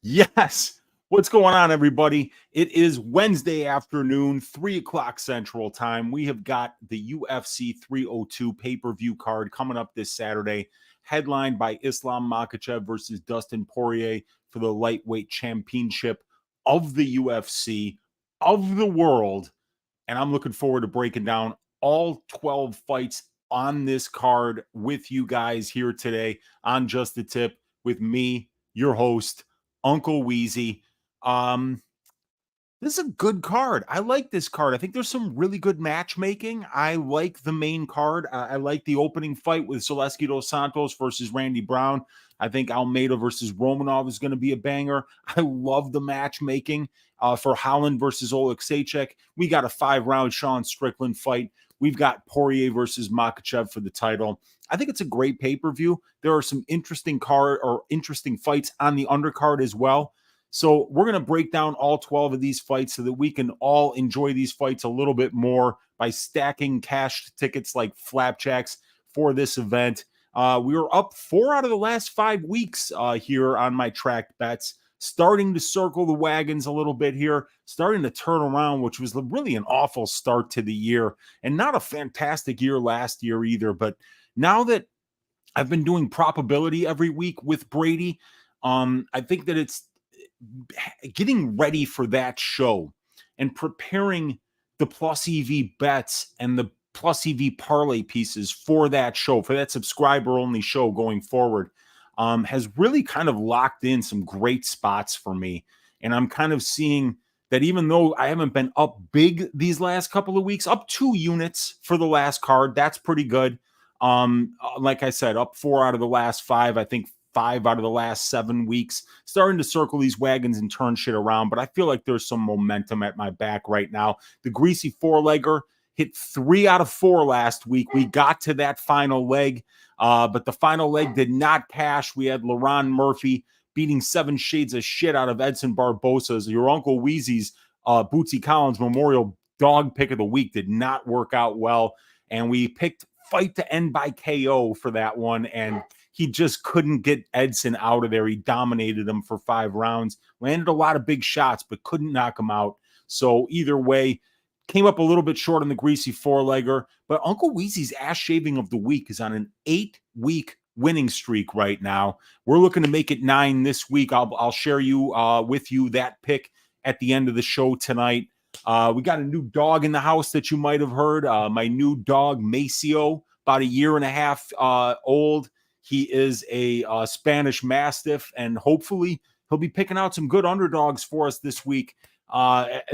Yes. What's going on, everybody? It is Wednesday afternoon, 3 o'clock Central Time. We have got the UFC 302 pay-per-view card coming up this Saturday, headlined by Islam Makhachev versus Dustin Poirier for the lightweight championship of the UFC, of the world. And I'm looking forward to breaking down all 12 fights on this card with you guys here today on Just the Tip with me, your host, Uncle Weezy. This is a good card. I like this card. I think there's some really good matchmaking. I like the main card. I like the opening fight with Solecki dos Santos versus Randy Brown. I think Almeida versus Romanov is going to be a banger. I love the matchmaking for Holland versus Oleksiejczuk. We got a 5-round Sean Strickland fight. We've got Poirier versus Makhachev for the title. I think it's a great pay-per-view. There are some interesting fights on the undercard as well. So we're going to break down all 12 of these fights so that we can all enjoy these fights a little bit more by stacking cash tickets like flapjacks for this event. We were up 4 out of the last 5 weeks here on my tracked bets, starting to circle the wagons a little bit here, starting to turn around, which was really an awful start to the year and not a fantastic year last year either. But now that I've been doing probability every week with Brady, I think that it's getting ready for that show and preparing the plus EV bets and the plus EV parlay pieces for that show, for that subscriber only show going forward, has really kind of locked in some great spots for me. And I'm kind of seeing that even though I haven't been up big these last couple of weeks, up 2 units for the last card, that's pretty good. Like I said, up 4 out of the last 5, I think 5 out of the last 7 weeks, starting to circle these wagons and turn shit around. But I feel like there's some momentum at my back right now. The greasy 4-legger hit 3 out of 4 last week. We got to that final leg, but the final leg did not cash. We had LaRon Murphy beating 7 shades of shit out of Edson Barbosa's. Your Uncle Weezy's Bootsy Collins Memorial Dog Pick of the Week did not work out well. And we picked fight to end by KO for that one. And he just couldn't get Edson out of there. He dominated him for 5 rounds, landed a lot of big shots, but couldn't knock him out. So either way, came up a little bit short on the greasy 4-legger. But Uncle Weezy's ass shaving of the week is on an 8-week winning streak right now. We're looking to make it 9 this week. I'll share with you that pick at the end of the show tonight. We got a new dog in the house that you might have heard. My new dog, Maceo, about 1.5 years old. He is a Spanish Mastiff, and hopefully he'll be picking out some good underdogs for us this week,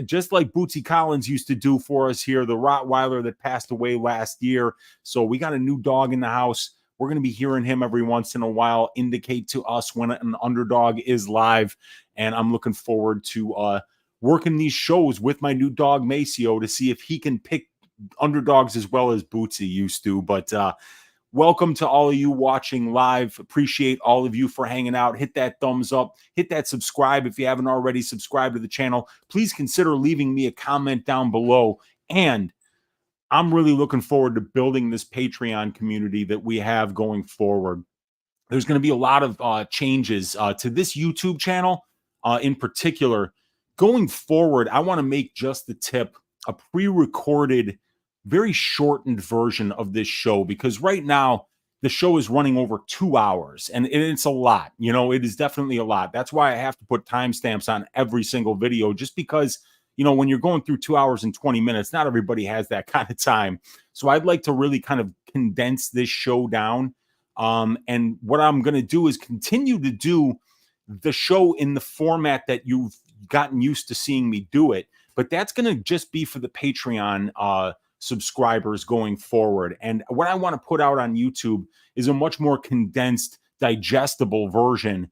just like Bootsy Collins used to do for us here, the Rottweiler that passed away last year. So we got a new dog in the house. We're going to be hearing him every once in a while indicate to us when an underdog is live, and I'm looking forward to working these shows with my new dog, Maceo, to see if he can pick underdogs as well as Bootsy used to. But welcome to all of you watching live. Appreciate all of you for hanging out. Hit that thumbs up. Hit that subscribe if you haven't already subscribed to the channel. Please consider leaving me a comment down below. And I'm really looking forward to building this Patreon community that we have going forward. There's going to be a lot of changes to this YouTube channel in particular. Going forward, I want to make Just the Tip a pre-recorded, very shortened version of this show, because right now the show is running over 2 hours and it's a lot. You know, it is definitely a lot. That's why I have to put timestamps on every single video, just because, you know, when you're going through 2 hours and 20 minutes, not everybody has that kind of time. So I'd like to really kind of condense this show down. And what I'm going to do is continue to do the show in the format that you've gotten used to seeing me do it. But that's going to just be for the Patreon subscribers going forward. And what I want to put out on YouTube is a much more condensed, digestible version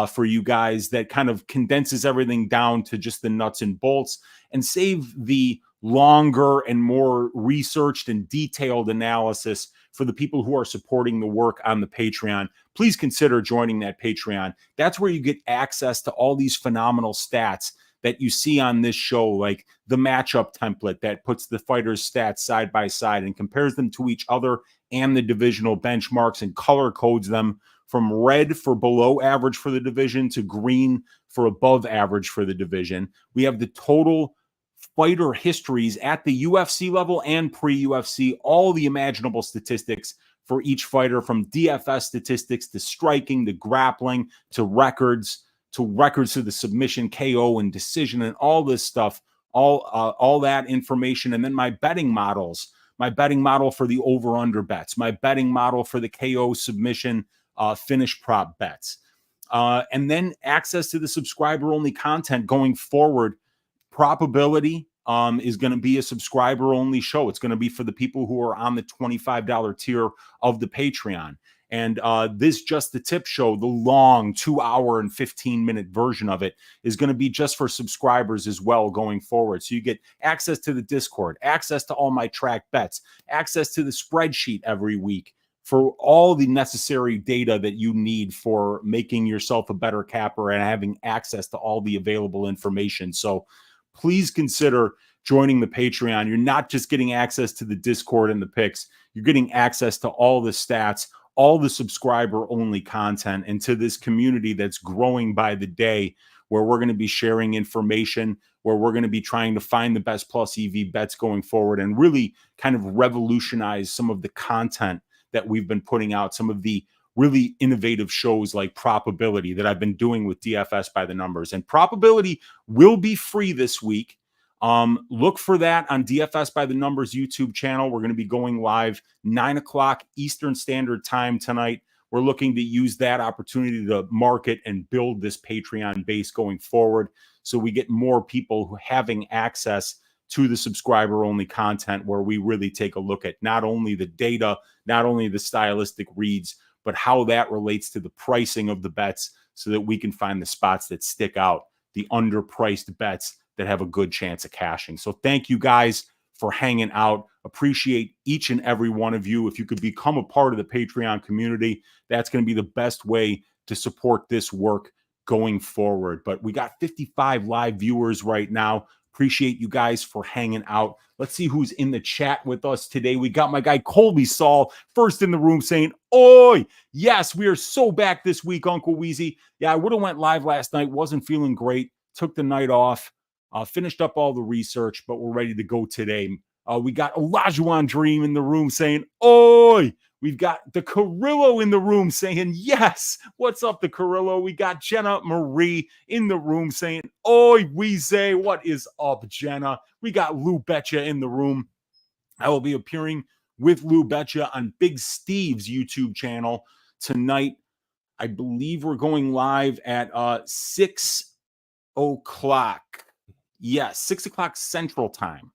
for you guys that kind of condenses everything down to just the nuts and bolts and save the longer and more researched and detailed analysis for the people who are supporting the work on the Patreon. Please consider joining that Patreon. That's where you get access to all these phenomenal stats that you see on this show, like the matchup template that puts the fighters' stats side by side and compares them to each other and the divisional benchmarks and color codes them from red for below average for the division to green for above average for the division. We have the total fighter histories at the UFC level and pre-UFC, all the imaginable statistics for each fighter, from DFS statistics to striking to grappling to records to the submission, KO, and decision, and all this stuff, all that information. And then my betting models, my betting model for the over-under bets, my betting model for the KO submission finish prop bets. And then access to the subscriber-only content going forward. Probability is going to be a subscriber-only show. It's going to be for the people who are on the $25 tier of the Patreon. And this Just the Tip show, the long 2-hour and 15-minute version of it, is going to be just for subscribers as well going forward. So you get access to the Discord, access to all my track bets, access to the spreadsheet every week for all the necessary data that you need for making yourself a better capper and having access to all the available information. So please consider joining the Patreon. You're not just getting access to the Discord and the picks. You're getting access to all the stats, all the subscriber-only content, and to this community that's growing by the day, where we're going to be sharing information, where we're going to be trying to find the best plus EV bets going forward and really kind of revolutionize some of the content that we've been putting out, some of the really innovative shows like Probability that I've been doing with DFS by the numbers. And Probability will be free this week. Look for that on DFS by the numbers YouTube channel. We're going to be going live 9 o'clock Eastern Standard Time tonight. We're looking to use that opportunity to market and build this Patreon base going forward, so we get more people who having access to the subscriber-only content, where we really take a look at not only the data, not only the stylistic reads, but how that relates to the pricing of the bets, so that we can find the spots that stick out, the underpriced bets that have a good chance of cashing. So thank you guys for hanging out. Appreciate each and every one of you. If you could become a part of the Patreon community, that's going to be the best way to support this work going forward. But we got 55 live viewers right now. Appreciate you guys for hanging out. Let's see who's in the chat with us today. We got my guy Colby Saul first in the room saying, "Oi, yes, we are so back this week, Uncle Weezy. Yeah, I would have went live last night. Wasn't feeling great. Took the night off. Finished up all the research, but we're ready to go today." We got Olajuwon Dream in the room saying, "Oi." We've got the Carrillo in the room saying, "Yes." What's up, the Carrillo? We got Jenna Marie in the room saying, "Oi, Weezy." What is up, Jenna? We got Lou Betcha in the room. I will be appearing with Lou Betcha on Big Steve's YouTube channel tonight. I believe we're going live at 6 o'clock. Yes, 6 o'clock Central Time,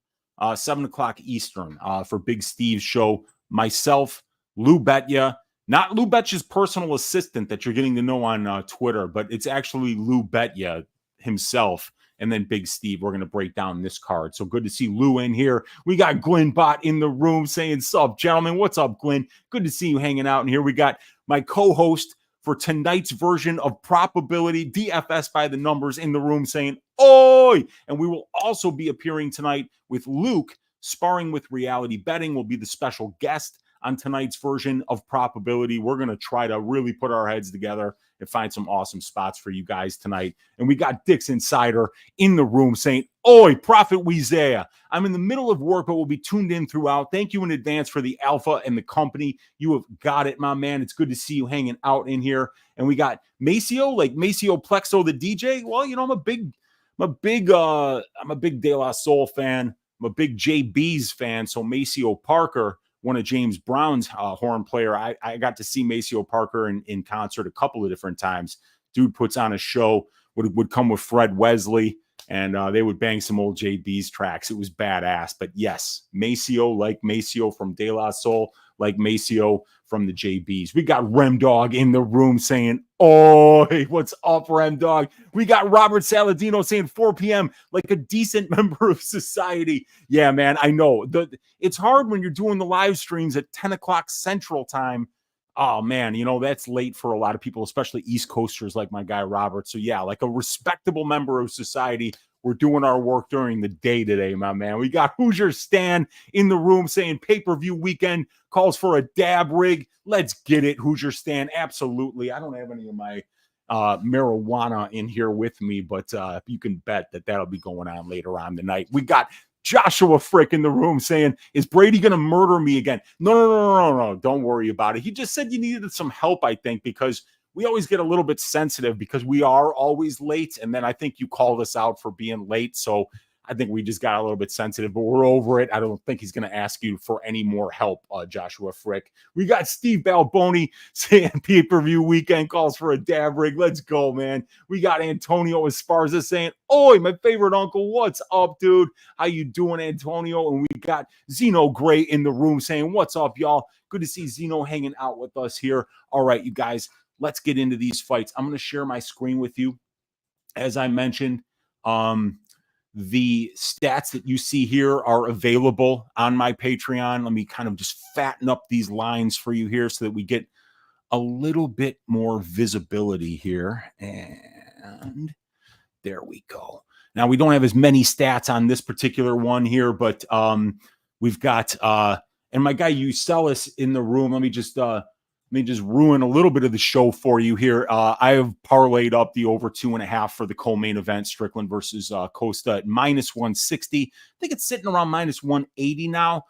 7 o'clock Eastern for Big Steve's show. Myself, Lou Betcha, not Lou Betcha's personal assistant that you're getting to know on Twitter, but it's actually Lou Betcha himself. And then Big Steve, we're going to break down this card. So good to see Lou in here. We got Glenn Bott in the room saying, "Sup, gentlemen?" What's up, Glenn? Good to see you hanging out in here. We got my co-host for tonight's version of Probability, DFS by the numbers, in the room saying, "Oi!" And we will also be appearing tonight with Luke. Sparring with Reality Betting will be the special guest on tonight's version of Probability. We're going to try to really put our heads together and find some awesome spots for you guys tonight. And we got Dick's Insider in the room saying, "Oi, Prophet Weezy. I'm in the middle of work, but will be tuned in throughout. Thank you in advance for the alpha and the company. You have got it, my man. It's good to see you hanging out in here." And we got Maceo, like Maceo Plexo, the DJ. Well, you know, I'm a big De La Soul fan. I'm a big JB's fan. So Maceo Parker, one of James Brown's horn player, I got to see Maceo Parker in concert a couple of different times. Dude puts on a show, would come with Fred Wesley, and they would bang some old JB's tracks. It was badass. But yes, Maceo, like Maceo from De La Soul, like Maceo from the JBs. We got Rem Dog in the room saying, "Oi, what's up, Rem Dog?" We got Robert Saladino saying 4 p.m. like a decent member of society. Yeah, man, I know. It's hard when you're doing the live streams at 10 o'clock Central Time. Oh, man, you know, that's late for a lot of people, especially East Coasters like my guy Robert. So, yeah, like a respectable member of society, we're doing our work during the day today, my man. We got Hoosier Stan in the room saying pay-per-view weekend calls for a dab rig. Let's get it, Hoosier Stan. Absolutely. I don't have any of my marijuana in here with me, but you can bet that that'll be going on later on tonight. We got Joshua Frick in the room saying, is Brady going to murder me again? No. Don't worry about it. He just said you needed some help, I think, because we always get a little bit sensitive because we are always late. And then I think you called us out for being late. So I think we just got a little bit sensitive, but we're over it. I don't think he's going to ask you for any more help, Joshua Frick. We got Steve Balboni saying pay-per-view weekend calls for a dab rig. Let's go, man. We got Antonio Esparza saying, oi, my favorite uncle. What's up, dude? How you doing, Antonio? And we got Zeno Gray in the room saying, what's up, y'all? Good to see Zeno hanging out with us here. All right, you guys, let's get into these fights. I'm going to share my screen with you. As I mentioned, the stats that you see here are available on my Patreon. Let me kind of just fatten up these lines for you here so that we get a little bit more visibility here. And there we go. Now, we don't have as many stats on this particular one here, but we've got, and my guy Ucelis in the room. Let me just ruin a little bit of the show for you here. I have parlayed up the over 2.5 for the co-main event, Strickland versus Costa at -160. I think it's sitting around -180 now.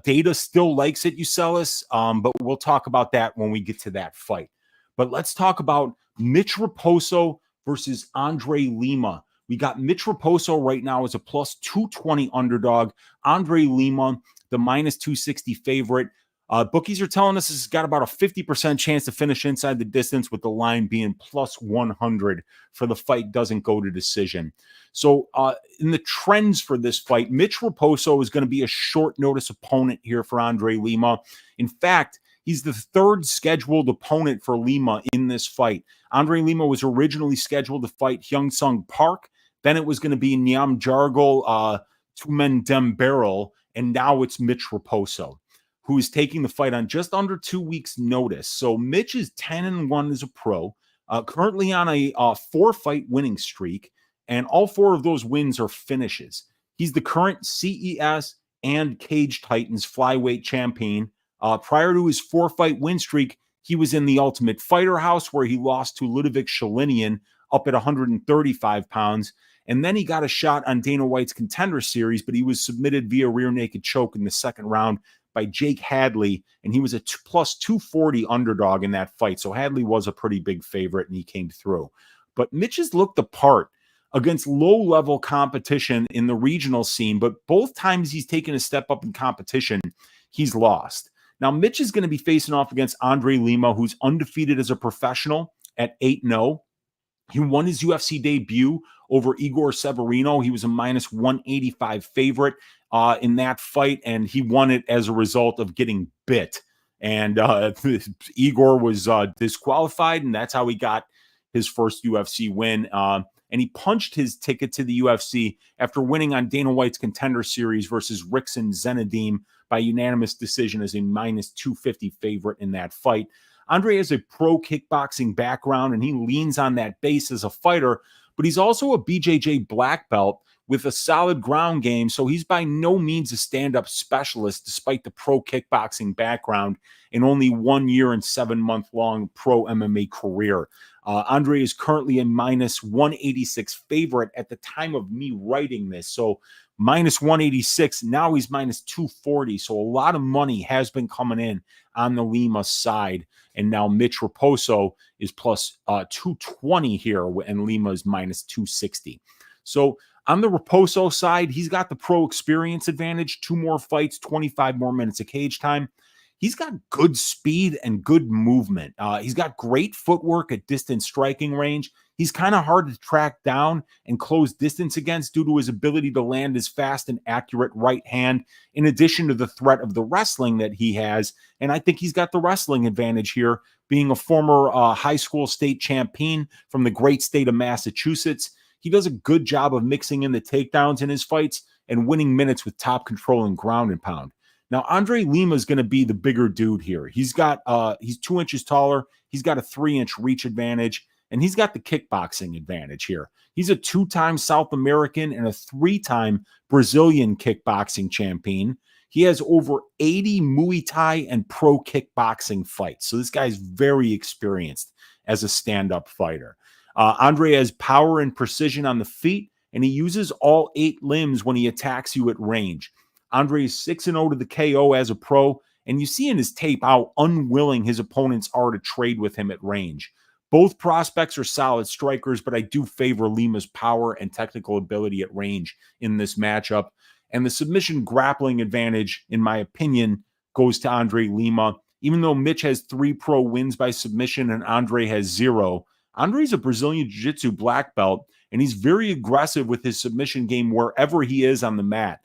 Data still likes it, Ucelis, but we'll talk about that when we get to that fight. But let's talk about Mitch Raposo versus Andre Lima. We got Mitch Raposo right now as a +220 underdog. Andre Lima, the -260 favorite. Bookies are telling us this has got about a 50% chance to finish inside the distance, with the line being +100 for the fight doesn't go to decision. So in the trends for this fight, Mitch Raposo is going to be a short notice opponent here for Andre Lima. In fact, he's the third scheduled opponent for Lima in this fight. Andre Lima was originally scheduled to fight Hyung-Sung Park. Then it was going to be Niam Jargol, Tumen Dembarrel, and now it's Mitch Raposo, who is taking the fight on just under 2 weeks' notice. So Mitch is 10-1 as a pro, currently on a 4-fight winning streak, and all 4 of those wins are finishes. He's the current CES and Cage Titans flyweight champion. Prior to his 4-fight win streak, he was in the Ultimate Fighter House, where he lost to Ludovic Shalinian up at 135 pounds. And then he got a shot on Dana White's Contender Series, but he was submitted via rear naked choke in the second round by Jake Hadley, and he was a +240 underdog in that fight. So Hadley was a pretty big favorite, and he came through. But Mitch has looked the part against low-level competition in the regional scene, but both times he's taken a step up in competition, he's lost. Now, Mitch is going to be facing off against Andre Lima, who's undefeated as a professional at 8-0. He won his UFC debut over Igor Severino. He was a -185 favorite in that fight, and he won it as a result of getting bit. And Igor was disqualified, and that's how he got his first UFC win. And he punched his ticket to the UFC after winning on Dana White's Contender Series versus Rickson Zenadim by unanimous decision as a -250 favorite in that fight. Andre has a pro kickboxing background, and he leans on that base as a fighter, but he's also a BJJ black belt with a solid ground game, so he's by no means a stand-up specialist despite the pro kickboxing background and only 1 year and 7-month-long pro MMA career. Andre is currently a -186 favorite at the time of me writing this, so -186, now he's -240, so a lot of money has been coming in on the Lima side. And now Mitch Raposo is +220 here, and Lima is -260. So on the Raposo side, he's got the pro experience advantage, 2 more fights, 25 more minutes of cage time. He's got good speed and good movement. He's got great footwork at distance striking range. He's kind of hard to track down and close distance against due to his ability to land his fast and accurate right hand, in addition to the threat of the wrestling that he has. And I think he's got the wrestling advantage here, being a former high school state champion from the great state of Massachusetts. He does a good job of mixing in the takedowns in his fights and winning minutes with top control and ground and pound. Now, Andre Lima is going to be the bigger dude here. He's 2 inches taller. He's got a 3-inch reach advantage, and he's got the kickboxing advantage here. He's a 2-time South American and a 3-time Brazilian kickboxing champion. He has over 80 Muay Thai and pro kickboxing fights. So this guy's very experienced. as a stand-up fighter. Andre has power and precision on the feet, and he uses all 8 limbs when he attacks you at range. Andre is 6-0 to the KO as a pro, and you see in his tape how unwilling his opponents are to trade with him at range. Both prospects are solid strikers, but I do favor Lima's power and technical ability at range in this matchup. And the submission grappling advantage, in my opinion, goes to Andre Lima. Even though Mitch has 3 pro wins by submission and Andre has 0, Andre's a Brazilian Jiu-Jitsu black belt, and he's very aggressive with his submission game wherever he is on the mat.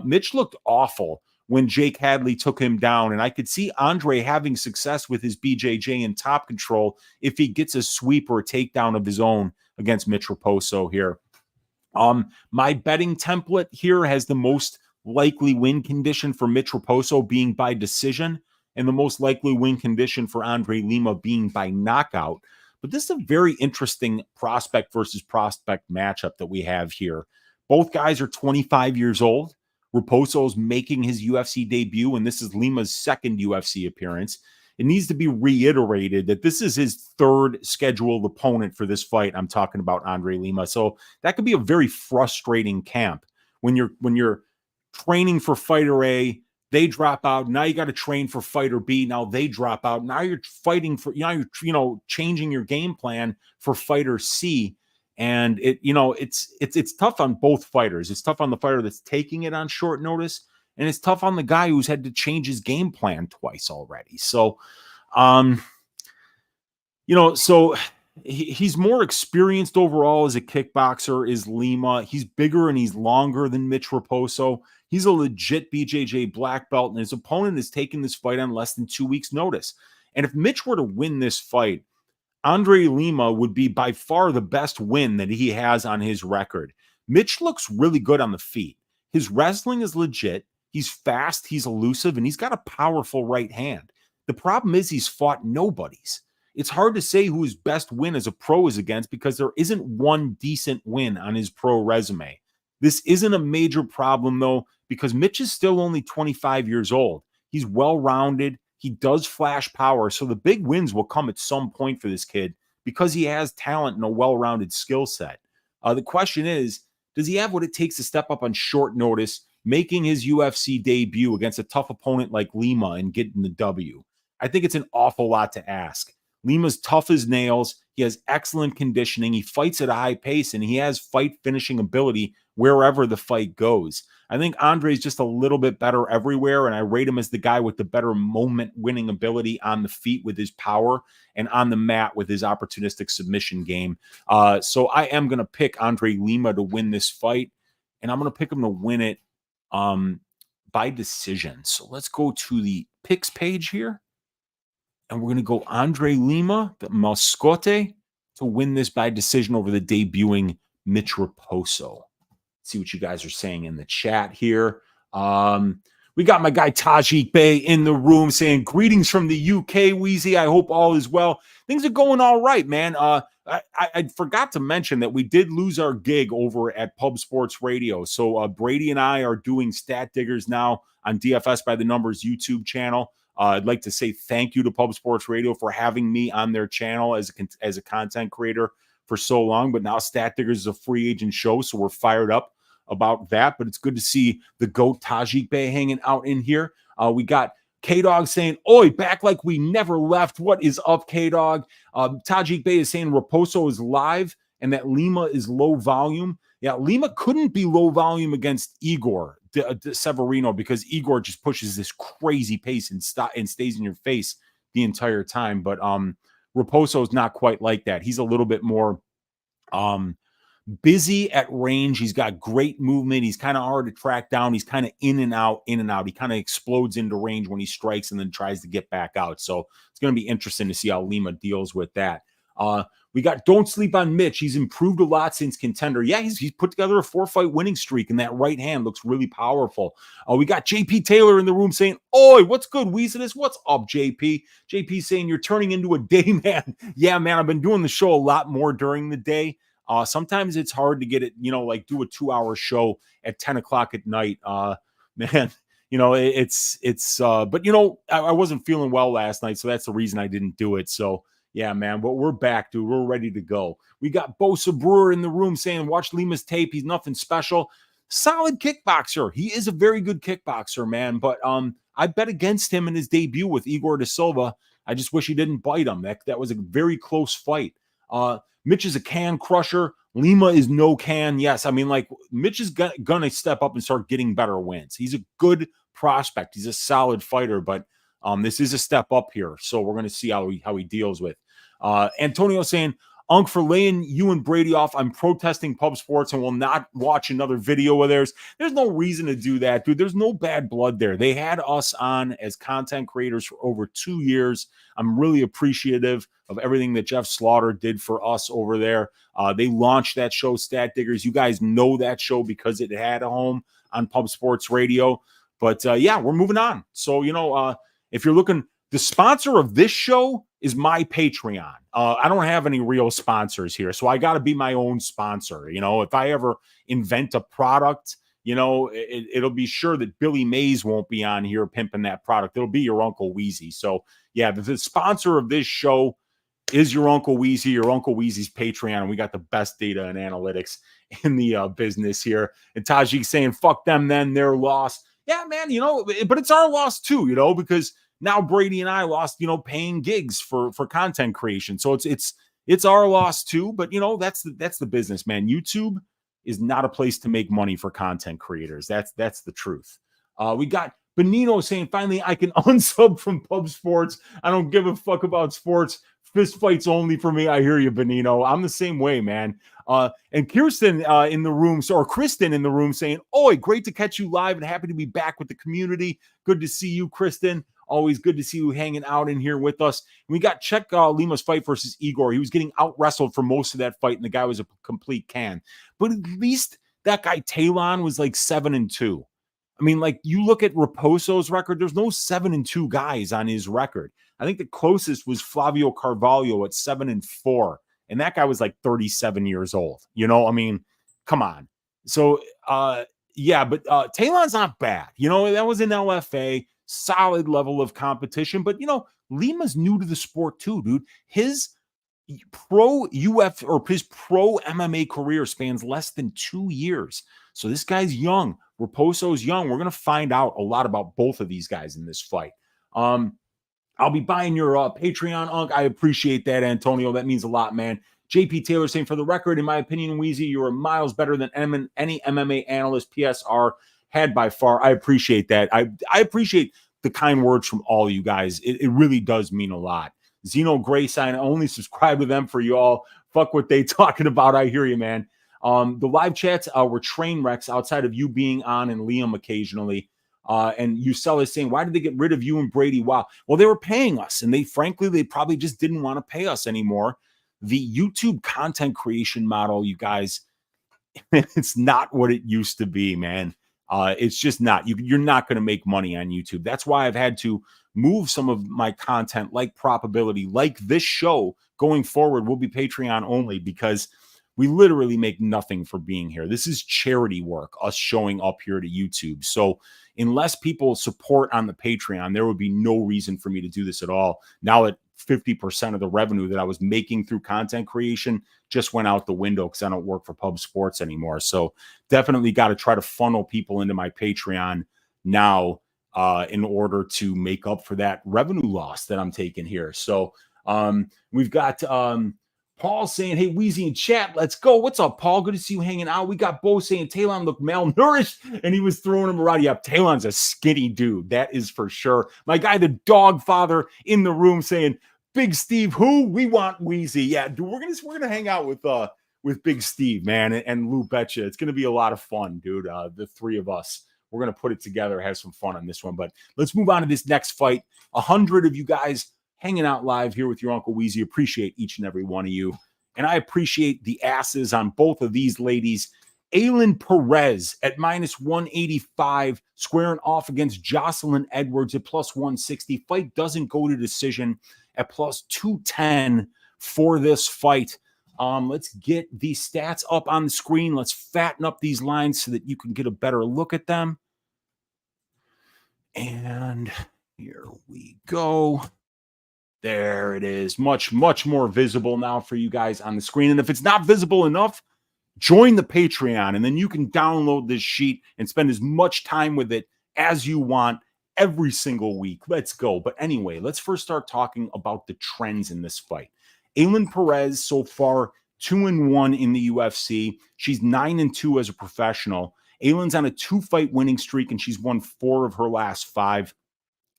Mitch looked awful when Jake Hadley took him down, and I could see Andre having success with his BJJ and top control if he gets a sweep or a takedown of his own against Mitch Raposo here. My betting template here has the most likely win condition for Mitch Raposo being by decision, and the most likely win condition for Andre Lima being by knockout. But this is a very interesting prospect versus prospect matchup that we have here. Both guys are 25 years old. Raposo is making his UFC debut, and this is Lima's second UFC appearance. It needs to be reiterated that this is his 3rd scheduled opponent for this fight. I'm talking about Andre Lima. So that could be a very frustrating camp when you're training for fighter A, they drop out. Now you got to train for fighter B. Now they drop out. Now you're fighting for, you're changing your game plan for fighter C. And it's tough on both fighters. It's tough on the fighter that's taking it on short notice, and it's tough on the guy who's had to change his game plan twice already. So, he's more experienced overall as a kickboxer is Lima. He's bigger and he's longer than Mitch Raposo. He's a legit BJJ black belt, and his opponent is taking this fight on less than 2 weeks' notice. And if Mitch were to win this fight, Andre Lima would be by far the best win that he has on his record. Mitch looks really good on the feet. His wrestling is legit. He's fast, he's elusive, and he's got a powerful right hand. The problem is he's fought nobodies. It's hard to say who his best win as a pro is against because there isn't one decent win on his pro resume. This isn't a major problem, though, because Mitch is still only 25 years old. He's well-rounded. He does flash power, so the big wins will come at some point for this kid because he has talent and a well-rounded skill set. The question is, does he have what it takes to step up on short notice, making his UFC debut against a tough opponent like Lima and getting the W? I think it's an awful lot to ask. Lima's tough as nails. He has excellent conditioning. He fights at a high pace, and he has fight finishing ability wherever the fight goes. I think Andre's just a little bit better everywhere, and I rate him as the guy with the better moment-winning ability on the feet with his power and on the mat with his opportunistic submission game. So I am going to pick Andre Lima to win this fight, and I'm going to pick him to win it by decision. So let's go to the picks page here. And we're going to go Andre Lima, the Mascote, to win this by decision over the debuting Mitch Raposo. Let's see what you guys are saying in the chat here. We got my guy Tajik Bey in the room saying, greetings from the UK, Weezy. I hope all is well. Things are going all right, man. I forgot to mention that we did lose our gig over at Pub Sports Radio. So Brady and I are doing Stat Diggers now on DFS by the Numbers YouTube channel. I'd like to say thank you to Pub Sports Radio for having me on their channel as a content creator for so long. But now Stat Diggers is a free agent show, so we're fired up about that. But it's good to see the GOAT Tajik Bey hanging out in here. We got K-Dog saying, oi, back like we never left. What is up, K-Dog? Tajik Bey is saying Raposo is live and that Lima is low volume. Yeah, Lima couldn't be low volume against Igor Severino because Igor just pushes this crazy pace and stays in your face the entire time. But Raposo is not quite like that. He's a little bit more busy at range. He's got great movement. He's kind of hard to track down. He's kind of in and out. He kind of explodes into range when he strikes and then tries to get back out. So it's going to be interesting to see how Lima deals with that. We got Don't Sleep on Mitch. He's improved a lot since Contender. Yeah, he's put together a 4-fight winning streak, and that right hand looks really powerful. We got JP Taylor in the room saying, oi, what's good, Weeziness? What's up, JP? JP saying you're turning into a day man. Yeah, man, I've been doing the show a lot more during the day. Sometimes it's hard to get it, like do a 2-hour show at 10 o'clock at night. Man, but I wasn't feeling well last night, so that's the reason I didn't do it. So, Yeah, man, but we're back, dude. We're ready to go. We got Bosa Brewer in the room saying, watch Lima's tape. He's nothing special. Solid kickboxer. He is a very good kickboxer, man. But I bet against him in his debut with Igor da Silva. I just wish he didn't bite him. That was a very close fight. Mitch is a can crusher. Lima is no can. Yes, I mean, like, Mitch is gonna step up and start getting better wins. He's a good prospect. He's a solid fighter, but this is a step up here. So we're gonna see how he deals with. Antonio saying, Unc, for laying you and Brady off, I'm protesting Pub Sports and will not watch another video of theirs. There's no reason to do that, dude. There's no bad blood there. They had us on as content creators for over 2 years. I'm really appreciative of everything that Jeff Slaughter did for us over there. They launched that show, Stat Diggers. You guys know that show because it had a home on Pub Sports Radio. But yeah, we're moving on. So, if you're looking, the sponsor of this show is my Patreon. I don't have any real sponsors here, so I got to be my own sponsor. If I ever invent a product, it'll be sure that Billy Mays won't be on here pimping that product. It'll be your Uncle Weezy. So yeah, the sponsor of this show is your Uncle Weezy, your Uncle Weezy's Patreon, and we got the best data and analytics in the business here. And Tajik saying, fuck them then, they're lost. Yeah, man, but it's our loss too, because now Brady and I lost, paying gigs for content creation. So it's our loss too, but that's the business, man. YouTube is not a place to make money for content creators. That's the truth. We got Benino saying, finally, I can unsub from Pub Sports. I don't give a fuck about sports. Fist fights only for me. I hear you, Benino. I'm the same way, man. And Kirsten in the room, or Kristen in the room saying, oi, great to catch you live and happy to be back with the community. Good to see you, Kristen. Always good to see you hanging out in here with us. We got check Lima's fight versus Igor. He was getting out-wrestled for most of that fight, and the guy was a complete can. But at least that guy Talon was like 7-2. I mean, like, you look at Raposo's record, there's no 7-2 guys on his record. I think the closest was Flavio Carvalho at 7-4. And that guy was like 37 years old. I mean, come on. So, yeah, but Talon's not bad. That was in LFA. Solid level of competition. But, Lima's new to the sport too, dude. His pro MMA career spans less than 2 years. So this guy's young. Raposo's young. We're going to find out a lot about both of these guys in this fight. I'll be buying your Patreon, Unc. I appreciate that, Antonio. That means a lot, man. JP Taylor saying, for the record, in my opinion, Weezy, you are miles better than any MMA analyst PSR had by far. I appreciate that. I appreciate the kind words from all you guys. It really does mean a lot. Zeno Gray sign, I only subscribe to them for you all. Fuck what they talking about. I hear you, man. The live chats were train wrecks outside of you being on and Liam occasionally. And Usel is saying, why did they get rid of you and Brady? Wow. Well, they were paying us, and they probably just didn't want to pay us anymore. The YouTube content creation model, you guys, it's not what it used to be, man. It's just not. You're not going to make money on YouTube. That's why I've had to move some of my content, like Probability, like this show, going forward will be Patreon only, because we literally make nothing for being here. This is charity work, us showing up here to YouTube. So unless people support on the Patreon, there would be no reason for me to do this at all. Now that 50% of the revenue that I was making through content creation just went out the window because I don't work for Pub Sports anymore. So definitely got to try to funnel people into my Patreon now in order to make up for that revenue loss that I'm taking here. So we've got Paul saying, hey, Weezy in chat, let's go. What's up, Paul? Good to see you hanging out. We got Bo saying Talon looked malnourished, and he was throwing him around. Yeah, Talon's a skinny dude. That is for sure. My guy, the dog father in the room saying, Big Steve, who? We want Weezy. Yeah, dude, we're gonna hang out with Big Steve, man, and Lou Betcha. It's gonna be a lot of fun, dude. The three of us. We're gonna put it together, have some fun on this one. But let's move on to this next fight. 100 of you guys hanging out live here with your Uncle Weezy. Appreciate each and every one of you. And I appreciate the asses on both of these ladies. Ailin Perez at -185, squaring off against Joselyn Edwards at +160. Fight doesn't go to decision at +210 for this fight. Let's get these stats up on the screen. Let's fatten up these lines so that you can get a better look at them. And here we go. There it is. Much, much more visible now for you guys on the screen. And if it's not visible enough, join the Patreon, and then you can download this sheet and spend as much time with it as you want every single week. Let's go. But anyway, let's first start talking about the trends in this fight. Ailin Perez so far 2-1 in the UFC. She's 9-2 as a professional. Ailin's on a 2-fight winning streak, and she's won 4 of her last 5.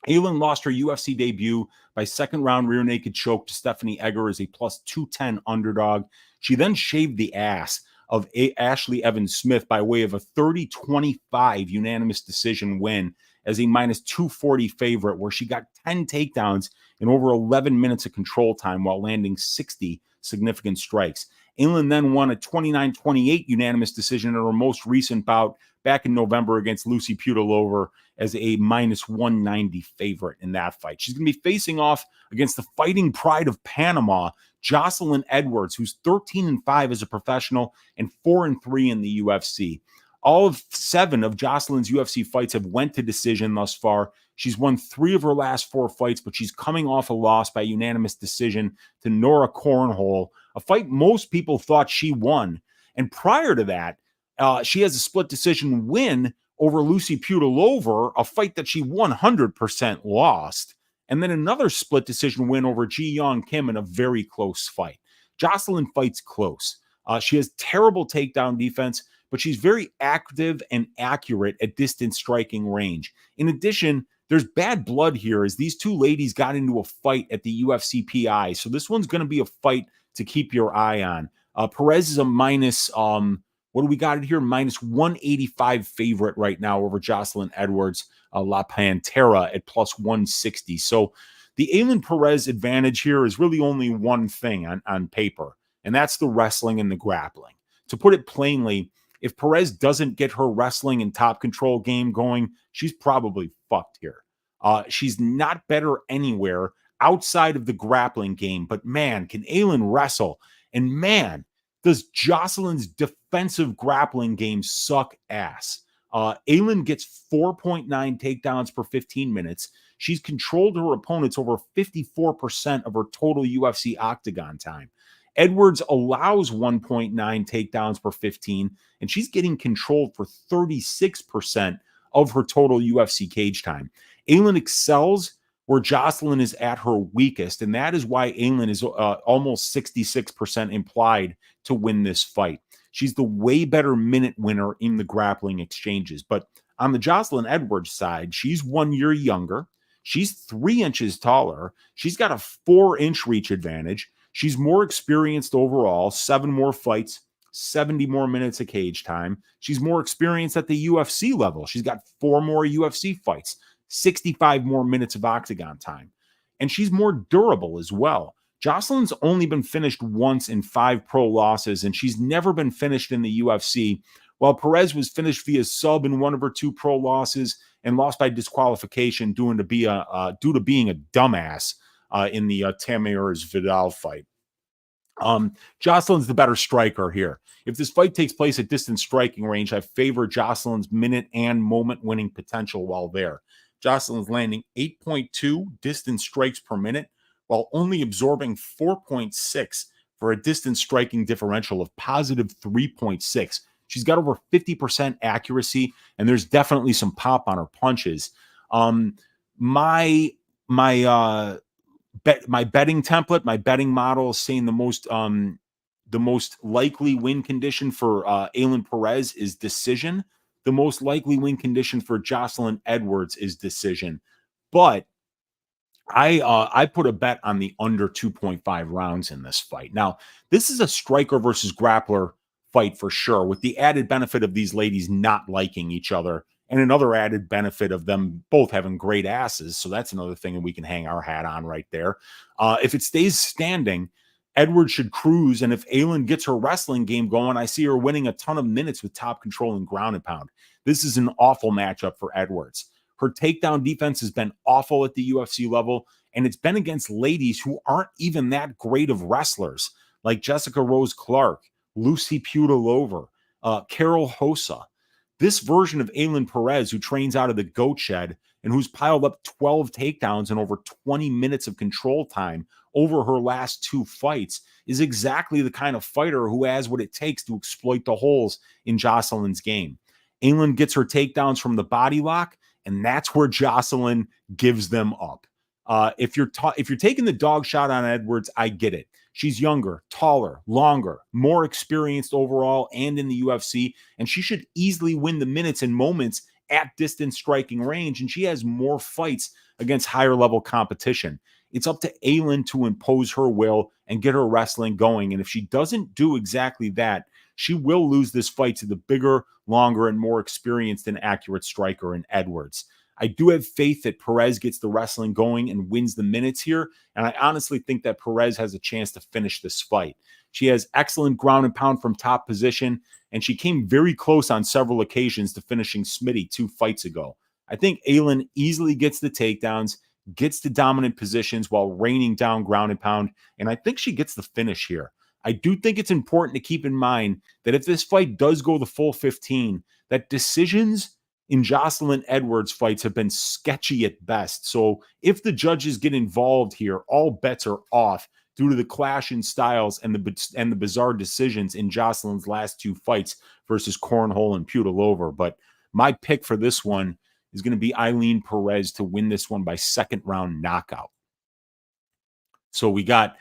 Ailin lost her UFC debut by second-round rear naked choke to Stephanie Egger as a plus 210 underdog. She then shaved the ass of Ashley Evans Smith by way of a 30-25 unanimous decision win as a minus 240 favorite, where she got 10 takedowns in over 11 minutes of control time while landing 60 significant strikes. Ailin then won a 29-28 unanimous decision in her most recent bout back in November against Lucy Pudilova as a minus 190 favorite in that fight. She's going to be facing off against the fighting pride of Panama, Joselyn Edwards, who's 13-5 as a professional and 4-3 in the UFC. All of 7 of Joselyn's UFC fights have went to decision thus far. She's won 3 of her last 4 fights, but she's coming off a loss by unanimous decision to Nora Cornhole, a fight most people thought she won. And prior to that, she has a split decision win over Lucy Pudilova, a fight that she 100% lost. And then another split decision win over Ji Young Kim in a very close fight. Joselyn fights close. She has terrible takedown defense, but she's very active and accurate at distance striking range. In addition, there's bad blood here as these 2 ladies got into a fight at the UFC PI. So this one's going to be a fight to keep your eye on. Perez is a minus, what do we got here? Minus 185 favorite right now over Joselyn Edwards, La Pantera at plus 160. So the Ailin Perez advantage here is really only one thing on paper, and that's the wrestling and the grappling. To put it plainly, if Perez doesn't get her wrestling and top control game going, she's probably fucked here. She's not better anywhere outside of the grappling game, but man, can Ailin wrestle? And man, does Joselyn's defensive grappling game suck ass. Ailin gets 4.9 takedowns per 15 minutes. She's controlled her opponents over 54% of her total UFC octagon time. Edwards allows 1.9 takedowns per 15, and she's getting controlled for 36% of her total UFC cage time. Ailin excels where Joselyn is at her weakest, and that is why Ailin is almost 66% implied to win this fight. She's the way better minute winner in the grappling exchanges. But on the Joselyn Edwards side, she's 1 year younger. She's 3 inches taller. She's got a 4-inch reach advantage. She's more experienced overall, 7 more fights, 70 more minutes of cage time. She's more experienced at the UFC level. She's got 4 more UFC fights, 65 more minutes of octagon time. And she's more durable as well. Joselyn's only been finished once in 5 pro losses, and she's never been finished in the UFC, while Perez was finished via sub in 1 of her 2 pro losses and lost by disqualification due to being a dumbass in the Tamires Vidal fight. Joselyn's the better striker here. If this fight takes place at distance striking range, I favor Joselyn's minute and moment winning potential while there. Joselyn's landing 8.2 distance strikes per minute while only absorbing 4.6 for a distance striking differential of positive 3.6. She's got over 50% accuracy, and there's definitely some pop on her punches. My betting template, my betting model is saying the most likely win condition for Ailin Perez is decision. The most likely win condition for Joselyn Edwards is decision. But I put a bet on the under 2.5 rounds in this fight. Now, this is a striker versus grappler fight for sure, with the added benefit of these ladies not liking each other and another added benefit of them both having great asses. So that's another thing that we can hang our hat on right there. If it stays standing, Edwards should cruise, and if Ailin gets her wrestling game going, I see her winning a ton of minutes with top control and ground and pound. This is an awful matchup for Edwards. Her takedown defense has been awful at the UFC level, and it's been against ladies who aren't even that great of wrestlers, like Jessica Rose Clark, Lucy Pudilova, Carol Hossa. This version of Ailin Perez, who trains out of the Goat Shed, and who's piled up 12 takedowns and over 20 minutes of control time over her last 2 fights, is exactly the kind of fighter who has what it takes to exploit the holes in Joselyn's game. Ailin gets her takedowns from the body lock, and that's where Joselyn gives them up. If you're taking the dog shot on Edwards, I get it. She's younger, taller, longer, more experienced overall and in the UFC, and she should easily win the minutes and moments at distance striking range, and she has more fights against higher level competition. It's up to Ailin to impose her will and get her wrestling going, and if she doesn't do exactly that, she will lose this fight to the bigger, longer, and more experienced and accurate striker in Edwards. I do have faith that Perez gets the wrestling going and wins the minutes here, and I honestly think that Perez has a chance to finish this fight. She has excellent ground and pound from top position, and she came very close on several occasions to finishing Smitty 2 fights ago. I think Ailin easily gets the takedowns, gets to dominant positions while raining down ground and pound, and I think she gets the finish here. I do think it's important to keep in mind that if this fight does go the full 15, that decisions in Joselyn Edwards fights have been sketchy at best. So if the judges get involved here, all bets are off due to the clash in styles and the bizarre decisions in Joselyn's last 2 fights versus Cornhole and Putilova. But my pick for this one is going to be Ailin Perez to win this one by 2nd round knockout. So we got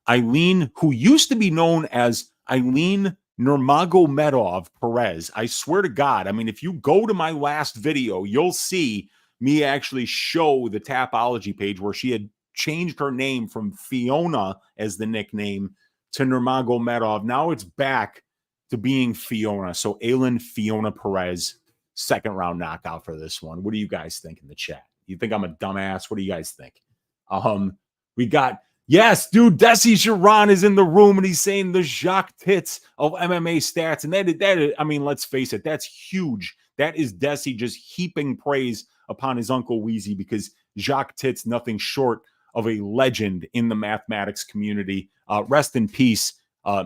Ailin, who used to be known as Ailin Nurmagomedov Perez. I swear to God, I mean, if you go to my last video, you'll see me actually show the Tapology page where she had changed her name from Fiona as the nickname to Nurmagomedov. Now it's back to being Fiona. So Ailin Fiona Perez, 2nd round knockout for this one. What do you guys think in the chat? You think I'm a dumbass? What do you guys think? We got, yes, dude, Desi Sharon is in the room, and he's saying the Jacques Tits of MMA stats. And that, I mean, let's face it, that's huge. That is Desi just heaping praise upon his uncle Weezy, because Jacques Tits, nothing short of a legend in the mathematics community. Rest in peace,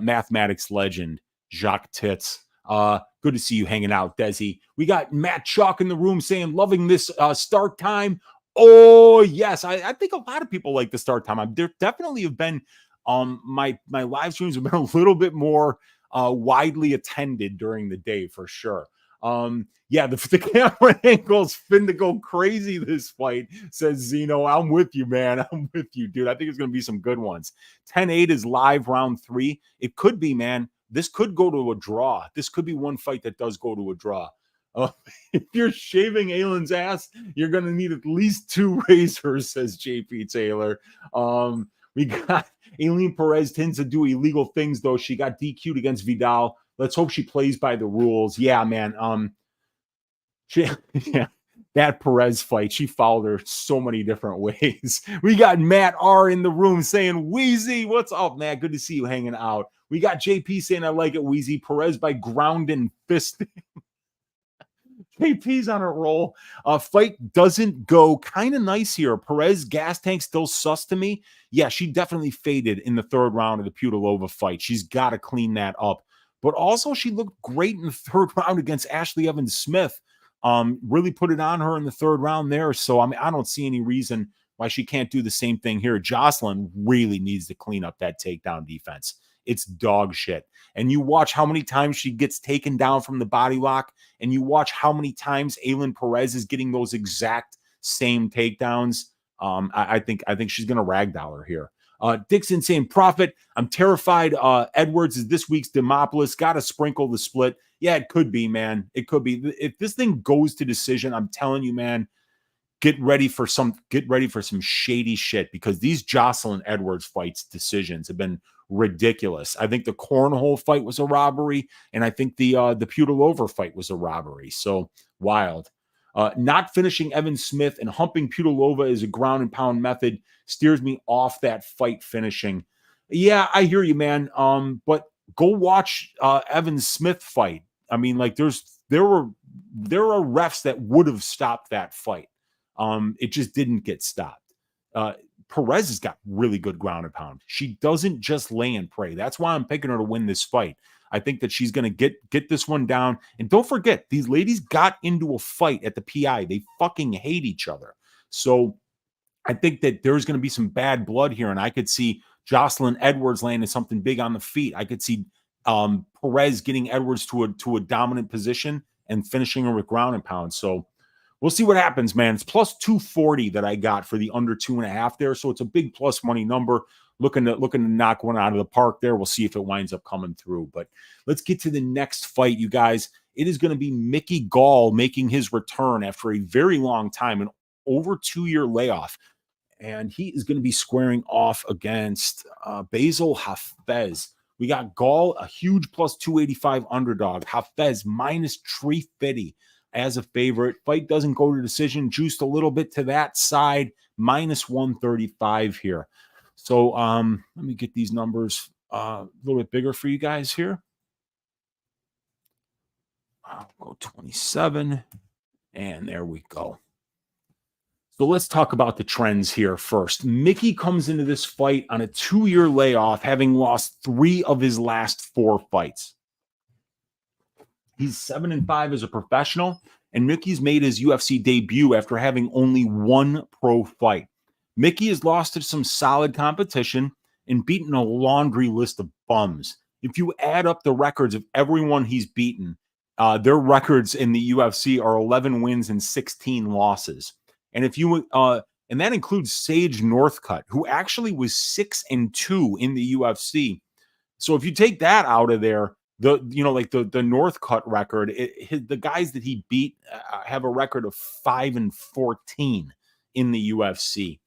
mathematics legend, Jacques Tits. Good to see you hanging out, Desi. We got Matt Chalk in the room saying, loving this start time. Oh, yes. I think a lot of people like the start time. There definitely have been my live streams have been a little bit more widely attended during the day for sure. Yeah, the camera angle's finna go crazy this fight, says Zeno. I'm with you, man. I'm with you, dude. I think it's going to be some good ones. 10-8 is live round 3. It could be, man. This could go to a draw. This could be one fight that does go to a draw. If you're shaving Ailin's ass, you're going to need at least 2 razors, says JP Taylor. We got Ailin Perez tends to do illegal things, though. She got DQ'd against Vidal. Let's hope she plays by the rules. Yeah, man. Yeah, that Perez fight, she fouled her so many different ways. We got Matt R in the room saying, Weezy, what's up, Matt? Good to see you hanging out. We got JP saying, I like it, Weezy. Perez by ground and fisting. JP's on a roll. Fight doesn't go kind of nice here. Perez gas tank still sus to me. Yeah, she definitely faded in the 3rd round of the Putilova fight. She's got to clean that up. But also, she looked great in the 3rd round against Ashley Evans-Smith. Really put it on her in the 3rd round there. So, I mean, I don't see any reason why she can't do the same thing here. Joselyn really needs to clean up that takedown defense. It's dog shit. And you watch how many times she gets taken down from the body lock, and you watch how many times Ailin Perez is getting those exact same takedowns. I think she's going to ragdoll her here. Dixon saying, Profit, I'm terrified. Edwards is this week's Demopolis. Got to sprinkle the split. Yeah, it could be, man. It could be. If this thing goes to decision, I'm telling you, man, get ready for some shady shit, because these Joselyn Edwards fights decisions have been ridiculous. I think the Cornhole fight was a robbery, and I think the Putilova fight was a robbery. So wild. Not finishing Evan Smith and humping Putilova is a ground and pound method. Steers me off that fight finishing. Yeah, I hear you, man. But go watch Evan Smith fight. I mean, like there are refs that would have stopped that fight. It just didn't get stopped. Perez has got really good ground and pound. She doesn't just lay and pray. That's why I'm picking her to win this fight. I think that she's going to get this one down. And don't forget, these ladies got into a fight at the PI. They fucking hate each other. So I think that there's going to be some bad blood here, and I could see Joselyn Edwards landing something big on the feet. I could see Perez getting Edwards to a dominant position and finishing her with ground and pound. So we'll see what happens, man. It's plus 240 that I got for the under 2.5 there, so it's a big plus money number. Looking to knock one out of the park there. We'll see if it winds up coming through. But let's get to the next fight, you guys. It is going to be Mickey Gall making his return after a very long time, an over 2-year layoff. And he is going to be squaring off against Bassil Hafez. We got Gall, a huge plus 285 underdog. Hafez minus 350 as a favorite. Fight doesn't go to decision, juiced a little bit to that side, minus 135 here. So let me get these numbers a little bit bigger for you guys here. I'll go 27, and there we go. So let's talk about the trends here first. Mickey comes into this fight on a 2-year layoff, having lost 3 of his last 4 fights. He's 7-5 as a professional, and Mickey's made his UFC debut after having only 1 pro fight. Mickey has lost to some solid competition and beaten a laundry list of bums. If you add up the records of everyone he's beaten, their records in the UFC are 11 wins and 16 losses. And if you and that includes Sage Northcutt, who actually was 6-2 in the UFC. So if you take that out of there, the Northcutt record, the guys that he beat have a record of 5-14 in the UFC.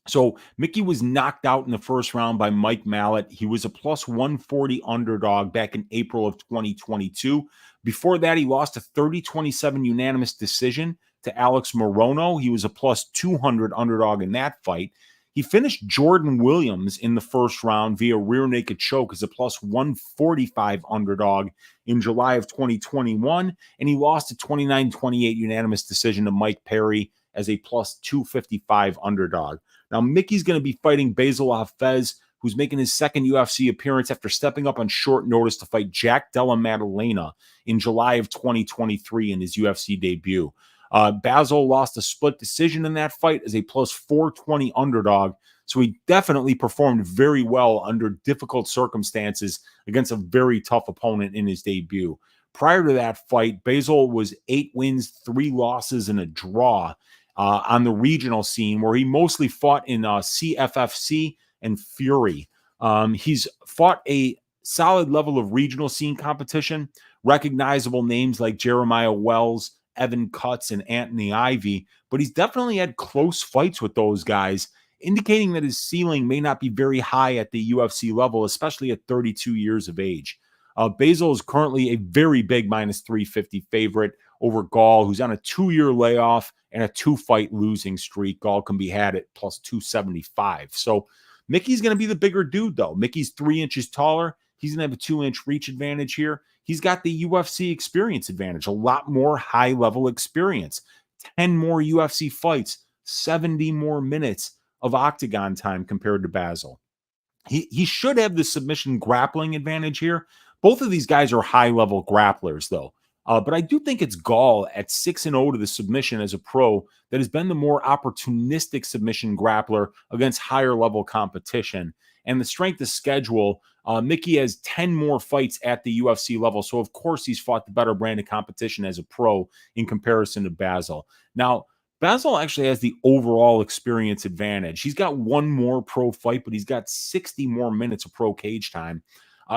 So Mickey was knocked out in the first round by Mike Mallet. He was a plus 140 underdog back in April of 2022. Before that, he lost a 30-27 unanimous decision to Alex Morono. He was a plus 200 underdog in that fight. He finished Jordan Williams in the first round via rear naked choke as a plus 145 underdog in July of 2021. And he lost a 29-28 unanimous decision to Mike Perry as a plus 255 underdog. Now, Mickey's going to be fighting Bassil Hafez, who's making his second UFC appearance after stepping up on short notice to fight Jack Della Maddalena in July of 2023 in his UFC debut. Bassil lost a split decision in that fight as a plus 420 underdog, so he definitely performed very well under difficult circumstances against a very tough opponent in his debut. Prior to that fight, Bassil was 8 wins, 3 losses, and a draw on the regional scene, where he mostly fought in CFFC and Fury. He's fought a solid level of regional scene competition, recognizable names like Jeremiah Wells, Evan Cutts, and Anthony Ivy, but he's definitely had close fights with those guys, indicating that his ceiling may not be very high at the UFC level, especially at 32 years of age. Bassil is currently a very big minus 350 favorite over Gall, who's on a 2-year layoff and a 2-fight losing streak. Gall can be had at plus 275. So Mickey's going to be the bigger dude, though. Mickey's 3 inches taller. He's going to have a 2-inch reach advantage here. He's got the UFC experience advantage, a lot more high-level experience, 10 more UFC fights, 70 more minutes of octagon time compared to Bassil. He should have the submission grappling advantage here. Both of these guys are high-level grapplers, though. But I do think it's Gall at 6-0 to the submission as a pro that has been the more opportunistic submission grappler against higher-level competition. And the strength of schedule, Mickey has 10 more fights at the UFC level. So, of course, he's fought the better brand of competition as a pro in comparison to Bassil. Now, Bassil actually has the overall experience advantage. He's got 1 more pro fight, but he's got 60 more minutes of pro cage time.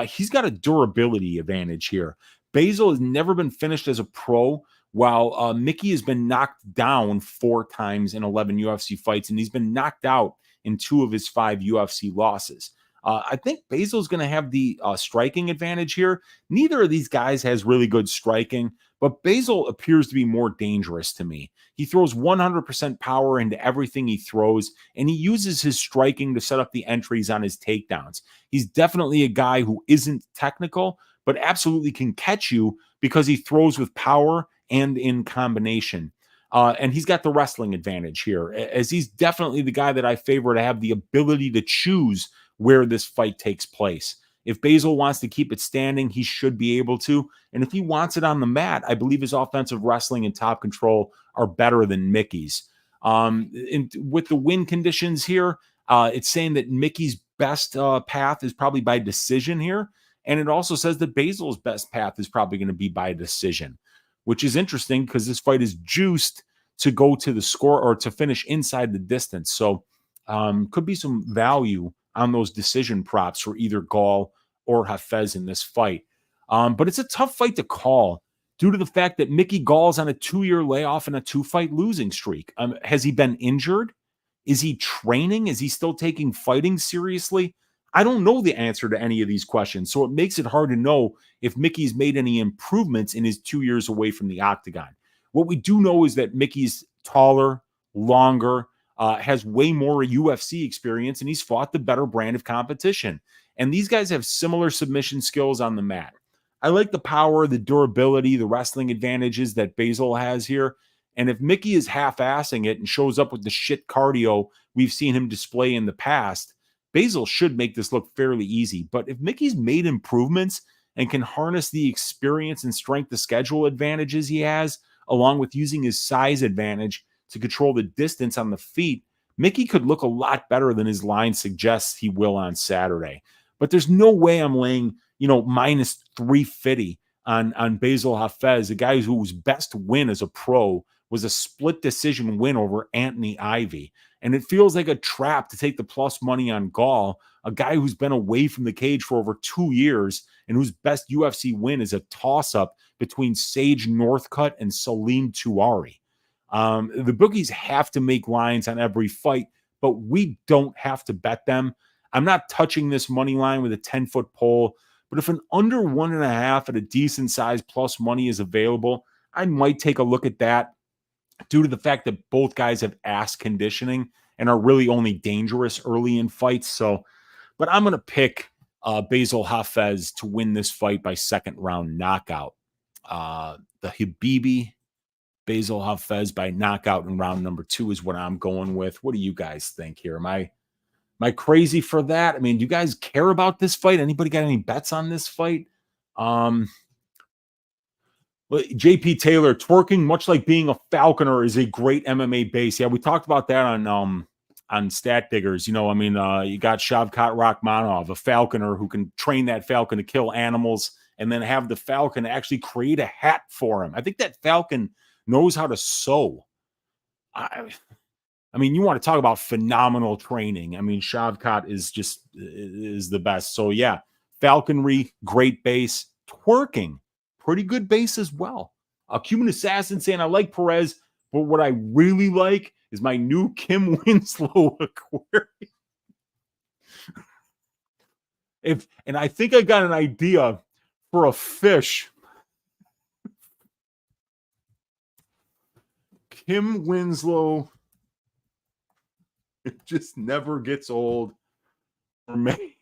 He's got a durability advantage here. Bassil has never been finished as a pro, while Mickey has been knocked down 4 times in 11 UFC fights, and he's been knocked out in 2 of his 5 UFC losses. I think Bassil is going to have the striking advantage here. Neither of these guys has really good striking, but Bassil appears to be more dangerous to me. He throws 100% power into everything he throws, and he uses his striking to set up the entries on his takedowns. He's definitely a guy who isn't technical, but absolutely can catch you because he throws with power and in combination. And he's got the wrestling advantage here, as he's definitely the guy that I favor to have the ability to choose where this fight takes place. If Bassil wants to keep it standing, he should be able to. And if he wants it on the mat, I believe his offensive wrestling and top control are better than Mickey's. With the win conditions here, it's saying that Mickey's best path is probably by decision here. And it also says that Bassil's best path is probably going to be by decision, which is interesting because this fight is juiced to go to the score or to finish inside the distance. So could be some value on those decision props for either Gall or Hafez in this fight. But it's a tough fight to call due to the fact that Mickey Gall's on a 2-year layoff and a 2-fight losing streak. Has he been injured? Is he training? Is he still taking fighting seriously? I don't know the answer to any of these questions, so it makes it hard to know if Mickey's made any improvements in his 2 years away from the octagon. What we do know is that Mickey's taller, longer, has way more UFC experience, and he's fought the better brand of competition. And these guys have similar submission skills on the mat. I like the power, the durability, the wrestling advantages that Bassil has here. And if Mickey is half-assing it and shows up with the shit cardio we've seen him display in the past, Bassil should make this look fairly easy. But if Mickey's made improvements and can harness the experience and strength of schedule advantages he has, along with using his size advantage to control the distance on the feet, Mickey could look a lot better than his line suggests he will on Saturday. But there's no way I'm laying, minus 350 on Bassil Hafez, a guy whose best win as a pro was a split decision win over Anthony Ivy. And it feels like a trap to take the plus money on Gall, a guy who's been away from the cage for over 2 years and whose best UFC win is a toss-up between Sage Northcutt and Salim Tuari. The bookies have to make lines on every fight, but we don't have to bet them. I'm not touching this money line with a 10-foot pole, but if an under 1.5 at a decent size plus money is available, I might take a look at that due to the fact that both guys have ass conditioning and are really only dangerous early in fights. But I'm going to pick Bassil Hafez to win this fight by second round knockout. The Habibi Bassil Hafez by knockout in round number 2 is what I'm going with. What do you guys think here? Am I crazy for that? I mean, do you guys care about this fight? Anybody got any bets on this fight? JP Taylor, twerking, much like being a falconer, is a great MMA base. Yeah, we talked about that on Stat Diggers. You got Shavkat Rakhmonov, a falconer who can train that falcon to kill animals and then have the falcon actually create a hat for him. I think that falcon knows how to sew. I mean, you want to talk about phenomenal training. I mean, Shavkat is the best. So yeah, falconry, great base. Twerking, pretty good base as well. Cuban Assassin saying, I like Perez, but what I really like is my new Kim Winslow aquarium. And I think I got an idea for a fish. Kim Winslow, it just never gets old for me.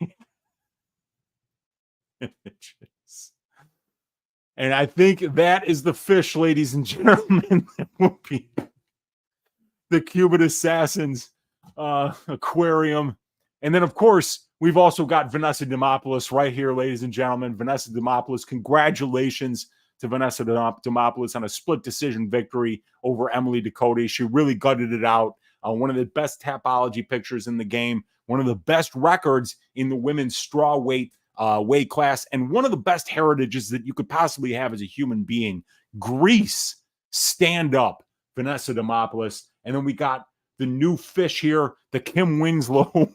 And I think that is the fish, ladies and gentlemen, that will be the Cuban Assassins aquarium. And then, of course, we've also got Vanessa Demopoulos right here, ladies and gentlemen. Vanessa Demopoulos, congratulations to Vanessa Demopoulos on a split decision victory over Emily Ducote. She really gutted it out. One of the best Tapology pictures in the game, one of the best records in the women's straw weight class, and one of the best heritages that you could possibly have as a human being. Greece, stand up, Vanessa Demopoulos. And then we got the new fish here, the Kim Winslow.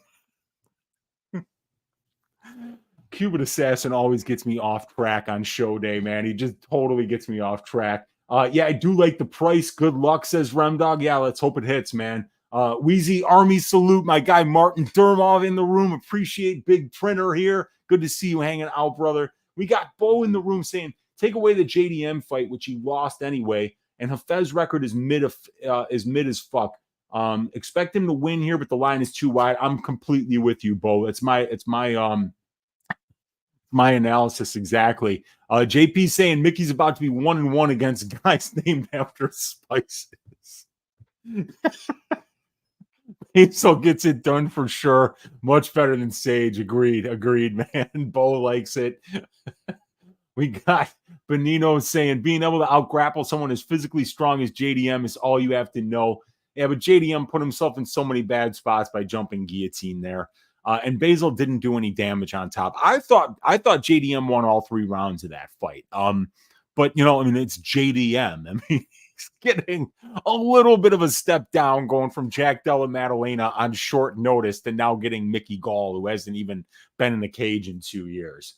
Cuban Assassin always gets me off track on show day, man. He just totally gets me off track. Yeah, I do like the price. Good luck, says Remdog. Yeah, let's hope it hits, man. Weezy Army salute, my guy Martin Dermov in the room. Appreciate Big Printer here. Good to see you hanging out, brother. We got Bo in the room saying, take away the JDM fight, which he lost anyway, and Hafez record is mid as fuck. Expect him to win here, but the line is too wide. I'm completely with you, Bo. It's my analysis exactly. JP saying Mickey's about to be 1-1 against guys named after spices. Bassil gets it done for sure. Much better than Sage. Agreed, man. Bo likes it. We got Benino saying being able to out-grapple someone as physically strong as JDM is all you have to know. Yeah, but JDM put himself in so many bad spots by jumping guillotine there. And Bassil didn't do any damage on top. I thought JDM won all 3 rounds of that fight. But it's JDM. I mean, he's getting a little bit of a step down going from Jack Della Maddalena on short notice to now getting Mickey Gall, who hasn't even been in the cage in 2 years.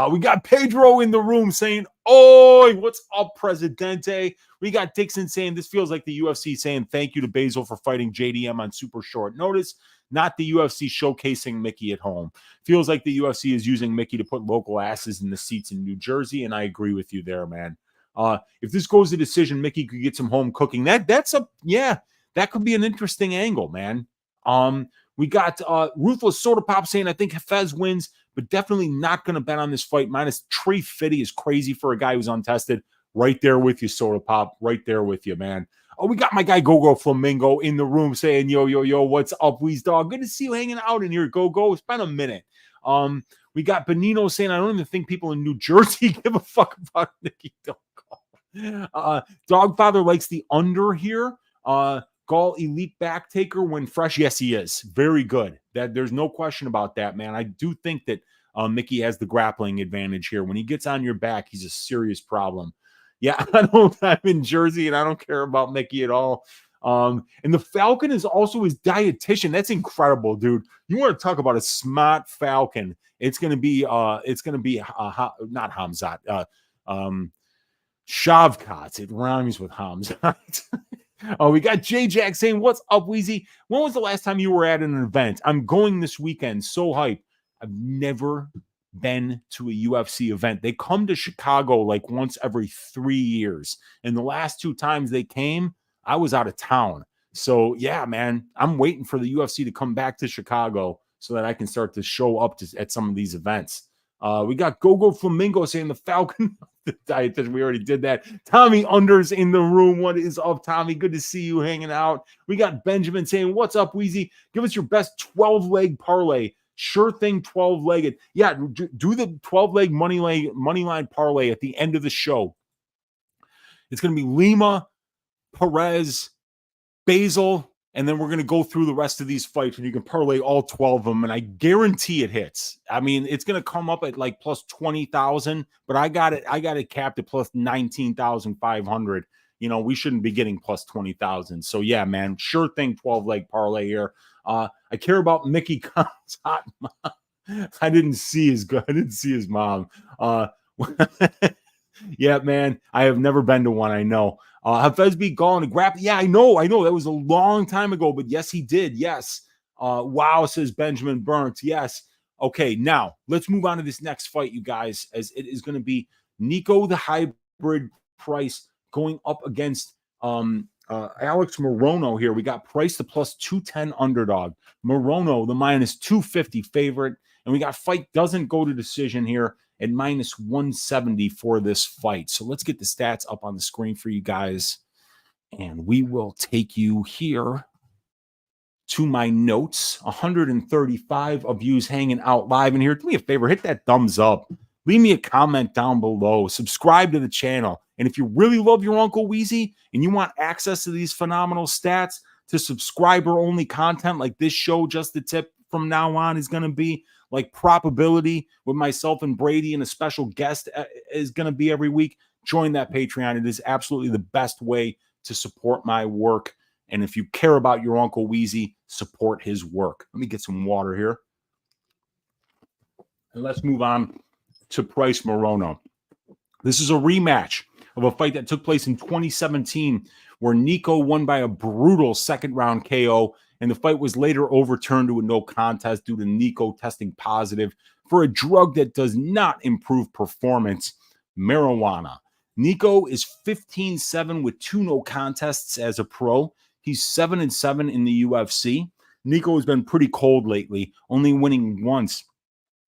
We got Pedro in the room saying, "Oi, what's up, Presidente?" We got Dixon saying, "This feels like the UFC saying thank you to Bassil for fighting JDM on super short notice, not the UFC showcasing Mickey at home. Feels like the UFC is using Mickey to put local asses in the seats in New Jersey," and I agree with you there, man. If this goes to decision, Mickey could get some home cooking. That could be an interesting angle, man. We got Ruthless Soda Pop saying, "I think Hafez wins, but definitely not going to bet on this fight. Minus Trey Fitty is crazy for a guy who's untested." Right there with you, Soda Pop. Right there with you, man. Oh, we got my guy Go Flamingo in the room saying, yo, what's up, Weez Dog? Good to see you hanging out in here, Go. It's been a minute. We got Benino saying, "I don't even think people in New Jersey give a fuck about Nicky Dog." Dogfather likes the under here. Gall elite back taker when fresh. Yes, he is. Very good. There's no question about that, man. I do think that Mickey has the grappling advantage here. When he gets on your back, he's a serious problem. Yeah, I'm in Jersey and I don't care about Mickey at all. And the Falcon is also his dietitian. That's incredible, dude. You want to talk about a smart Falcon? It's gonna be not Hamzat. Shavkat. It rhymes with Hamzat. Oh, we got J Jack saying, "What's up, Weezy? When was the last time you were at an event? I'm going this weekend. So hype. I've never been to a UFC event. They come to Chicago like once every 3 years. And the last 2 times they came, I was out of town. So yeah, man, I'm waiting for the UFC to come back to Chicago so that I can start to show up at some of these events. We got Go Flamingo saying the Falcon." The dietitian, we already did that. Tommy Unders in the room. What is up, Tommy? Good to see you hanging out. We got Benjamin saying, "What's up, Weezy? Give us your best 12-leg parlay. Sure thing, 12-legged. Yeah, do the 12-leg money line parlay at the end of the show. It's going to be Lima, Perez, Bassil, and then we're going to go through the rest of these fights, and you can parlay all 12 of them, and I guarantee it hits. I mean, it's going to come up at like plus 20,000, but I got it capped at plus 19,500. We shouldn't be getting plus 20,000. So yeah, man, sure thing, 12-leg parlay here. I care about Mickey Khan's hot mom. I didn't see his mom. Yeah, man, I have never been to one. I know. Hafez beat Gall in a grapple. Yeah, I know. That was a long time ago, but yes, he did. Yes. Wow, says Benjamin Burns. Yes. Okay, now let's move on to this next fight, you guys, as it is going to be Niko the hybrid Price going up against Alex Morono here. We got Price the plus 210 underdog. Morono the minus 250 favorite. And we got fight doesn't go to decision here at minus 170 for this fight. So let's get the stats up on the screen for you guys. And we will take you here to my notes. 135 of yous hanging out live in here. Do me a favor, hit that thumbs up. Leave me a comment down below. Subscribe to the channel. And if you really love your Uncle Weezy and you want access to these phenomenal stats, to subscriber-only content like this show, Just the Tip, from now on is going to be, like probability with myself and Brady, and a special guest is going to be every week, join that Patreon. It is absolutely the best way to support my work. And if you care about your Uncle Weezy, support his work. Let me get some water here. And let's move on to Price Morono. This is a rematch of a fight that took place in 2017 where Niko won by a brutal second-round KO, and the fight was later overturned to a no contest due to Niko testing positive for a drug that does not improve performance, marijuana. Niko is 15-7 with 2 no contests as a pro. He's 7-7 in the UFC. Niko has been pretty cold lately, only winning once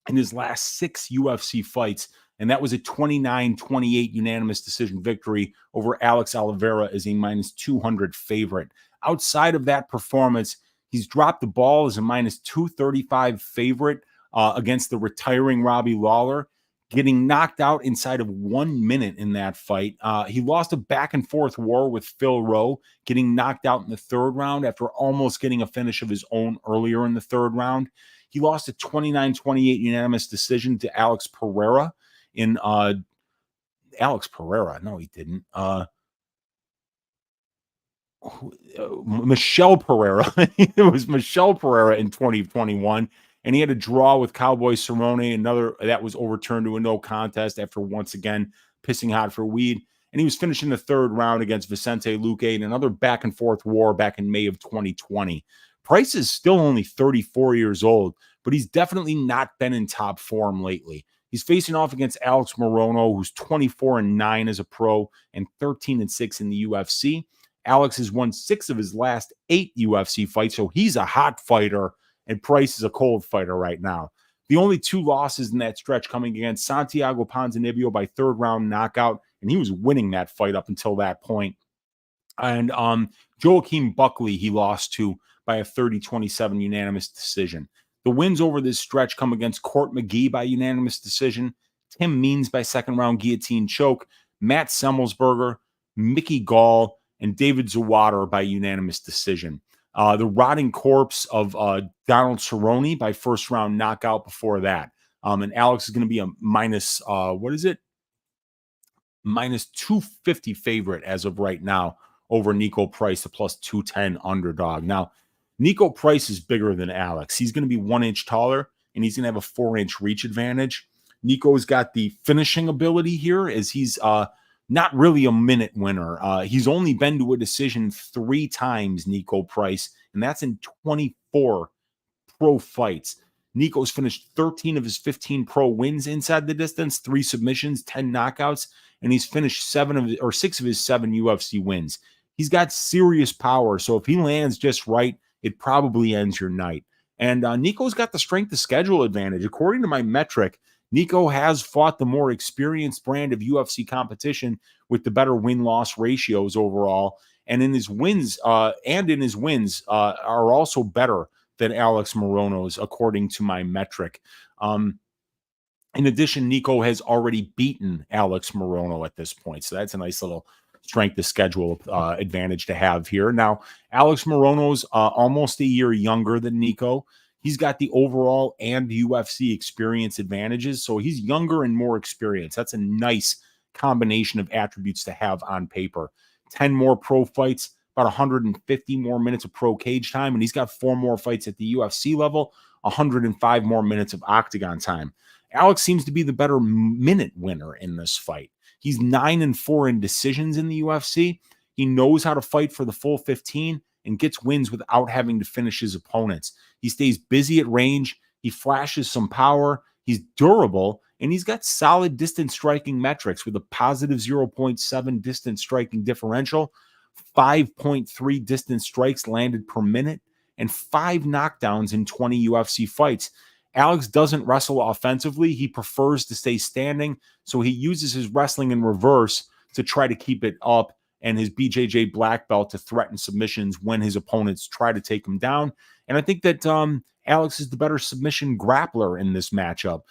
in his last 6 UFC fights, and that was a 29-28 unanimous decision victory over Alex Oliveira as a minus 200 favorite. Outside of that performance, He's dropped the ball as a minus 235 favorite against the retiring Robbie Lawler, getting knocked out inside of 1 minute in that fight. He lost a back and forth war with Phil Rowe, getting knocked out in the third round after almost getting a finish of his own earlier in the third round. He lost a 29-28 unanimous decision to Alex Pereira in Alex Pereira. No, he didn't. Michal Pereira. It was Michal Pereira in 2021. And he had a draw with Cowboy Cerrone, another that was overturned to a no contest after once again pissing hot for weed. And he was finishing the third round against Vicente Luque in another back and forth war back in May of 2020. Price is still only 34 years old, but he's definitely not been in top form lately. He's facing off against Alex Morono, who's 24-9 as a pro and 13-6 in the UFC. Alex has won 6 of his last 8 UFC fights, so he's a hot fighter, and Price is a cold fighter right now. The only 2 losses in that stretch coming against Santiago Ponzinibbio by third round knockout, and he was winning that fight up until that point. And Joaquin Buckley he lost to by a 30-27 unanimous decision. The wins over this stretch come against Court McGee by unanimous decision, Tim Means by second round guillotine choke, Matt Semmelsberger, Mickey Gall, and David Zawada by unanimous decision. The rotting corpse of Donald Cerrone by first round knockout before that. And Alex is going to be a minus, minus 250 favorite as of right now over Niko Price, the plus 210 underdog. Now, Niko Price is bigger than Alex. He's going to be 1 inch taller, and he's going to have a 4-inch reach advantage. Niko's got the finishing ability here, as he's not really a minute winner. He's only been to a decision 3 times, Niko Price, and that's in 24 pro fights. Niko's finished 13 of his 15 pro wins inside the distance, 3 submissions, 10 knockouts, and he's finished 6 of his 7 UFC wins. He's got serious power, so if he lands just right, it probably ends your night. And Niko's got the strength of schedule advantage. According to my metric, Niko has fought the more experienced brand of UFC competition with the better win-loss ratios overall, and in his wins are also better than Alex Morono's, according to my metric. In addition, Niko has already beaten Alex Morono at this point, so that's a nice little strength of schedule advantage to have here. Now, Alex Morono's almost a year younger than Niko. He's got the overall and UFC experience advantages, so he's younger and more experienced. That's a nice combination of attributes to have on paper. 10 more pro fights, about 150 more minutes of pro cage time, and he's got 4 more fights at the UFC level, 105 more minutes of octagon time. Alex seems to be the better minute winner in this fight. He's 9-4 in decisions in the UFC. He knows how to fight for the full 15 and gets wins without having to finish his opponents. He stays busy at range. He flashes some power. He's durable, and he's got solid distance striking metrics with a positive 0.7 distance striking differential, 5.3 distance strikes landed per minute, and 5 knockdowns in 20 UFC fights. Alex doesn't wrestle offensively. He prefers to stay standing, so he uses his wrestling in reverse to try to keep it up, and his BJJ black belt to threaten submissions when his opponents try to take him down. And I think that Alex is the better submission grappler in this matchup.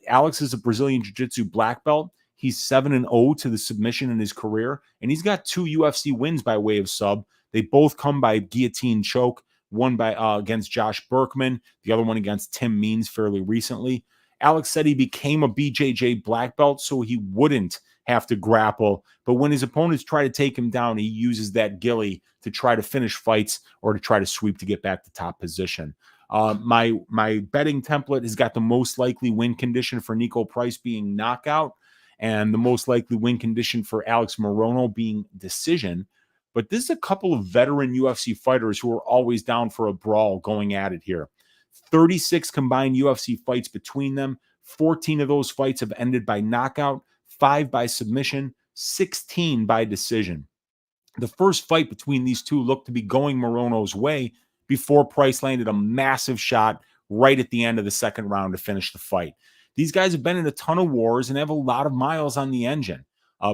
Alex is a Brazilian Jiu-Jitsu black belt. He's 7-0 to the submission in his career, and he's got 2 UFC wins by way of sub. They both come by guillotine choke, one by against Josh Berkman, the other one against Tim Means fairly recently. Alex said he became a BJJ black belt so he wouldn't have to grapple, but when his opponents try to take him down, he uses that ghillie to try to finish fights or to try to sweep to get back to top position. My betting template has got the most likely win condition for Niko Price being knockout, and the most likely win condition for Alex Morono being decision. But this is a couple of veteran UFC fighters who are always down for a brawl going at it here. 36 combined UFC fights between them. 14 of those fights have ended by knockout, 5 by submission, 16 by decision. The first fight between these two looked to be going Morono's way before Price landed a massive shot right at the end of the second round to finish the fight. These guys have been in a ton of wars and have a lot of miles on the engine.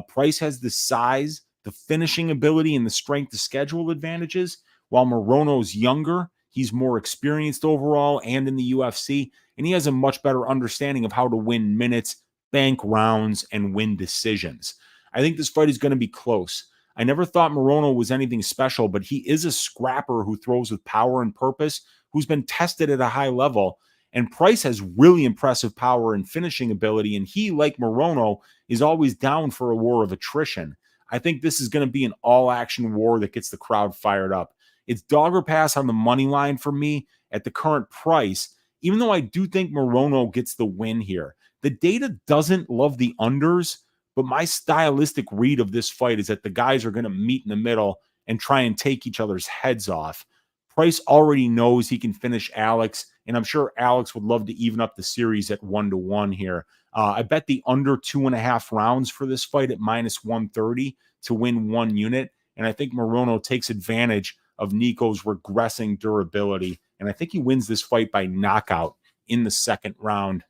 Price has the size, the finishing ability, and the strength of schedule advantages, while Morono's younger. He's more experienced overall and in the UFC, and he has a much better understanding of how to win minutes, bank rounds, and win decisions. I think this fight is going to be close. I never thought Morono was anything special, but he is a scrapper who throws with power and purpose, who's been tested at a high level. And Price has really impressive power and finishing ability, and he, like Morono, is always down for a war of attrition. I think this is going to be an all-action war that gets the crowd fired up. It's dog or pass on the money line for me at the current price, even though I do think Morono gets the win here. The data doesn't love the unders, but my stylistic read of this fight is that the guys are going to meet in the middle and try and take each other's heads off. Price already knows he can finish Alex, and I'm sure Alex would love to even up the series at 1-1 here. I bet the under 2.5 rounds for this fight at -130 to win 1 unit, and I think Morono takes advantage of Niko's regressing durability, and I think he wins this fight by knockout in the second round.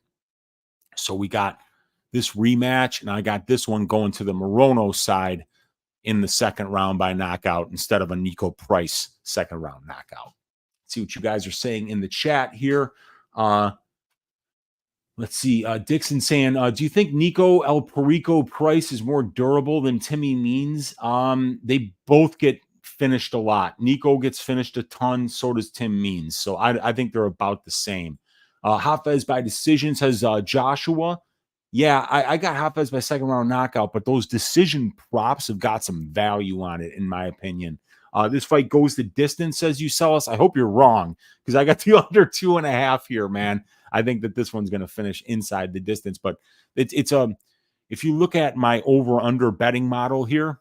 So we got this rematch, and I got this one going to the Morono side in the second round by knockout instead of a Niko Price second round knockout. Let's see what you guys are saying in the chat here. Let's see. Dixon saying, do you think Niko El Perico Price is more durable than Timmy Means? They both get finished a lot. Niko gets finished a ton. So does Tim Means. So I think they're about the same. Hafez by decision says Joshua. Yeah, I got Hafez by second round knockout, but those decision props have got some value on it, in my opinion. This fight goes the distance, says you sell us. I hope you're wrong, because I got the under 2.5 here, man. I think that this one's going to finish inside the distance, but it's if you look at my over-under betting model here,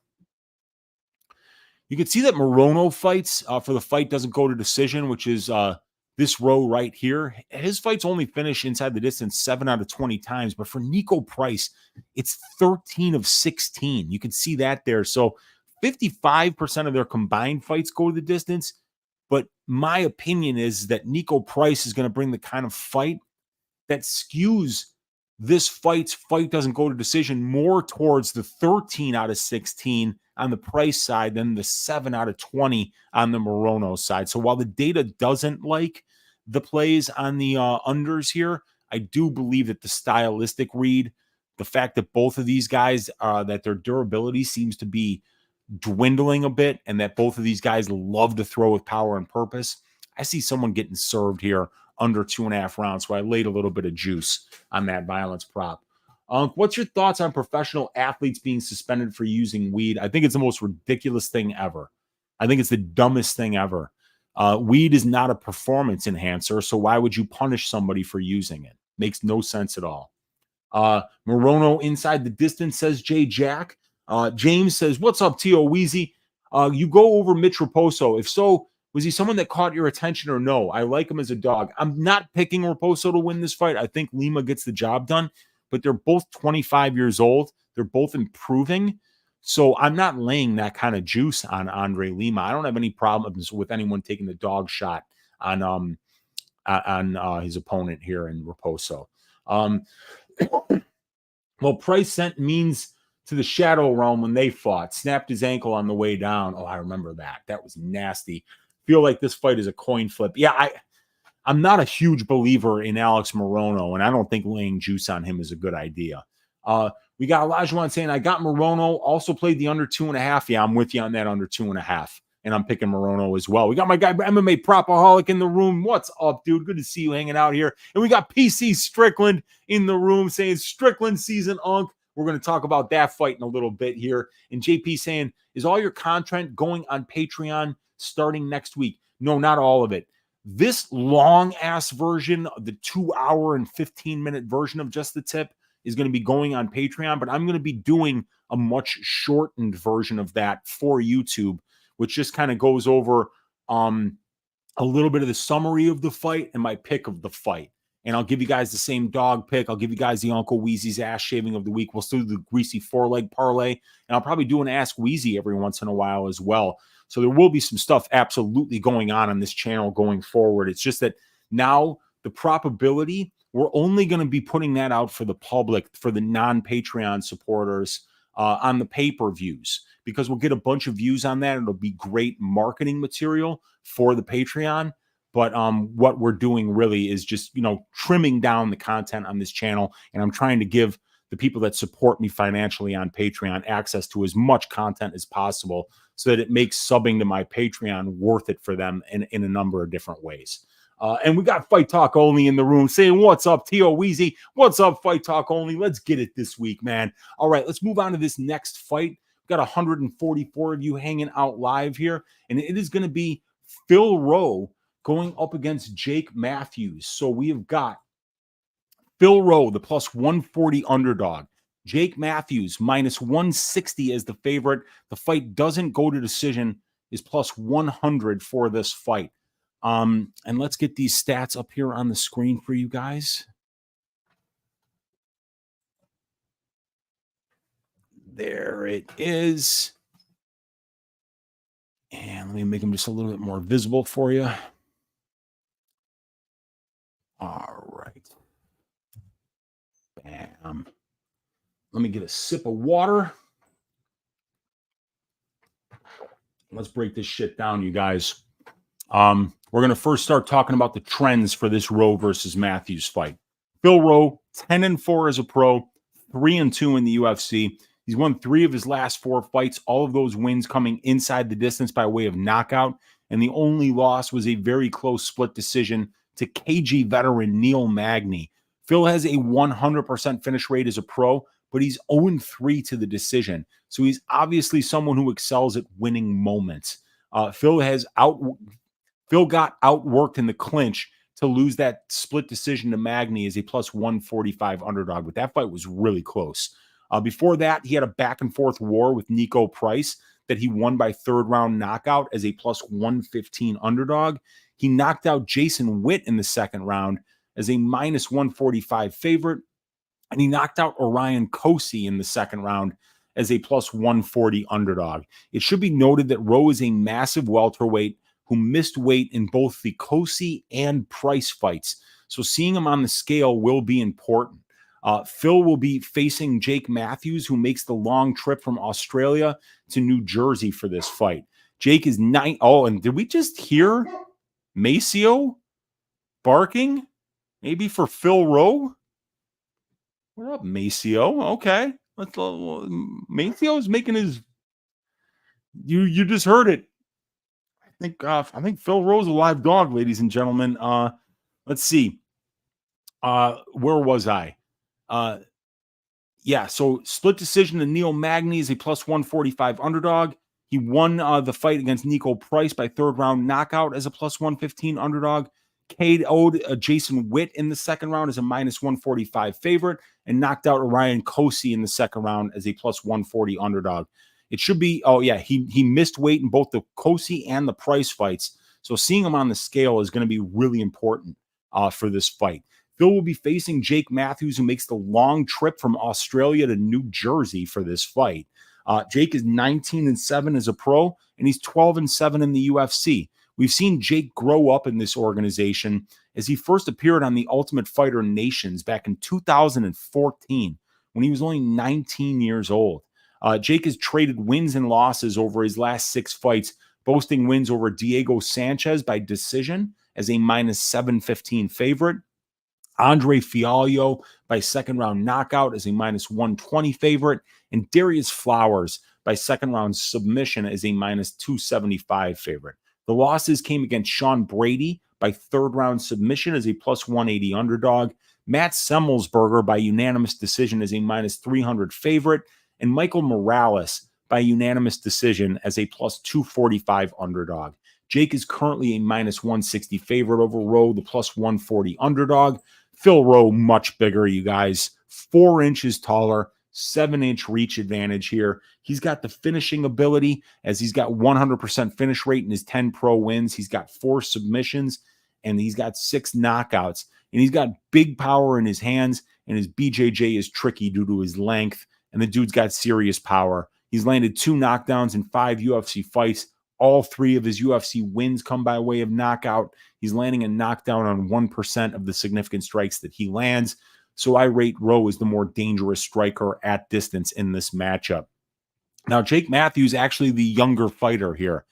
you can see that Morono fights for the fight doesn't go to decision, which is this row right here. His fights only finish inside the distance 7 out of 20 times, but for Niko Price, it's 13 of 16. You can see that there. So 55% of their combined fights go to the distance, but my opinion is that Niko Price is going to bring the kind of fight that skews this fight doesn't go to decision more towards the 13 out of 16 on the Price side than the 7 out of 20 on the Morono side. So while the data doesn't like the plays on the unders here, I do believe that the stylistic read, the fact that both of these guys, that their durability seems to be dwindling a bit, and that both of these guys love to throw with power and purpose, I see someone getting served here under 2.5 rounds. So I laid a little bit of juice on that violence prop. What's your thoughts on professional athletes being suspended for using weed? I think it's the most ridiculous thing ever. I think it's the dumbest thing ever. Weed is not a performance enhancer, so why would you punish somebody for using it? Makes no sense at all. Morono inside the distance, says Jay Jack. James says, what's up, T.O. Weezy? You go over Mitch Raposo. If so, was he someone that caught your attention or no? I like him as a dog. I'm not picking Raposo to win this fight. I think Lima gets the job done, but they're both 25 years old. They're both improving. So I'm not laying that kind of juice on Andre Lima. I don't have any problems with anyone taking the dog shot on his opponent here in Raposo. Well, Price sent Means to the Shadow Realm when they fought. Snapped his ankle on the way down. Oh, I remember that. That was nasty. Feel like this fight is a coin flip. Yeah, I'm not a huge believer in Alex Morono, and I don't think laying juice on him is a good idea. We got Olajuwon saying, I got Morono, also played the under 2.5. Yeah, I'm with you on that under 2.5, and I'm picking Morono as well. We got my guy MMA Propaholic in the room. What's up, dude? Good to see you hanging out here. And we got PC Strickland in the room saying, Strickland season unk. We're going to talk about that fight in a little bit here. And JP saying, is all your content going on Patreon starting next week? No, not all of it. This long-ass version, the 2-hour and 15-minute version of Just the Tip, is going to be going on Patreon, but I'm going to be doing a much shortened version of that for YouTube, which just kind of goes over a little bit of the summary of the fight and my pick of the fight. And I'll give you guys the same dog pick. I'll give you guys the Uncle Weezy's ass shaving of the week. We'll still do the greasy 4-leg parlay. And I'll probably do an Ask Weezy every once in a while as well. So there will be some stuff absolutely going on this channel going forward. It's just that now the probability, we're only going to be putting that out for the public, for the non-Patreon supporters on the pay-per-views, because we'll get a bunch of views on that. It'll be great marketing material for the Patreon. But what we're doing really is just, trimming down the content on this channel. And I'm trying to give the people that support me financially on Patreon access to as much content as possible so that it makes subbing to my Patreon worth it for them in a number of different ways. And we got Fight Talk Only in the room saying, what's up, T.O. Weezy? What's up, Fight Talk Only? Let's get it this week, man. All right, let's move on to this next fight. We've got 144 of you hanging out live here, and it is going to be Phil Rowe going up against Jake Matthews. So we have got Phil Rowe, the plus 140 underdog. Jake Matthews, minus 160 as the favorite. The fight doesn't go to decision, is plus 100 for this fight. And let's get these stats up here on the screen for you guys. There it is. And let me make them just a little bit more visible for you. All right. Bam. Let me get a sip of water. Let's break this shit down, you guys. We're going to first start talking about the trends for this Rowe versus Matthews fight. Phil Rowe, 10-4 as a pro, 3-2 in the UFC. He's won 3 of his last 4 fights, all of those wins coming inside the distance by way of knockout. And the only loss was a very close split decision to KG veteran Neil Magny. Phil has a 100% finish rate as a pro, but he's 0-3 to the decision. So he's obviously someone who excels at winning moments. Phil got outworked in the clinch to lose that split decision to Magny as a plus 145 underdog, but that fight was really close. Before that, he had a back-and-forth war with Niko Price that he won by third-round knockout as a plus 115 underdog. He knocked out Jason Witt in the second round as a minus 145 favorite, and he knocked out Orion Kosi in the second round as a plus 140 underdog. It should be noted that Rowe is a massive welterweight who missed weight in both the Kosi and Price fights. So seeing him on the scale will be important. Phil will be facing Jake Matthews, who makes the long trip from Australia to New Jersey for this fight. Jake is 9. Oh, and did we just hear Maceo barking? Maybe for Phil Rowe? What up, Maceo? Okay. Maceo's making his... You just heard it. I think Phil Rowe's a live dog, ladies and gentlemen. Let's see. Where was I? So split decision to Neil Magny is a plus 145 underdog. He won the fight against Niko Price by third round knockout as a plus 115 underdog. KO'd Jason Witt in the second round as a minus 145 favorite and knocked out Orion Kosi in the second round as a plus 140 underdog. It should be, he missed weight in both the Kosi and the Price fights. So seeing him on the scale is going to be really important for this fight. Phil will be facing Jake Matthews, who makes the long trip from Australia to New Jersey for this fight. Jake is 19-7 as a pro, and he's 12-7 in the UFC. We've seen Jake grow up in this organization as he first appeared on the Ultimate Fighter Nations back in 2014 when he was only 19 years old. Jake has traded wins and losses over his last 6 fights, boasting wins over Diego Sanchez by decision as a minus 715 favorite, Andre Fialho by second round knockout as a minus 120 favorite, and Darius Flowers by second round submission as a minus 275 favorite. The losses came against Sean Brady by third round submission as a plus 180 underdog, Matt Semmelsberger by unanimous decision as a minus 300 favorite, and Michael Morales by unanimous decision as a plus 245 underdog. Jake is currently a minus 160 favorite over Rowe, the plus 140 underdog. Phil Rowe, much bigger, you guys. 4 inches taller, 7-inch reach advantage here. He's got the finishing ability as he's got 100% finish rate in his 10 pro wins. He's got 4 submissions, and he's got 6 knockouts. And he's got big power in his hands, and his BJJ is tricky due to his length. And the dude's got serious power. He's landed 2 knockdowns in 5 UFC fights. All 3 of his UFC wins come by way of knockout. He's landing a knockdown on 1% of the significant strikes that he lands. So I rate Rowe as the more dangerous striker at distance in this matchup. Now, Jake Matthews actually the younger fighter here.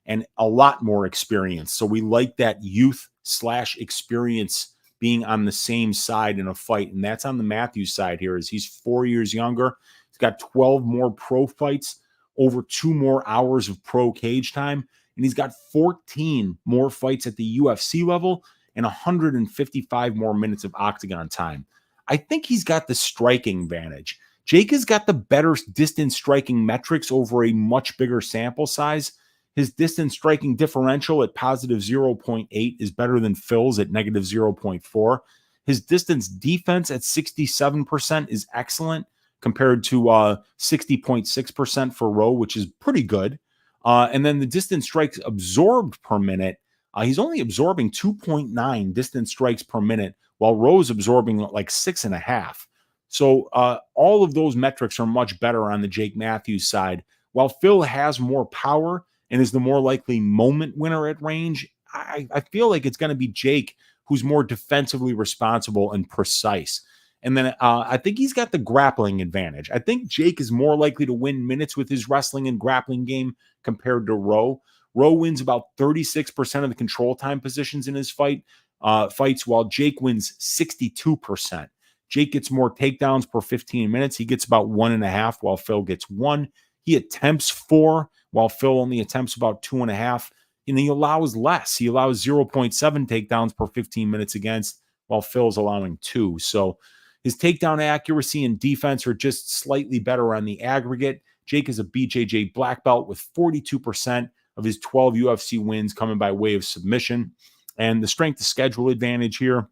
and a lot more experience. So we like that youth / experience being on the same side in a fight. And that's on the Matthews side here, as he's 4 years younger. He's got 12 more pro fights, over 2 more hours of pro cage time. And he's got 14 more fights at the UFC level and 155 more minutes of octagon time. I think he's got the striking advantage. Jake has got the better distance striking metrics over a much bigger sample size. His distance striking differential at positive 0.8 is better than Phil's at negative 0.4. His distance defense at 67% is excellent compared to 60.6% for Rowe, which is pretty good. And then the distance strikes absorbed per minute, he's only absorbing 2.9 distance strikes per minute, while Rowe's absorbing like 6.5. So all of those metrics are much better on the Jake Matthews side. While Phil has more power and is the more likely moment winner at range, I feel like it's going to be Jake who's more defensively responsible and precise. And then I think he's got the grappling advantage. I think Jake is more likely to win minutes with his wrestling and grappling game compared to Rowe. Rowe wins about 36% of the control time positions in his fights, while Jake wins 62%. Jake gets more takedowns per 15 minutes. He gets about 1.5, while Phil gets 1. He attempts 4, while Phil only attempts about 2.5. And he allows less. He allows 0.7 takedowns per 15 minutes against, while Phil's allowing 2. So his takedown accuracy and defense are just slightly better on the aggregate. Jake is a BJJ black belt with 42% of his 12 UFC wins coming by way of submission. And the strength of schedule advantage here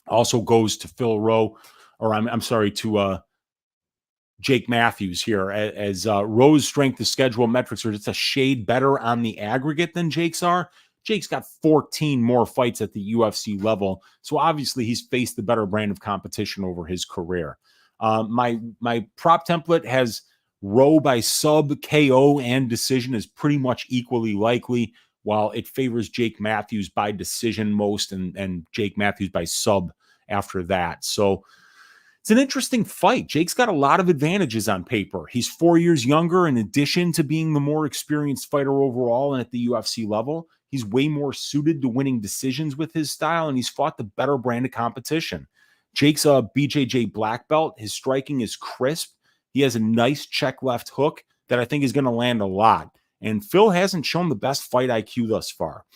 also goes to Phil Rowe, or I'm sorry, to Jake Matthews here, as Rowe's strength of schedule metrics are just a shade better on the aggregate than Jake's are. Jake's got 14 more fights at the UFC level, so obviously he's faced the better brand of competition over his career. My prop template has Rowe by sub, KO, and decision is pretty much equally likely, while it favors Jake Matthews by decision most, and Jake Matthews by sub after that. So it's an interesting fight. Jake's got a lot of advantages on paper. He's 4 years younger in addition to being the more experienced fighter overall and at the UFC level. He's way more suited to winning decisions with his style, and he's fought the better brand of competition. Jake's a BJJ black belt. His striking is crisp. He has a nice check left hook that I think is going to land a lot. And Phil hasn't shown the best fight IQ thus far.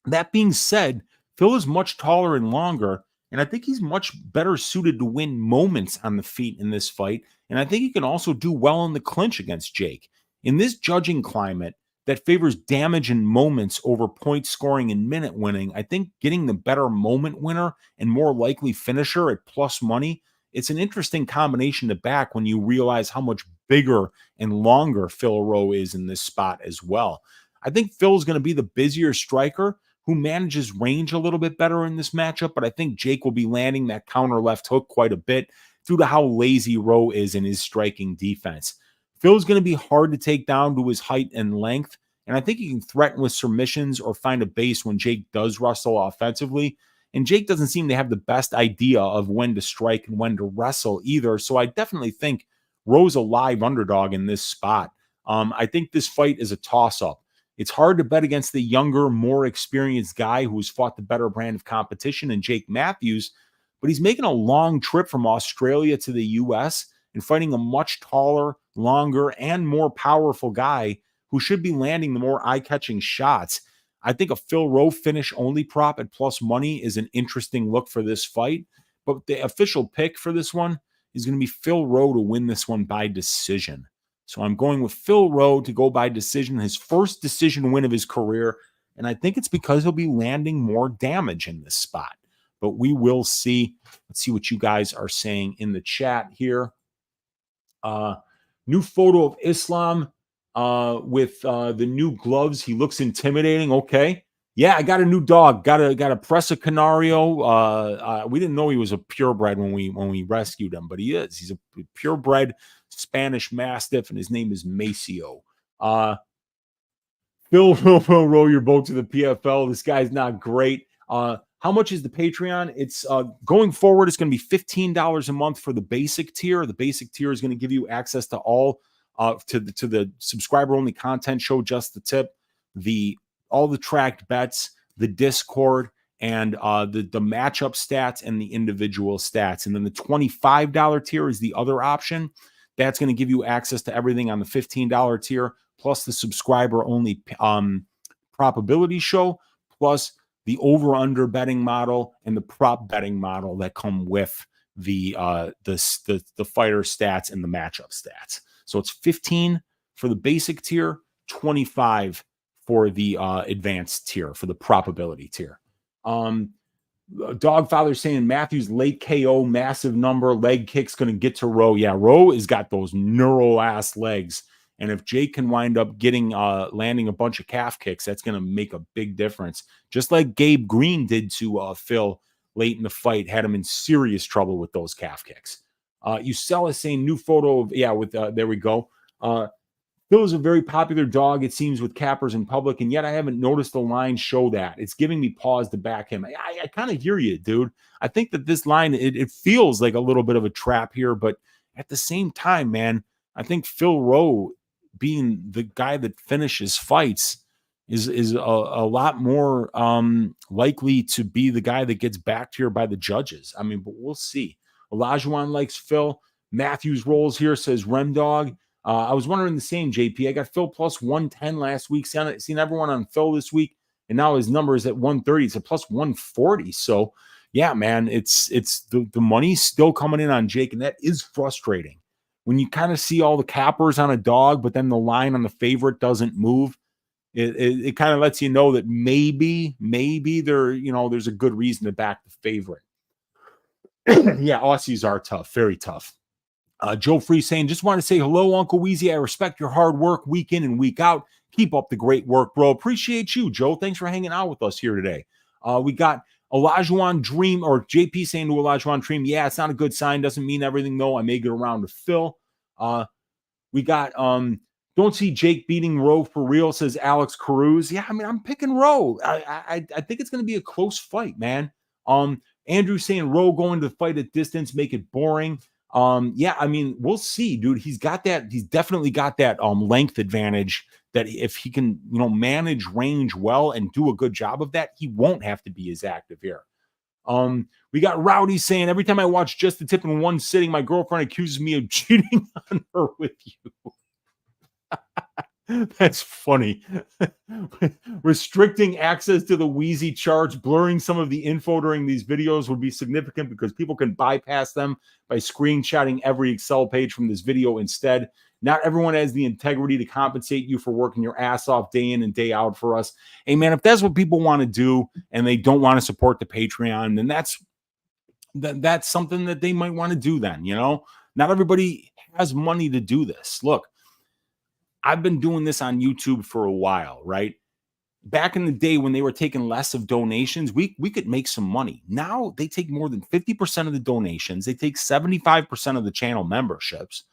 That being said, Phil is much taller and longer, and I think he's much better suited to win moments on the feet in this fight. And I think he can also do well in the clinch against Jake. In this judging climate that favors damage and moments over point scoring and minute winning, I think getting the better moment winner and more likely finisher at plus money, it's an interesting combination to back when you realize how much bigger and longer Phil Rowe is in this spot as well. I think Phil's going to be the busier striker who manages range a little bit better in this matchup, but I think Jake will be landing that counter left hook quite a bit due to how lazy Rowe is in his striking defense. Phil's going to be hard to take down to his height and length, and I think he can threaten with submissions or find a base when Jake does wrestle offensively. And Jake doesn't seem to have the best idea of when to strike and when to wrestle either, so I definitely think Rowe's a live underdog in this spot. I think this fight is a toss-up. It's hard to bet against the younger, more experienced guy who's fought the better brand of competition in Jake Matthews, but he's making a long trip from Australia to the U.S. and fighting a much taller, longer, and more powerful guy who should be landing the more eye-catching shots. I think a Phil Rowe finish-only prop at plus money is an interesting look for this fight, but the official pick for this one is going to be Phil Rowe to win this one by decision. So I'm going with Phil Rowe to go by decision, his first decision win of his career, and I think it's because he'll be landing more damage in this spot. But we will see. Let's see what you guys are saying in the chat here. New photo of Islam with the new gloves. He looks intimidating. Okay. Yeah, I got a new dog. Got a Presa Canario. We didn't know he was a purebred when we rescued him, but he is. He's a purebred Spanish Mastiff, and his name is Maceo. Phil will roll your boat to the PFL. This guy's not great. How much is the Patreon? It's going forward, it's going to be $15 a month for the basic tier. The basic tier is going to give you access to all to the subscriber only content show, Just the Tip. all the tracked bets, the Discord, and the matchup stats and the individual stats. And then the $25 tier is the other option. That's going to give you access to everything on the $15 tier, plus the subscriber-only probability show, plus the over-under betting model and the prop betting model that come with the fighter stats and the matchup stats. So it's 15 for the basic tier, 25 for the advanced tier, for the probability tier. Dogfather saying Matthews late KO, massive number, leg kick's going to get to Rowe. Yeah, Rowe has got those neuro ass legs. And if Jake can wind up getting landing a bunch of calf kicks, that's going to make a big difference. Just like Gabe Green did to Phil late in the fight, had him in serious trouble with those calf kicks. Usella is saying new photo of, there we go. Phil is a very popular dog, it seems, with cappers in public, and yet I haven't noticed the line show that. It's giving me pause to back him. I kind of hear you, dude. I think that this line, it feels like a little bit of a trap here, but at the same time, man, I think Phil Rowe being the guy that finishes fights is a lot more likely to be the guy that gets backed here by the judges. I mean, but we'll see. Olajuwon likes Phil. Matthews rolls here, says Remdog. I was wondering the same, JP. I got Phil plus 110 last week. Seen everyone on Phil this week, and now his number is at 130. It's a plus 140. So, yeah, man, it's the money's still coming in on Jake, and that is frustrating. When you kind of see all the cappers on a dog, but then the line on the favorite doesn't move, it kind of lets you know that maybe there's a good reason to back the favorite. Yeah, Aussies are tough, very tough. Joe Free saying, just want to say hello, Uncle Weezy. I respect your hard work week in and week out. Keep up the great work, bro. Appreciate you, Joe. Thanks for hanging out with us here today. We got Olajuwon Dream, or JP saying to Olajuwon Dream, yeah, it's not a good sign. Doesn't mean everything, though. I may get around to Phil. We got don't see Jake beating Rowe for real, says Alex Cruz. Yeah, I mean, I'm picking Rowe. I think it's going to be a close fight, man. Andrew saying Rowe going to fight at distance, make it boring. Yeah, I mean, we'll see, dude. He's definitely got that length advantage that if he can, manage range well and do a good job of that, he won't have to be as active here. We got Rowdy saying, every time I watch Just the Tip in one sitting, my girlfriend accuses me of cheating on her with you. That's funny. Restricting access to the Weezy charts, blurring some of the info during these videos would be significant because people can bypass them by screenshotting every Excel page from this video instead. Not everyone has the integrity to compensate you for working your ass off day in and day out for us. Hey, man, if that's what people want to do and they don't want to support the Patreon, then that's something that they might want to do then, Not everybody has money to do this. Look, I've been doing this on YouTube for a while, right? Back in the day when they were taking less of donations, we could make some money. Now they take more than 50% of the donations. They take 75% of the channel memberships.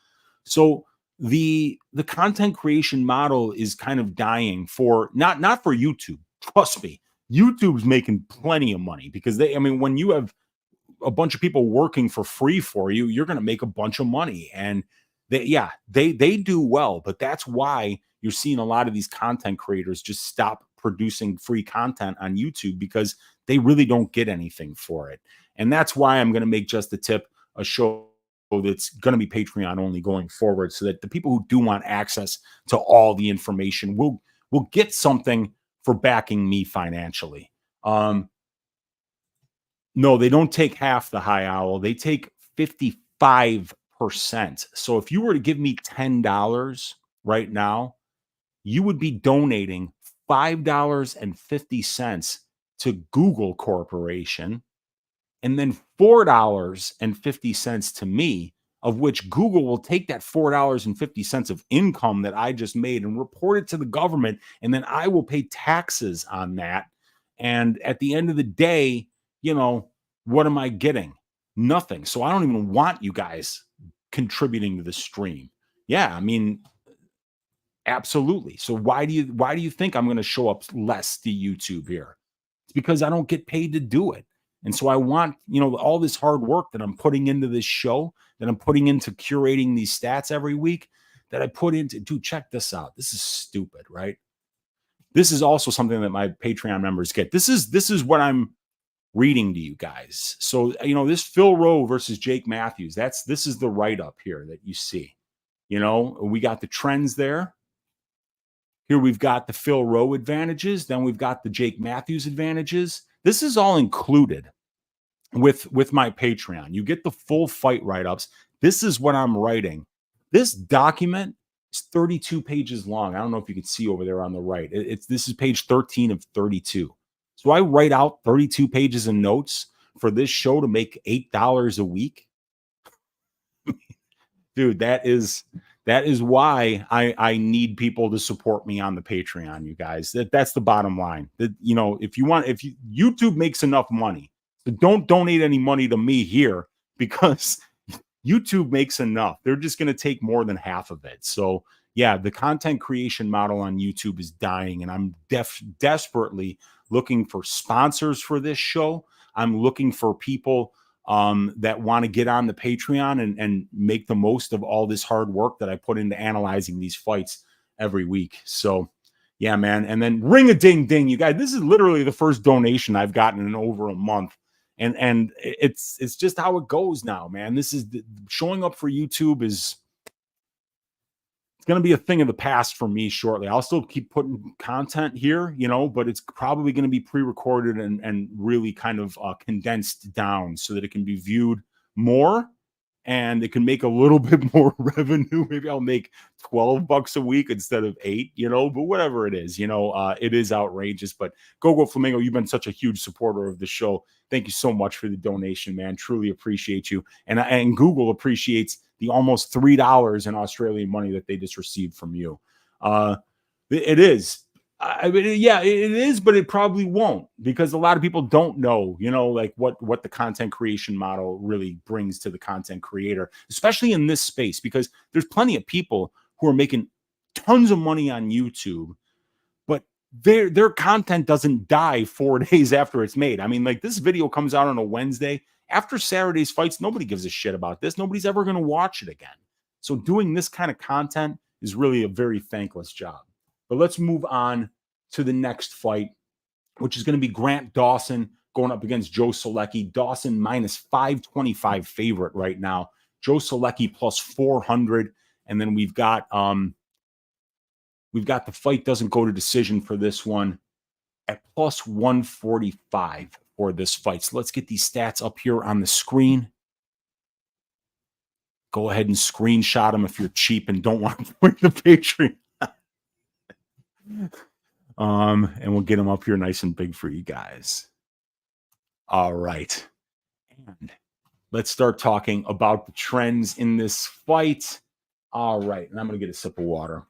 So the content creation model is kind of dying for not for YouTube. Trust me, YouTube's making plenty of money because when you have a bunch of people working for free for you, you're going to make a bunch of money. And they do well, but that's why you're seeing a lot of these content creators just stop producing free content on YouTube because they really don't get anything for it. And that's why I'm going to make Just the Tip a show that's going to be Patreon only going forward, so that the people who do want access to all the information will get something for backing me financially. No, they don't take half the high owl. They take 55%. So if you were to give me $10 right now, you would be donating $5.50 to Google Corporation and then $4.50 to me, of which Google will take that $4.50 of income that I just made and report it to the government, and then I will pay taxes on that. And at the end of the day, what am I getting? Nothing. So I don't even want you guys contributing to the stream. Yeah, I mean, absolutely. So why do you think I'm going to show up less to YouTube here? It's because I don't get paid to do it. And so I want, all this hard work that I'm putting into this show, that I'm putting into curating these stats every week, that I put into, dude, check this out. This is stupid, right? this is also something that my Patreon members get. This is what I'm reading to you guys. So, this Phil Rowe versus Jake Matthews, this is the write-up here that you see. We got the trends there. Here we've got the Phil Rowe advantages. Then we've got the Jake Matthews advantages. This is all included with my Patreon. You get the full fight write-ups. This is what I'm writing. This document is 32 pages long. I don't know if you can see over there on the right. This is page 13 of 32. So I write out 32 pages of notes for this show to make $8 a week. Dude, that is why I need people to support me on the Patreon, you guys. That's the bottom line. That, if YouTube makes enough money, so don't donate any money to me here, because YouTube makes enough. They're just going to take more than half of it. So yeah, the content creation model on YouTube is dying, and I'm desperately looking for sponsors for this show. I'm looking for people that want to get on the Patreon and make the most of all this hard work that I put into analyzing these fights every week. So yeah, man. And then ring a ding ding, you guys. This is literally the first donation I've gotten in over a month. And it's just how it goes now, man. This is showing up for YouTube is going to be a thing of the past for me shortly. I'll still keep putting content here, but it's probably going to be pre-recorded and really kind of condensed down so that it can be viewed more and it can make a little bit more revenue. Maybe I'll make $12 a week instead of $8, but whatever it is, it is outrageous. But Go Flamingo, you've been such a huge supporter of the show. Thank you so much for the donation, man. Truly appreciate you. And Google appreciates the almost $3 in Australian money that they just received from you. It is. I mean, yeah, it is, but it probably won't, because a lot of people don't know, like what the content creation model really brings to the content creator, especially in this space, because there's plenty of people who are making tons of money on YouTube, but their content doesn't die 4 days after it's made. I mean, like, this video comes out on a Wednesday. After Saturday's fights, nobody gives a shit about this. Nobody's ever going to watch it again. So doing this kind of content is really a very thankless job. But let's move on to the next fight, which is going to be Grant Dawson going up against Joe Solecki. Dawson minus 525 favorite right now. Joe Solecki plus 400. And then we've got the fight doesn't go to decision for this one at plus 145 for this fight. So let's get these stats up here on the screen. Go ahead and screenshot them if you're cheap and don't want to put the Patreon. And we'll get them up here nice and big for you guys. All right. And let's start talking about the trends in this fight. All right. And I'm going to get a sip of water.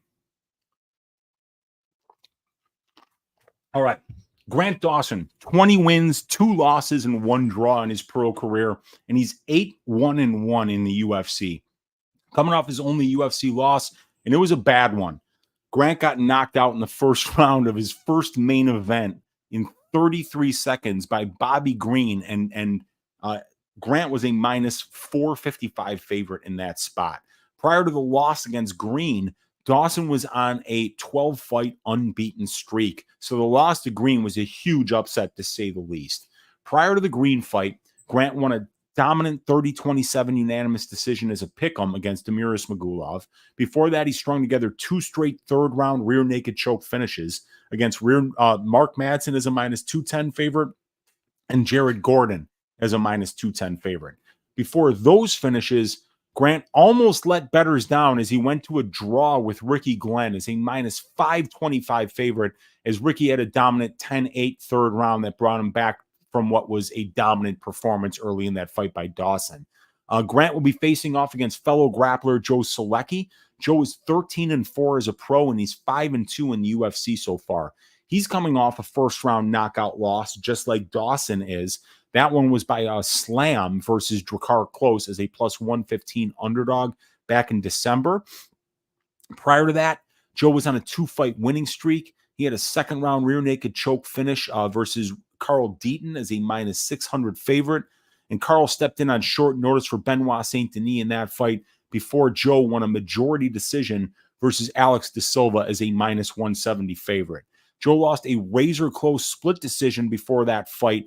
All right. Grant Dawson, 20 wins, 2 losses, and 1 draw in his pro career. And he's 8-1-1 in the UFC. Coming off his only UFC loss, and it was a bad one. Grant got knocked out in the first round of his first main event in 33 seconds by Bobby Green, and Grant was a minus 455 favorite in that spot. Prior to the loss against Green, Dawson was on a 12-fight unbeaten streak, so the loss to Green was a huge upset, to say the least. Prior to the Green fight, Grant won a dominant 30-27 unanimous decision as a pick'em against Demiris Magulov. Before that, he strung together 2 straight third-round rear naked choke finishes against Mark Madsen as a minus 210 favorite and Jared Gordon as a minus 210 favorite. Before those finishes, Grant almost let bettors down as he went to a draw with Ricky Glenn as a minus 525 favorite, as Ricky had a dominant 10-8 third round that brought him back from what was a dominant performance early in that fight by Dawson. Grant will be facing off against fellow grappler Joe Solecki. Joe is 13-4 as a pro, and he's 5-2 in the UFC so far. He's coming off a first-round knockout loss, just like Dawson is. That one was by a slam versus Drakkar Klose as a plus 115 underdog back in December. Prior to that, Joe was on a 2-fight winning streak. He had a second-round rear naked choke finish versus Carl Deaton as a minus 600 favorite. And Carl stepped in on short notice for Benoit Saint Denis in that fight before Joe won a majority decision versus Alex De Silva as a minus 170 favorite. Joe lost a razor-close split decision before that fight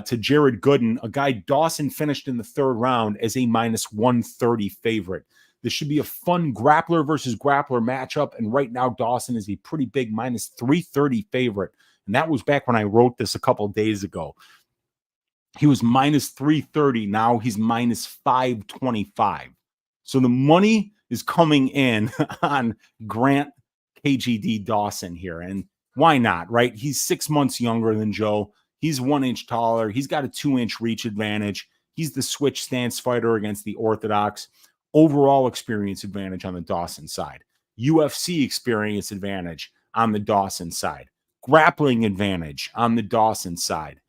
to Jared Gooden, a guy Dawson finished in the third round as a minus 130 favorite. This should be a fun grappler versus grappler matchup, and right now Dawson is a pretty big minus 330 favorite, and that was back when I wrote this a couple days ago. He was minus 330. Now he's minus 525. So the money is coming in on Grant KGD Dawson here. And why not, right? He's 6 months younger than Joe. He's 1 inch taller. He's got a 2-inch reach advantage. He's the switch stance fighter against the orthodox. Overall experience advantage on the Dawson side. UFC experience advantage on the Dawson side. Grappling advantage on the Dawson side.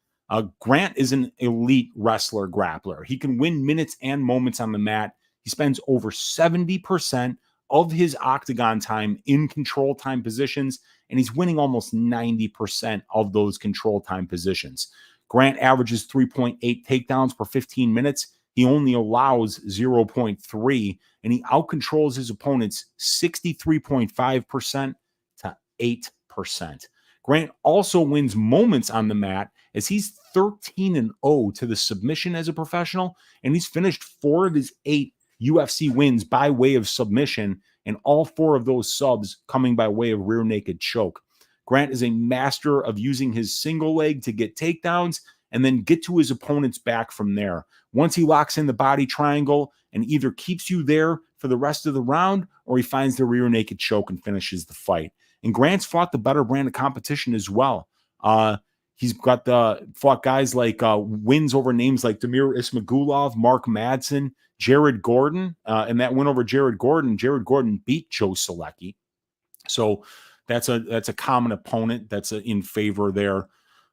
Grant is an elite wrestler grappler. He can win minutes and moments on the mat. He spends over 70% of his octagon time in control time positions, and he's winning almost 90% of those control time positions. Grant averages 3.8 takedowns per 15 minutes. He only allows 0.3, and he outcontrols his opponents 63.5% to 8%. Grant also wins moments on the mat as he's 13-0 to the submission as a professional, and he's finished 4 of his 8 UFC wins by way of submission, and all 4 of those subs coming by way of rear naked choke. Grant is a master of using his single leg to get takedowns and then get to his opponent's back from there. Once he locks in the body triangle and either keeps you there for the rest of the round or he finds the rear naked choke and finishes the fight. And Grant's fought the better brand of competition as well. He's got fought guys like wins over names like Damir Ismagulov, Mark Madsen, Jared Gordon, and that win over Jared Gordon beat Joe Solecki. So that's a common opponent that's in favor there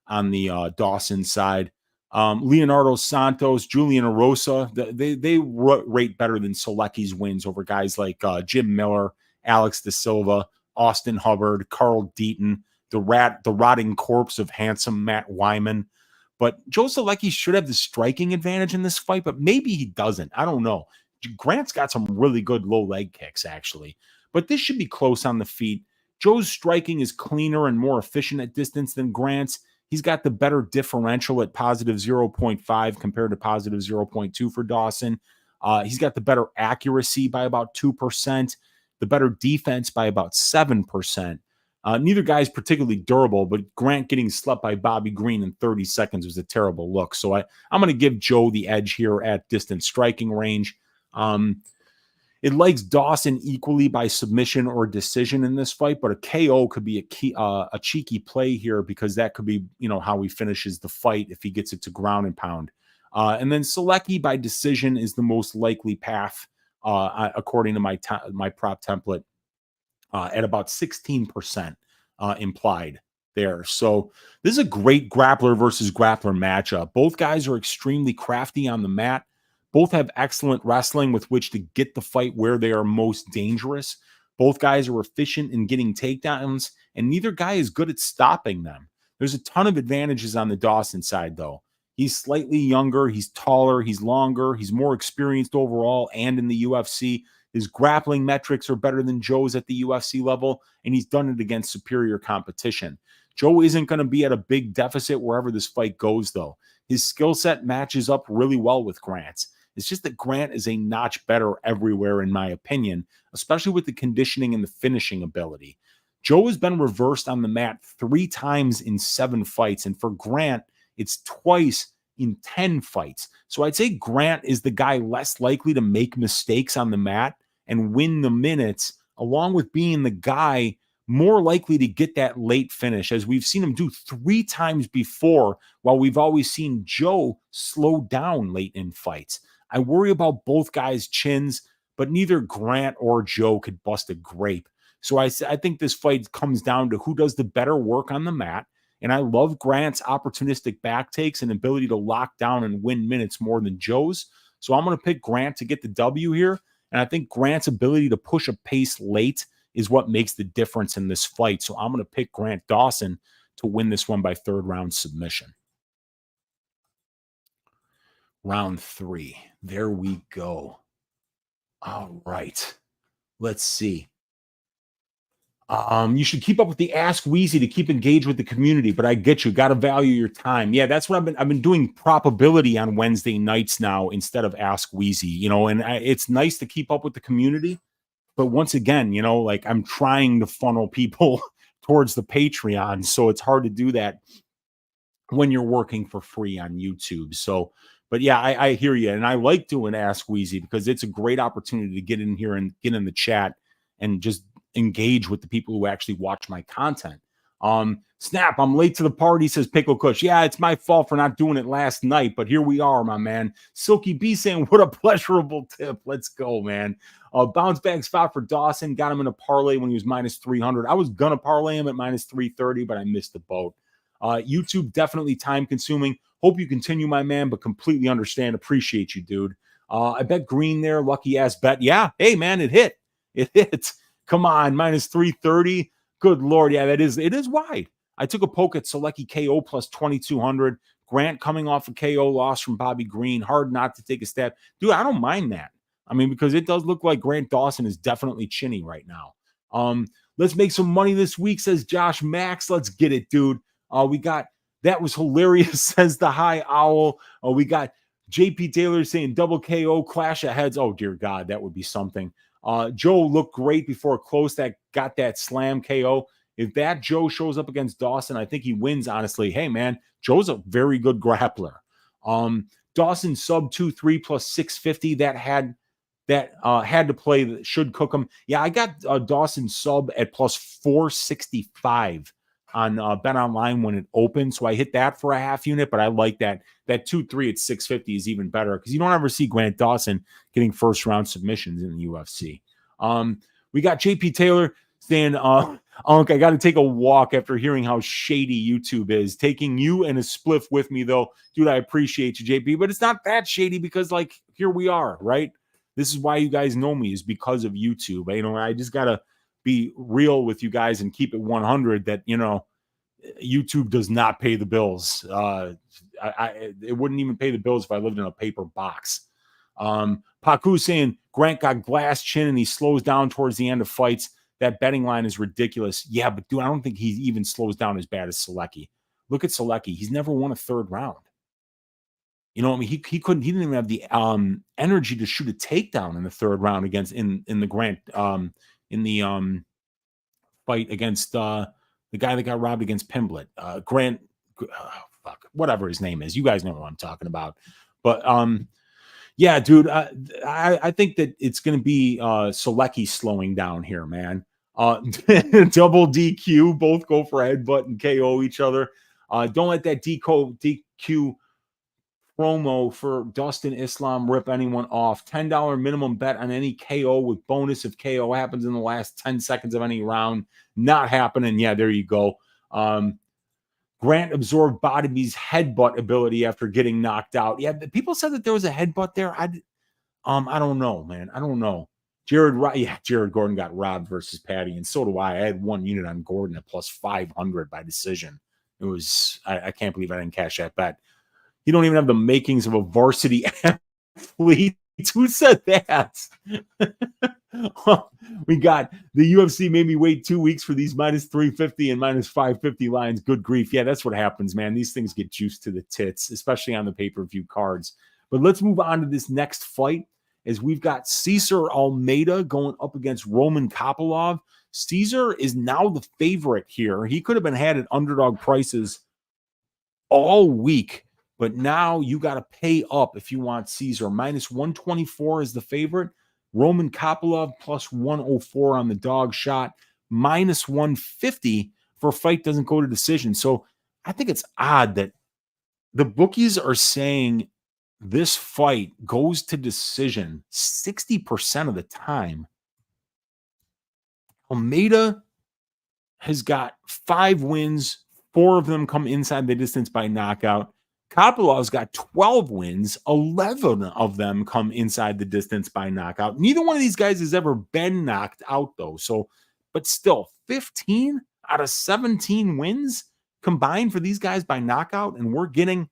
on the Dawson side. Leonardo Santos, Julian Erosa, they rate better than Solecki's wins over guys like Jim Miller, Alex Da Silva, Austin Hubbard, Carl Deaton, the rotting corpse of handsome Matt Wyman. But Joe Solecki should have the striking advantage in this fight, but maybe he doesn't. I don't know. Grant's got some really good low leg kicks, actually. But this should be close on the feet. Joe's striking is cleaner and more efficient at distance than Grant's. He's got the better differential at positive 0.5 compared to positive 0.2 for Dawson. He's got the better accuracy by about 2%, the better defense by about 7%. Neither guy is particularly durable, but Grant getting slept by Bobby Green in 30 seconds was a terrible look. So I'm going to give Joe the edge here at distance striking range. It likes Dawson equally by submission or decision in this fight, but a KO could be a cheeky play here because that could be, how he finishes the fight if he gets it to ground and pound. And then Solecki by decision is the most likely path, according to my prop template, at about 16% implied there. So this is a great grappler versus grappler matchup. Both guys are extremely crafty on the mat. Both have excellent wrestling with which to get the fight where they are most dangerous. Both guys are efficient in getting takedowns, and neither guy is good at stopping them. There's a ton of advantages on the Dawson side, though. He's slightly younger, he's taller, he's longer, he's more experienced overall and in the UFC. His grappling metrics are better than Joe's at the UFC level, and he's done it against superior competition. Joe isn't going to be at a big deficit wherever this fight goes, though. His skill set matches up really well with Grant's. It's just that Grant is a notch better everywhere, in my opinion, especially with the conditioning and the finishing ability. Joe has been reversed on the mat 3 times in 7 fights, and for Grant, it's twice in 10 fights. So I'd say Grant is the guy less likely to make mistakes on the mat and win the minutes, along with being the guy more likely to get that late finish, as we've seen him do 3 times before, while we've always seen Joe slow down late in fights. I worry about both guys' chins, but neither Grant or Joe could bust a grape. So I think this fight comes down to who does the better work on the mat. And I love Grant's opportunistic back takes and ability to lock down and win minutes more than Joe's. So I'm going to pick Grant to get the W here. And I think Grant's ability to push a pace late is what makes the difference in this fight. So I'm going to pick Grant Dawson to win this one by 3rd round submission. Round 3. There we go. All right. Let's see. You should keep up with the Ask Weezy to keep engaged with the community, but I get you. Got to value your time. Yeah, that's what I've been doing probability on Wednesday nights now instead of Ask Weezy, you know, and it's nice to keep up with the community. But once again, you know, like I'm trying to funnel people towards the Patreon. So it's hard to do that when you're working for free on YouTube. So, but yeah, I hear you. And I like doing Ask Weezy because it's a great opportunity to get in here and get in the chat and just engage with the people who actually watch my content. Snap, I'm late to the party, says Pickle Kush. Yeah, it's my fault for not doing it last night, but here we are, my man. Silky B saying, what a pleasurable tip. Let's go, man. Bounce back spot for Dawson. Got him in a parlay when he was minus 300. I was going to parlay him at minus 330, but I missed the boat. YouTube, definitely time consuming. Hope you continue, my man, but completely understand. Appreciate you, dude. I bet green there. Lucky ass bet. Yeah. Hey, man, it hit. It hit. Come on, minus 330. Good Lord. Yeah, it is wide. I took a poke at Solecki KO plus 2,200. Grant coming off a KO loss from Bobby Green. Hard not to take a step. Dude, I don't mind that. I mean, because it does look like Grant Dawson is definitely chinny right now. Let's make some money this week, says Josh Max. Let's get it, dude. We got, that was hilarious, says the High Owl. We got JP Taylor saying double KO, clash of heads. Oh, dear God, that would be something. Joe looked great before close that got that slam KO. If that Joe shows up against Dawson, I think he wins, honestly. Hey, man, Joe's a very good grappler. Dawson sub 2-3 plus 650. That had to play, that should cook him. Yeah, I got Dawson sub at plus 465 on Bet Online when it opened. So I hit that for a half unit, but I like that. That 2-3 at 650 is even better because you don't ever see Grant Dawson getting first round submissions in the UFC. We got JP Taylor saying, Unc, I got to take a walk after hearing how shady YouTube is. Taking you and a spliff with me, though. Dude, I appreciate you, JP, but it's not that shady because, like, here we are, right? This is why you guys know me, is because of YouTube. You know, I just got to be real with you guys and keep it 100 that, you know, YouTube does not pay the bills. It wouldn't even pay the bills if I lived in a paper box. Paku saying Grant got glass chin and he slows down towards the end of fights. That betting line is ridiculous. Yeah, but dude, I don't think he even slows down as bad as Solecki. Look at Solecki. He's never won a third round. You know, I mean, he didn't even have the energy to shoot a takedown in the third round against in the Grant fight against the guy that got robbed against Pimblett. Grant, whatever his name is. You guys know what I'm talking about. But yeah, dude, I think that it's going to be Solecki slowing down here, man. Double DQ, both go for a headbutt and KO each other. Don't let that DQ promo for Dustin Islam rip anyone off. $10 minimum bet on any KO with bonus if KO happens in the last 10 seconds of any round. Not happening. Yeah, there you go. Grant absorbed Body's headbutt ability after getting knocked out. Yeah, people said that there was a headbutt there. I don't know, man. I don't know. Jared Gordon got robbed versus Patty, and so do I. I had one unit on Gordon at plus 500 by decision. It was, I can't believe I didn't cash that bet. You don't even have the makings of a varsity athlete. Who said that? We got the UFC made me wait 2 weeks for these minus 350 and minus 550 lines. Good grief. Yeah, that's what happens, man. These things get juiced to the tits, especially on the pay-per-view cards. But let's move on to this next fight, as we've got Cesar Almeida going up against Roman Kopylov. Cesar is now the favorite here. He could have been had at underdog prices all week, but now you got to pay up if you want Cesar. Minus 124 is the favorite. Roman Kopylov plus 104 on the dog shot. Minus 150 for a fight doesn't go to decision. So I think it's odd that the bookies are saying this fight goes to decision 60% of the time. Almeida has got 5 wins. 4 of them come inside the distance by knockout. Kopylov's got 12 wins. 11 of them come inside the distance by knockout. Neither one of these guys has ever been knocked out, though. So, but still, 15 out of 17 wins combined for these guys by knockout, and we're getting,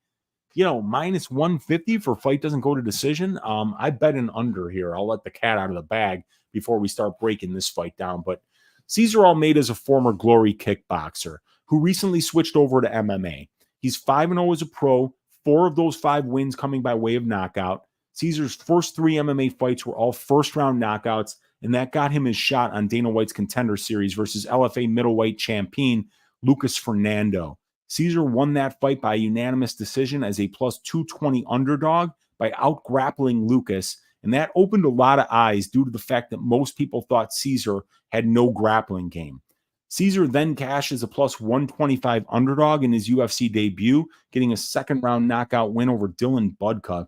you know, minus 150 for fight doesn't go to decision. I bet an under here. I'll let the cat out of the bag before we start breaking this fight down. But Cesar Almeida is a former Glory kickboxer who recently switched over to MMA. He's 5-0 as a pro, 4 of those 5 wins coming by way of knockout. Cesar's first 3 MMA fights were all first-round knockouts, and that got him his shot on Dana White's Contender Series versus LFA middleweight champion Lucas Fernando. Cesar won that fight by unanimous decision as a plus 220 underdog by out-grappling Lucas, and that opened a lot of eyes due to the fact that most people thought Cesar had no grappling game. Cesar then cashed as a plus 125 underdog in his UFC debut, getting a second-round knockout win over Dylan Budka.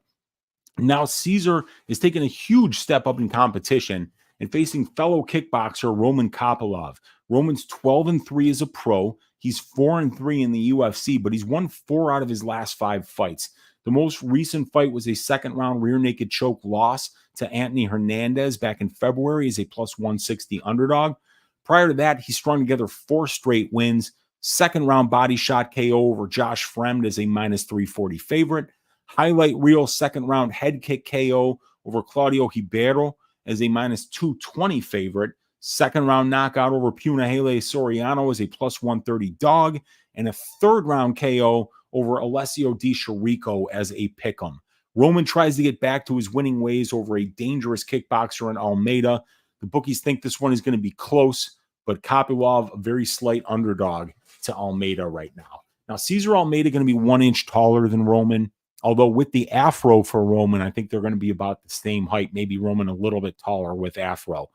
Now Cesar is taking a huge step up in competition and facing fellow kickboxer Roman Kopylov. Roman's 12-3 as a pro. He's 4-3 in the UFC, but he's won 4 out of his last 5 fights. The most recent fight was a second-round rear naked choke loss to Anthony Hernandez back in February as a plus 160 underdog. Prior to that, he strung together 4 straight wins. Second-round body shot KO over Josh Fremd as a minus 340 favorite. Highlight reel second-round head kick KO over Claudio Ribeiro as a minus 220 favorite. Second-round knockout over Punahele Soriano as a plus 130 dog. And a third-round KO over Alessio Di Chirico as a pick'em. Roman tries to get back to his winning ways over a dangerous kickboxer in Almeida. The bookies think this one is going to be close, but Kopylov, a very slight underdog to Almeida right now. Now, Cesar Almeida going to be 1 inch taller than Roman, although with the afro for Roman, I think they're going to be about the same height, maybe Roman a little bit taller with afro.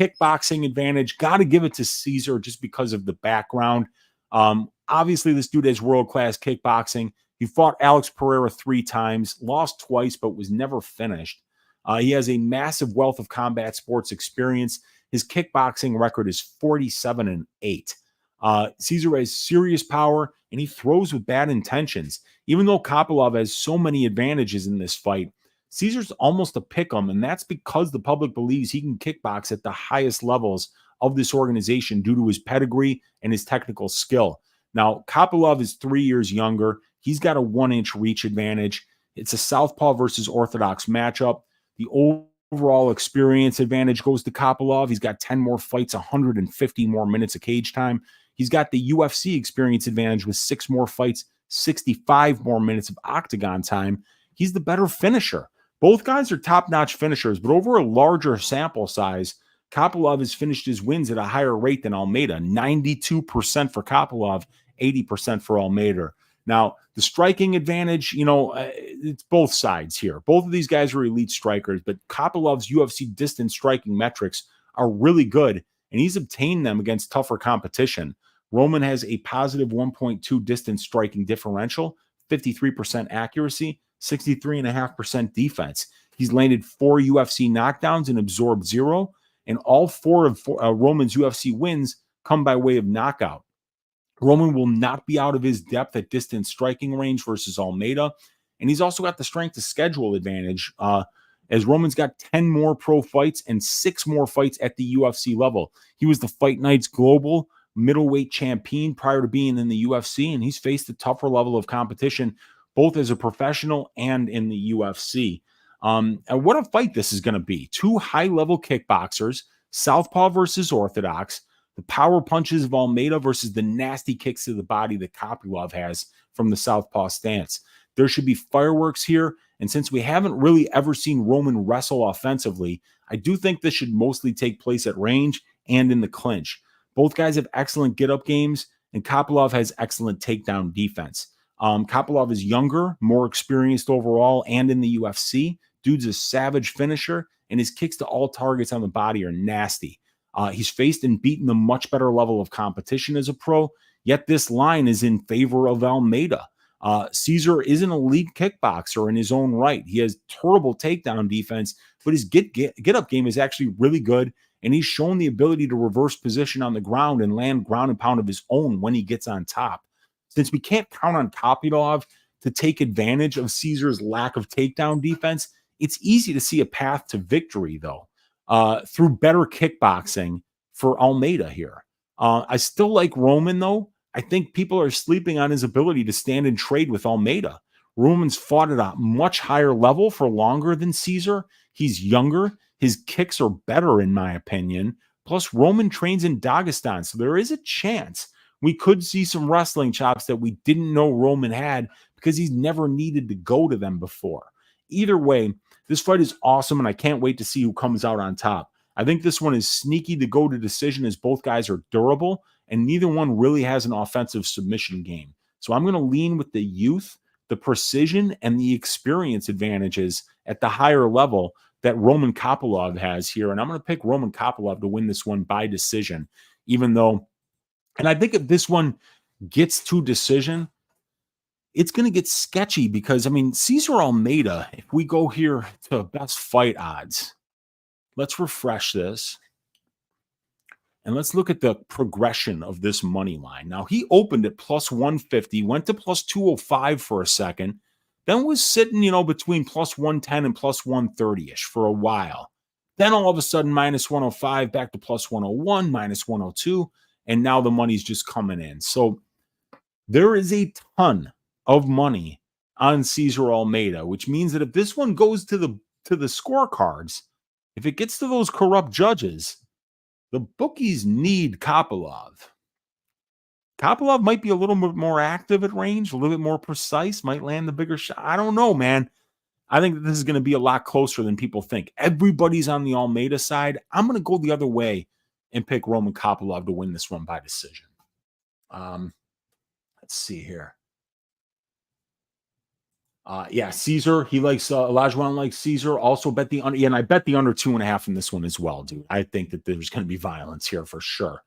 Kickboxing advantage, got to give it to Cesar just because of the background. Obviously, this dude has world-class kickboxing. He fought Alex Pereira 3 times, lost twice, but was never finished. He has a massive wealth of combat sports experience. His kickboxing record is 47-8. Cesar has serious power, and he throws with bad intentions. Even though Kopylov has so many advantages in this fight, Cesar's almost a pick'em, and that's because the public believes he can kickbox at the highest levels of this organization due to his pedigree and his technical skill. Now, Kopylov is 3 years younger. He's got a 1 inch reach advantage. It's a southpaw versus orthodox matchup. The overall experience advantage goes to Kopylov. He's got 10 more fights, 150 more minutes of cage time. He's got the UFC experience advantage with 6 more fights, 65 more minutes of octagon time. He's the better finisher. Both guys are top-notch finishers, but over a larger sample size, Kopylov has finished his wins at a higher rate than Almeida. 92% for Kopylov, 80% for Almeida. Now, the striking advantage, it's both sides here. Both of these guys are elite strikers, but Kopylov's UFC distance striking metrics are really good, and he's obtained them against tougher competition. Roman has a positive 1.2 distance striking differential, 53% accuracy, 63.5% defense. He's landed 4 UFC knockdowns and absorbed 0, and all 4 of Roman's UFC wins come by way of knockout. Roman will not be out of his depth at distance striking range versus Almeida, and he's also got the strength of schedule advantage as Roman's got 10 more pro fights and 6 more fights at the UFC level. He was the Fight Nights Global middleweight champion prior to being in the UFC, and he's faced a tougher level of competition both as a professional and in the UFC. And what a fight this is going to be. 2 high-level kickboxers, southpaw versus orthodox, the power punches of Almeida versus the nasty kicks to the body that Kopylov has from the southpaw stance. There should be fireworks here, and since we haven't really ever seen Roman wrestle offensively, I do think this should mostly take place at range and in the clinch. Both guys have excellent get-up games, and Kopylov has excellent takedown defense. Kopylov is younger, more experienced overall, and in the UFC. Dude's a savage finisher, and his kicks to all targets on the body are nasty. He's faced and beaten a much better level of competition as a pro, yet this line is in favor of Almeida. Cesar is an elite kickboxer in his own right. He has terrible takedown defense, but his get-up game is actually really good, and he's shown the ability to reverse position on the ground and land ground and pound of his own when he gets on top. Since we can't count on Kopylov to take advantage of Cesar's lack of takedown defense, it's easy to see a path to victory, though, through better kickboxing for Almeida here. I still like Roman, though. I think people are sleeping on his ability to stand and trade with Almeida. Roman's fought at a much higher level for longer than Cesar. He's younger. His kicks are better, in my opinion. Plus, Roman trains in Dagestan, so there is a chance we could see some wrestling chops that we didn't know Roman had because he's never needed to go to them before. Either way, this fight is awesome, and I can't wait to see who comes out on top. I think this one is sneaky to go to decision as both guys are durable, and neither one really has an offensive submission game. So I'm going to lean with the youth, the precision, and the experience advantages at the higher level that Roman Kopylov has here. And I'm going to pick Roman Kopylov to win this one by decision, even though, and I think if this one gets to decision, it's going to get sketchy because, I mean, Cesar Almeida, if we go here to best fight odds, let's refresh this. And let's look at the progression of this money line. Now, he opened at plus 150, went to plus 205 for a second, then was sitting, between plus 110 and plus 130-ish for a while. Then all of a sudden, minus 105, back to plus 101, minus 102, and now the money's just coming in. So there is a ton of money on Cesar Almeida, which means that if this one goes to the scorecards, if it gets to those corrupt judges, the bookies need Kopylov. Kopylov might be a little bit more active at range, a little bit more precise, might land the bigger shot. I don't know, man. I think that this is going to be a lot closer than people think. Everybody's on the Almeida side. I'm going to go the other way and pick Roman Kopylov to win this one by decision. Let's see here. Cesar, he likes Olajuwon likes Cesar. Also bet the under, and I bet the under 2.5 in this one as well, dude. I think that there's going to be violence here for sure.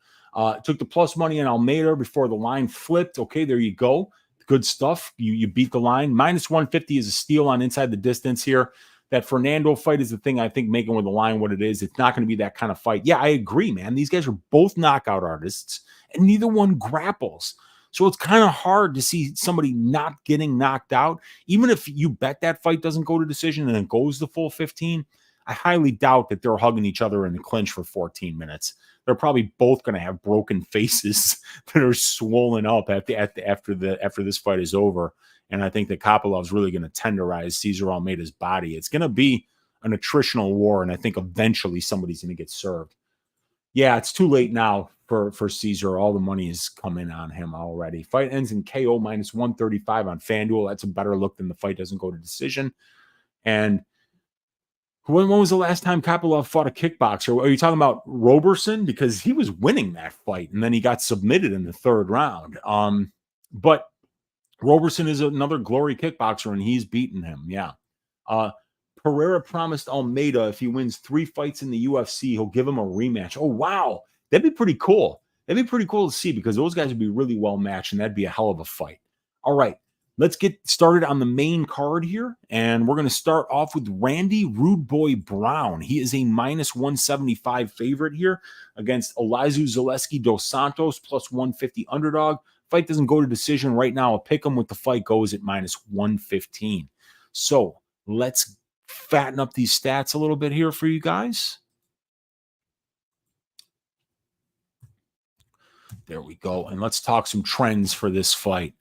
Took the plus money on Almeida before the line flipped. Okay, there you go. Good stuff. You beat the line. Minus 150 is a steal on inside the distance here. That Fernando fight is the thing I think making with the line what it is. It's not going to be that kind of fight. Yeah, I agree, man. These guys are both knockout artists, and neither one grapples. So it's kind of hard to see somebody not getting knocked out. Even if you bet that fight doesn't go to decision and it goes the full 15, I highly doubt that they're hugging each other in the clinch for 14 minutes. They're probably both going to have broken faces that are swollen up after this fight is over. And I think that Kopylov's really going to tenderize Cesar Almeida's body. It's going to be an attritional war, and I think eventually somebody's going to get served. Yeah, it's too late now for Cesar. All the money is coming on him already. Fight ends in KO minus 135 on FanDuel. That's a better look than the fight doesn't go to decision. And when was the last time Kopylov fought a kickboxer? Are you talking about Roberson? Because he was winning that fight, and then he got submitted in the third round. But Roberson is another glory kickboxer, and he's beaten him. Yeah. Pereira promised Almeida if he wins 3 fights in the UFC, he'll give him a rematch. Oh, wow. That'd be pretty cool. That'd be pretty cool to see because those guys would be really well matched, and that'd be a hell of a fight. All right. Let's get started on the main card here, and we're going to start off with Randy Rude Boy Brown. He is a minus 175 favorite here against Elizeu Zaleski dos Santos, plus 150 underdog. Fight doesn't go to decision right now. I'll pick him with the fight goes at minus 115. So let's fatten up these stats a little bit here for you guys. There we go. And let's talk some trends for this fight.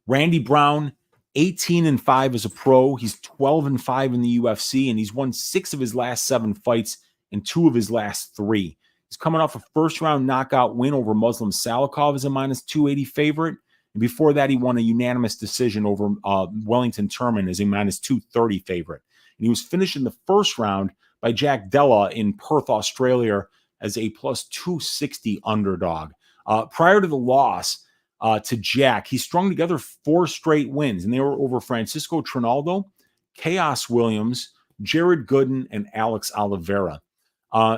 Randy Brown, 18-5 as a pro. He's 12-5 in the UFC, and he's won 6 of his last 7 fights and 2 of his last 3. He's coming off a first-round knockout win over Muslim Salikov as a minus 280 favorite. And before that, he won a unanimous decision over Wellington Turman as a minus 230 favorite. And he was finished in the first round by Jack Della in Perth, Australia, as a plus 260 underdog. Prior to the loss to Jack, he strung together 4 straight wins, and they were over Francisco Trinaldo, Chaos Williams, Jared Gooden, and Alex Oliveira.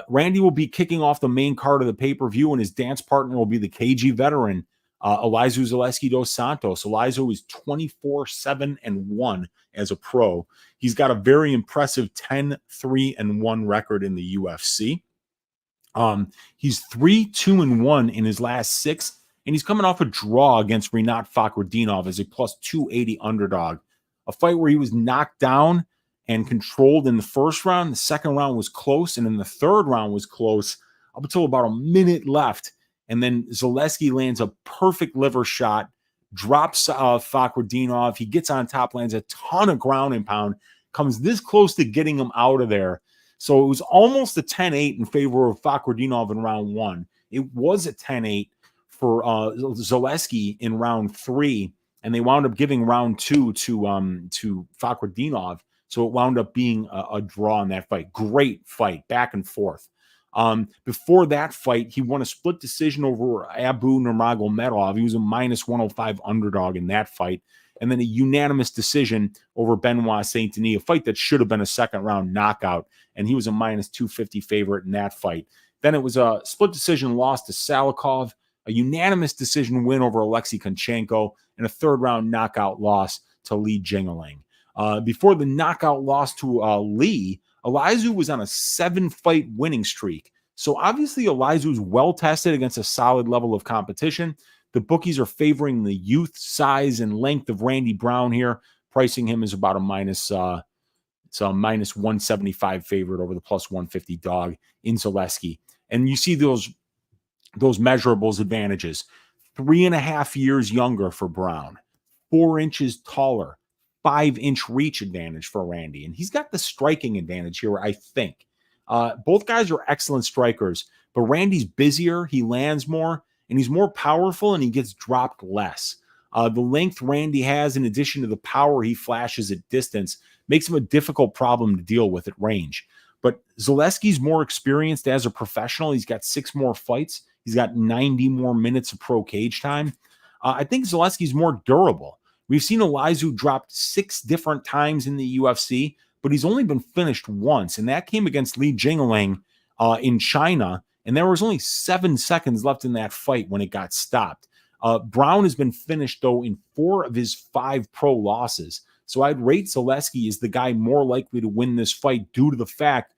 Randy will be kicking off the main card of the pay-per-view, and his dance partner will be the KG veteran, Elizeu Zaleski dos Santos. Elizeu is 24-7-1 as a pro. He's got a very impressive 10-3-1 record in the UFC. He's 3-2-1 in his last 6, and he's coming off a draw against Rinat Fakhretdinov as a plus 280 underdog. A fight where he was knocked down and controlled in the first round. The second round was close, and then the third round was close up until about a minute left. And then Zaleski lands a perfect liver shot, drops Fakhretdinov. He gets on top, lands a ton of ground and pound, comes this close to getting him out of there. So it was almost a 10-8 in favor of Fakhretdinov in round 1. It was a 10-8 for Zaleski in round 3, and they wound up giving round 2 to Fakhretdinov. So it wound up being a draw in that fight. Great fight, back and forth. Before that fight, he won a split decision over Abu Nurmagomedov. He was a minus 105 underdog in that fight. And then a unanimous decision over Benoit Saint Denis, a fight that should have been a second round knockout. And he was a minus 250 favorite in that fight. Then it was a split decision loss to Salikov, a unanimous decision win over Alexei Konchenko, and a third round knockout loss to Li Jingliang. Before the knockout loss to Li, Elizeu was on a 7-fight winning streak. So obviously Elizeu's well tested against a solid level of competition. The bookies are favoring the youth, size, and length of Randy Brown here, pricing him as about a minus 175 favorite over the plus 150 dog in Zaleski. And you see those measurables advantages. 3.5 years younger for Brown, 4 inches taller, 5-inch reach advantage for Randy. And he's got the striking advantage here, I think. Both guys are excellent strikers, but Randy's busier, he lands more, and he's more powerful, and he gets dropped less. The length Randy has, in addition to the power he flashes at distance, makes him a difficult problem to deal with at range. But Zaleski's more experienced as a professional. He's got 6 more fights. He's got 90 more minutes of pro cage time. I think Zaleski's more durable. We've seen Elizeu dropped 6 different times in the UFC, but he's only been finished once, and that came against Li Jingliang in China, and there was only 7 seconds left in that fight when it got stopped. Brown has been finished, though, in 4 of his 5 pro losses. So I'd rate Zaleski as the guy more likely to win this fight due to the fact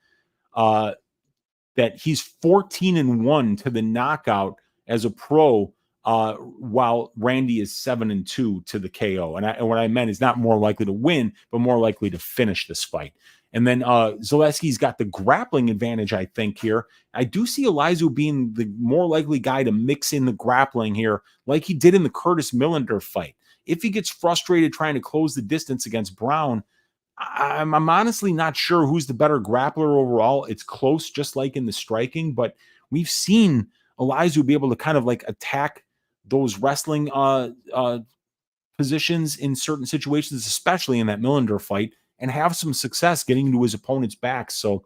that he's 14-1 to the knockout as a pro, while Randy is 7-2 to the KO. And what I meant is not more likely to win, but more likely to finish this fight. And then Zaleski's got the grappling advantage, I think, here. I do see Elizeu being the more likely guy to mix in the grappling here, like he did in the Curtis Millender fight. If he gets frustrated trying to close the distance against Brown, I'm honestly not sure who's the better grappler overall. It's close, just like in the striking, but we've seen Elizeu be able to kind of like attack those wrestling positions in certain situations, especially in that Millender fight, and have some success getting into his opponent's back. So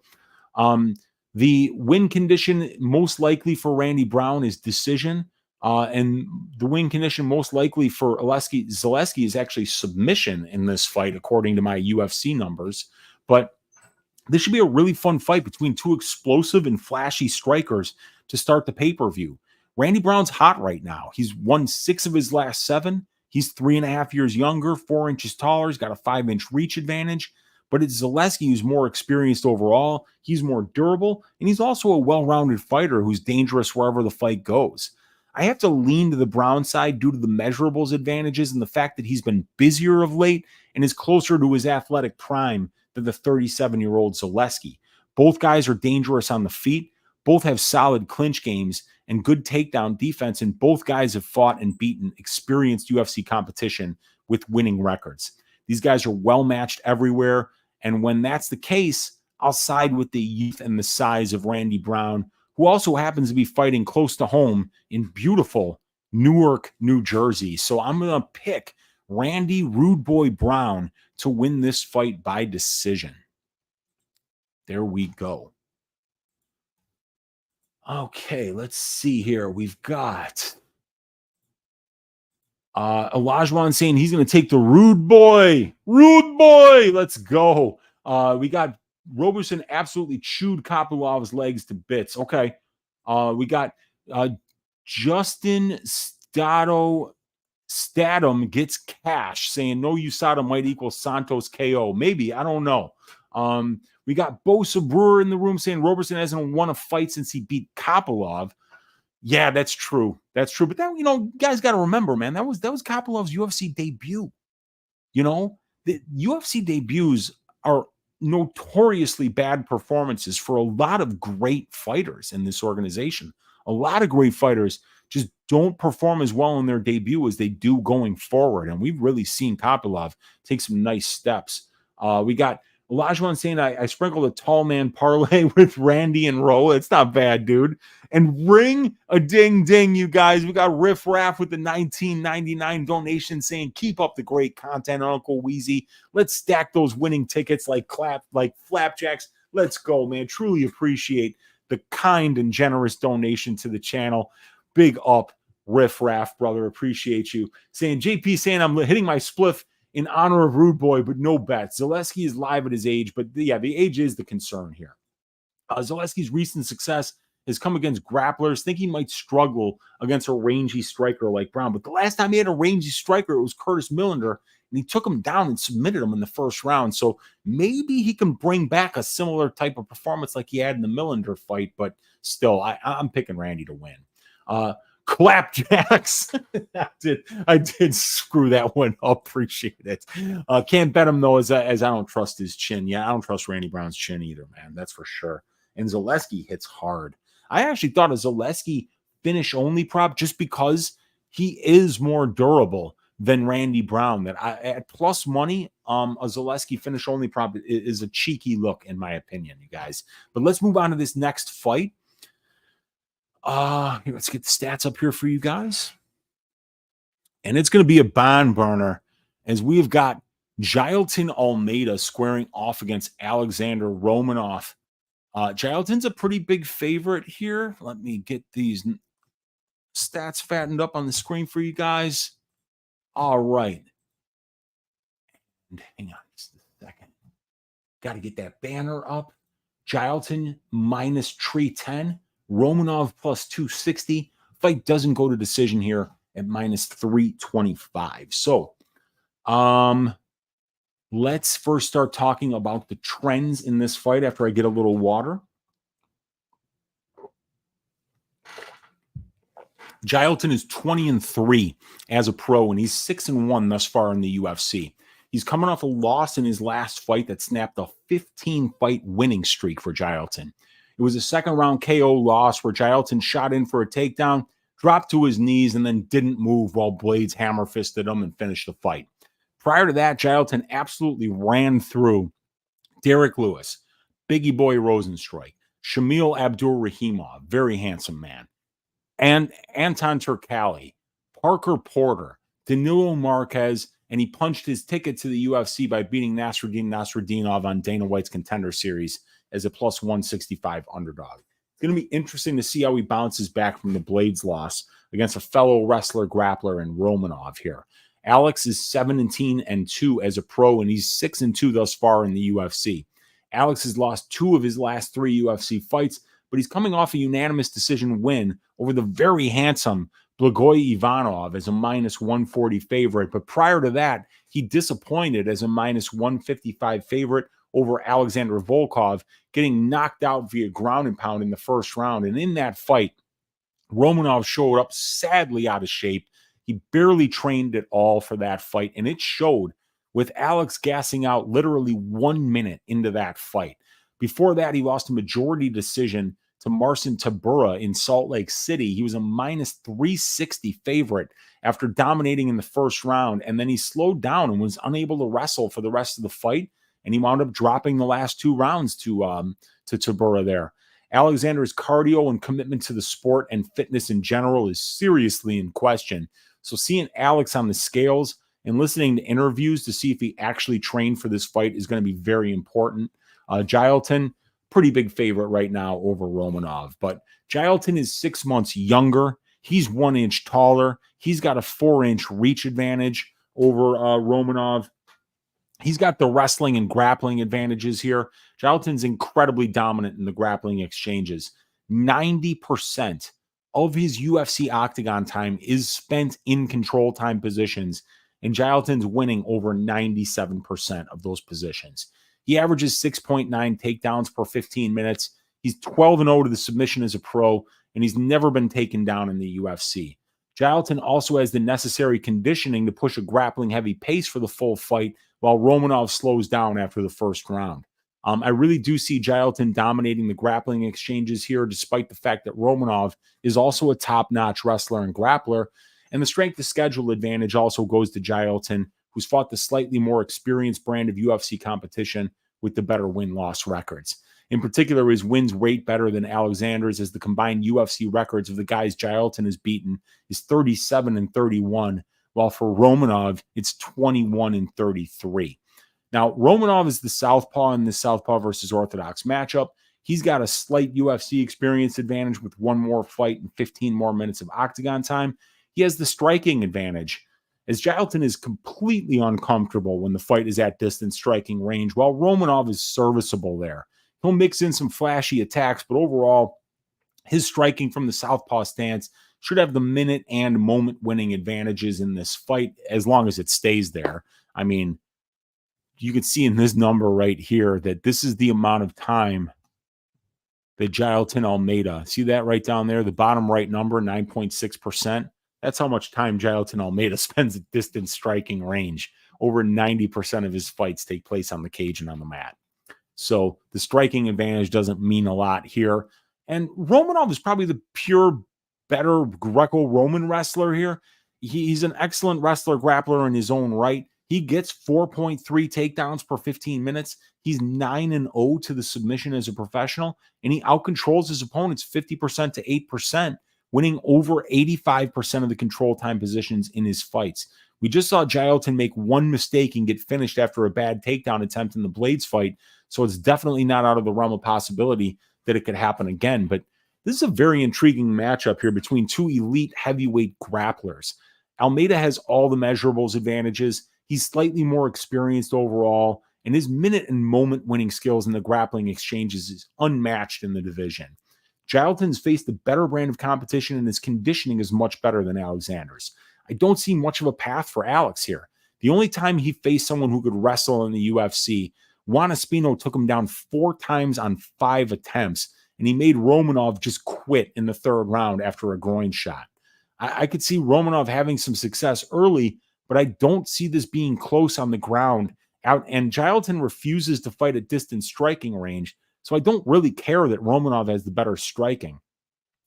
the win condition most likely for Randy Brown is decision. And the win condition most likely for Zaleski is actually submission in this fight, according to my UFC numbers. But this should be a really fun fight between 2 explosive and flashy strikers to start the pay-per-view. Randy Brown's hot right now. He's won 6 of his last 7. He's 3.5 years younger, 4 inches taller. He's got a 5-inch reach advantage. But it's Zaleski who's more experienced overall. He's more durable. And he's also a well-rounded fighter who's dangerous wherever the fight goes. I have to lean to the Brown side due to the measurables advantages and the fact that he's been busier of late and is closer to his athletic prime than the 37-year-old Zaleski. Both guys are dangerous on the feet. Both have solid clinch games and good takedown defense, and both guys have fought and beaten experienced UFC competition with winning records. These guys are well-matched everywhere, and when that's the case, I'll side with the youth and the size of Randy Brown, who also happens to be fighting close to home in beautiful Newark, New Jersey. So I'm going to pick Randy Rude Boy Brown to win this fight by decision. There we go. Okay, let's see here. We've got Olajuwon saying he's going to take the Rude Boy. Rude Boy, let's go. We got Roberson absolutely chewed Kopylov's legs to bits. Okay. We got Justin Statham gets cash saying no USADA might equal Santos KO. Maybe, I don't know. We got Bosa Brewer in the room saying Roberson hasn't won a fight since he beat Kopylov. Yeah, that's true. That's true. But that, you guys got to remember, man, that was Kopylov's UFC debut. The UFC debuts are notoriously bad performances for a lot of great fighters in this organization. A lot of great fighters just don't perform as well in their debut as they do going forward. And we've really seen Kopylov take some nice steps. We got Olajuwon saying I sprinkled a tall man parlay with Randy and Rowe. It's not bad, dude. And ring a ding ding, you guys. We got Riff Raff with the 1999 donation saying keep up the great content, Uncle Weezy. Let's stack those winning tickets like flapjacks. Let's go, man. Truly appreciate the kind and generous donation to the channel. Big up, Riff Raff, brother. Appreciate you. Saying JP saying I'm hitting my spliff in honor of Rude Boy, but no bet. Zaleski is live at his age, but yeah, the age is the concern here. Zaleski's recent success has come against grapplers. Think he might struggle against a rangy striker like Brown, but the last time he had a rangy striker, it was Curtis Millender, and he took him down and submitted him in the first round. So maybe he can bring back a similar type of performance like he had in the Millender fight, but still, I'm picking Randy to win. Clapjacks. I did screw that one up. Appreciate it. Can't bet him though, as I don't trust his chin. Yeah, I don't trust Randy Brown's chin either, man. That's for sure. And Zaleski hits hard. I actually thought a Zaleski finish only prop just because he is more durable than Randy Brown. That at plus money, a Zaleski finish only prop is a cheeky look in my opinion, you guys. But let's move on to this next fight. Let's get the stats up here for you guys. And it's going to be a barn burner as we've got Jailton Almeida squaring off against Alexandr Romanov. Jailton's a pretty big favorite here. Let me get these stats fattened up on the screen for you guys. All right. And hang on just a second. Got to get that banner up. Jailton minus 310. Romanov plus 260. Fight doesn't go to decision here at minus 325. So, let's first start talking about the trends in this fight after I get a little water. Jailton is 20-3 as a pro, and he's 6-1 thus far in the UFC. He's coming off a loss in his last fight that snapped a 15-fight winning streak for Jailton. It was a second-round KO loss where Jailton shot in for a takedown, dropped to his knees, and then didn't move while Blades hammer-fisted him and finished the fight. Prior to that, Jailton absolutely ran through Derek Lewis, Biggie Boy Rosenstrike, Shamil Abdur-Rahimov, very handsome man, and Anton Turkalj, Parker Porter, Danilo Marquez, and he punched his ticket to the UFC by beating Nasruddinov on Dana White's Contender Series as a plus 165 underdog. It's going to be interesting to see how he bounces back from the Blades loss against a fellow wrestler grappler in Romanov here. Alex is 17-2 as a pro, and he's 6-2 thus far in the UFC. Alex has lost 2 of his last 3 UFC fights, but he's coming off a unanimous decision win over the very handsome Blagoy Ivanov as a minus 140 favorite. But prior to that, he disappointed as a minus 155 favorite over Alexander Volkov, getting knocked out via ground and pound in the first round. And in that fight, Romanov showed up sadly out of shape. He barely trained at all for that fight, and it showed with Alex gassing out literally 1 minute into that fight. Before that, he lost a majority decision to Marcin Tybura in Salt Lake City. He was a minus 360 favorite after dominating in the first round, and then he slowed down and was unable to wrestle for the rest of the fight, and he wound up dropping the last 2 rounds to Tybura there. Alexander's cardio and commitment to the sport and fitness in general is seriously in question. So seeing Alex on the scales and listening to interviews to see if he actually trained for this fight is going to be very important. Jailton, pretty big favorite right now over Romanov, but Jailton is 6 months younger. He's 1 inch taller. He's got a 4-inch reach advantage over Romanov. He's got the wrestling and grappling advantages here. Jailton's incredibly dominant in the grappling exchanges. 90% of his UFC octagon time is spent in control time positions, and Jailton's winning over 97% of those positions. He averages 6.9 takedowns per 15 minutes. He's 12-0 to the submission as a pro, and he's never been taken down in the UFC. Jailton also has the necessary conditioning to push a grappling-heavy pace for the full fight, while Romanov slows down after the first round. I really do see Jailton dominating the grappling exchanges here, despite the fact that Romanov is also a top-notch wrestler and grappler. And the strength of schedule advantage also goes to Jailton, who's fought the slightly more experienced brand of UFC competition with the better win-loss records. In particular, his wins rate better than Alexandr's, as the combined UFC records of the guys Jailton has beaten is 37-31, while for Romanov, it's 21-33. Now, Romanov is the southpaw in the southpaw versus orthodox matchup. He's got a slight UFC experience advantage with one more fight and 15 more minutes of octagon time. He has the striking advantage, as Jailton is completely uncomfortable when the fight is at distance striking range, while Romanov is serviceable there. He'll mix in some flashy attacks, but overall, his striking from the southpaw stance should have the minute and moment winning advantages in this fight, as long as it stays there. I mean, you can see in this number right here that this is the amount of time that Jailton Almeida, see that right down there, the bottom right number, 9.6%. That's how much time Jailton Almeida spends at distance striking range. Over 90% of his fights take place on the cage and on the mat. So the striking advantage doesn't mean a lot here. And Romanov is probably the pure, better Greco-Roman wrestler here. He's an excellent wrestler, grappler in his own right. He gets 4.3 takedowns per 15 minutes. He's 9-0 to the submission as a professional, and he outcontrols his opponents 50% to 8%, winning over 85% of the control time positions in his fights. We just saw Jailton make one mistake and get finished after a bad takedown attempt in the Blades fight, so it's definitely not out of the realm of possibility that it could happen again. But this is a very intriguing matchup here between two elite heavyweight grapplers. Almeida has all the measurables advantages. He's slightly more experienced overall, and his minute and moment winning skills in the grappling exchanges is unmatched in the division. Jailton's faced a better brand of competition, and his conditioning is much better than Alexandr's. I don't see much of a path for Alex here. The only time he faced someone who could wrestle in the UFC, Juan Espino took him down 4 times on 5 attempts, and he made Romanov just quit in the 3rd round after a groin shot. I could see Romanov having some success early, but I don't see this being close on the ground. And Jailton refuses to fight at distance striking range, so I don't really care that Romanov has the better striking.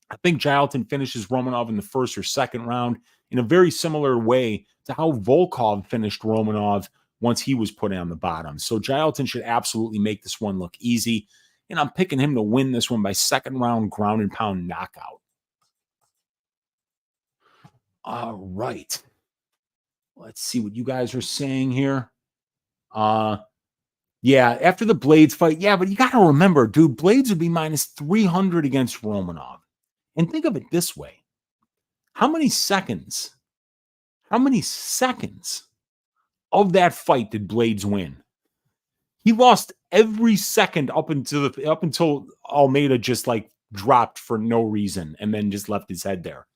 I think Jailton finishes Romanov in the 1st or 2nd round in a very similar way to how Volkov finished Romanov once he was put on the bottom. So Jailton should absolutely make this one look easy, and I'm picking him to win this one by 2nd round ground and pound knockout. All right. Let's see what you guys are saying here. Yeah, after the Blades fight, yeah, but you got to remember, dude, Blades would be minus 300 against Romanov. And think of it this way. How many seconds of that fight did Blades win? He lost every second up until Almeida just like dropped for no reason and then just left his head there.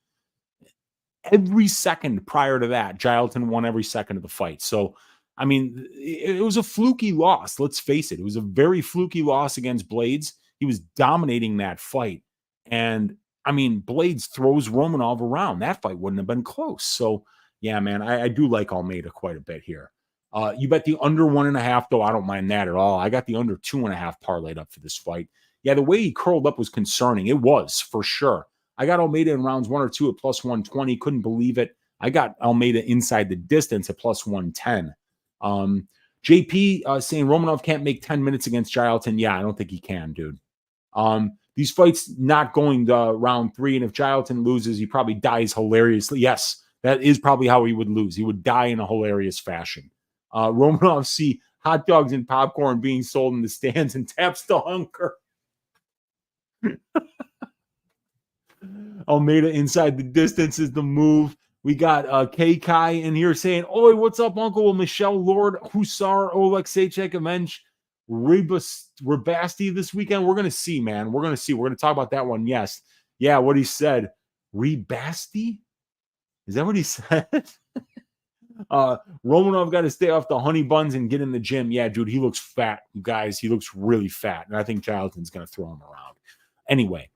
Every second prior to that, Jailton won every second of the fight. So, I mean, it was a fluky loss. Let's face it. It was a very fluky loss against Blades. He was dominating that fight. And, I mean, Blades throws Romanov around. That fight wouldn't have been close. So, yeah, man, I do like Almeida quite a bit here. You bet the under 1.5, though. I don't mind that at all. I got the under 2.5 parlayed up for this fight. Yeah, the way he curled up was concerning. It was, for sure. I got Almeida in rounds 1 or 2 at plus 120. Couldn't believe it. I got Almeida inside the distance at plus 110. JP saying Romanov can't make 10 minutes against Jailton. Yeah, I don't think he can, dude. These fights not going to round 3, and if Jailton loses, he probably dies hilariously. Yes, that is probably how he would lose. He would die in a hilarious fashion. Romanov see hot dogs and popcorn being sold in the stands and taps the hunger. Almeida inside the distance is the move. We got K-Kai in here saying, "Oi, what's up, Uncle? Will Michelle, Lord, Hussar, Oleksiejczuk avenge Rabasti this weekend?" We're going to see, man. We're going to see. We're going to talk about that one. Yes. Yeah, what he said. Rabasti? Is that what he said? Romanov got to stay off the honey buns and get in the gym. Yeah, dude, he looks fat, guys. He looks really fat. And I think Jailton's going to throw him around. Anyway,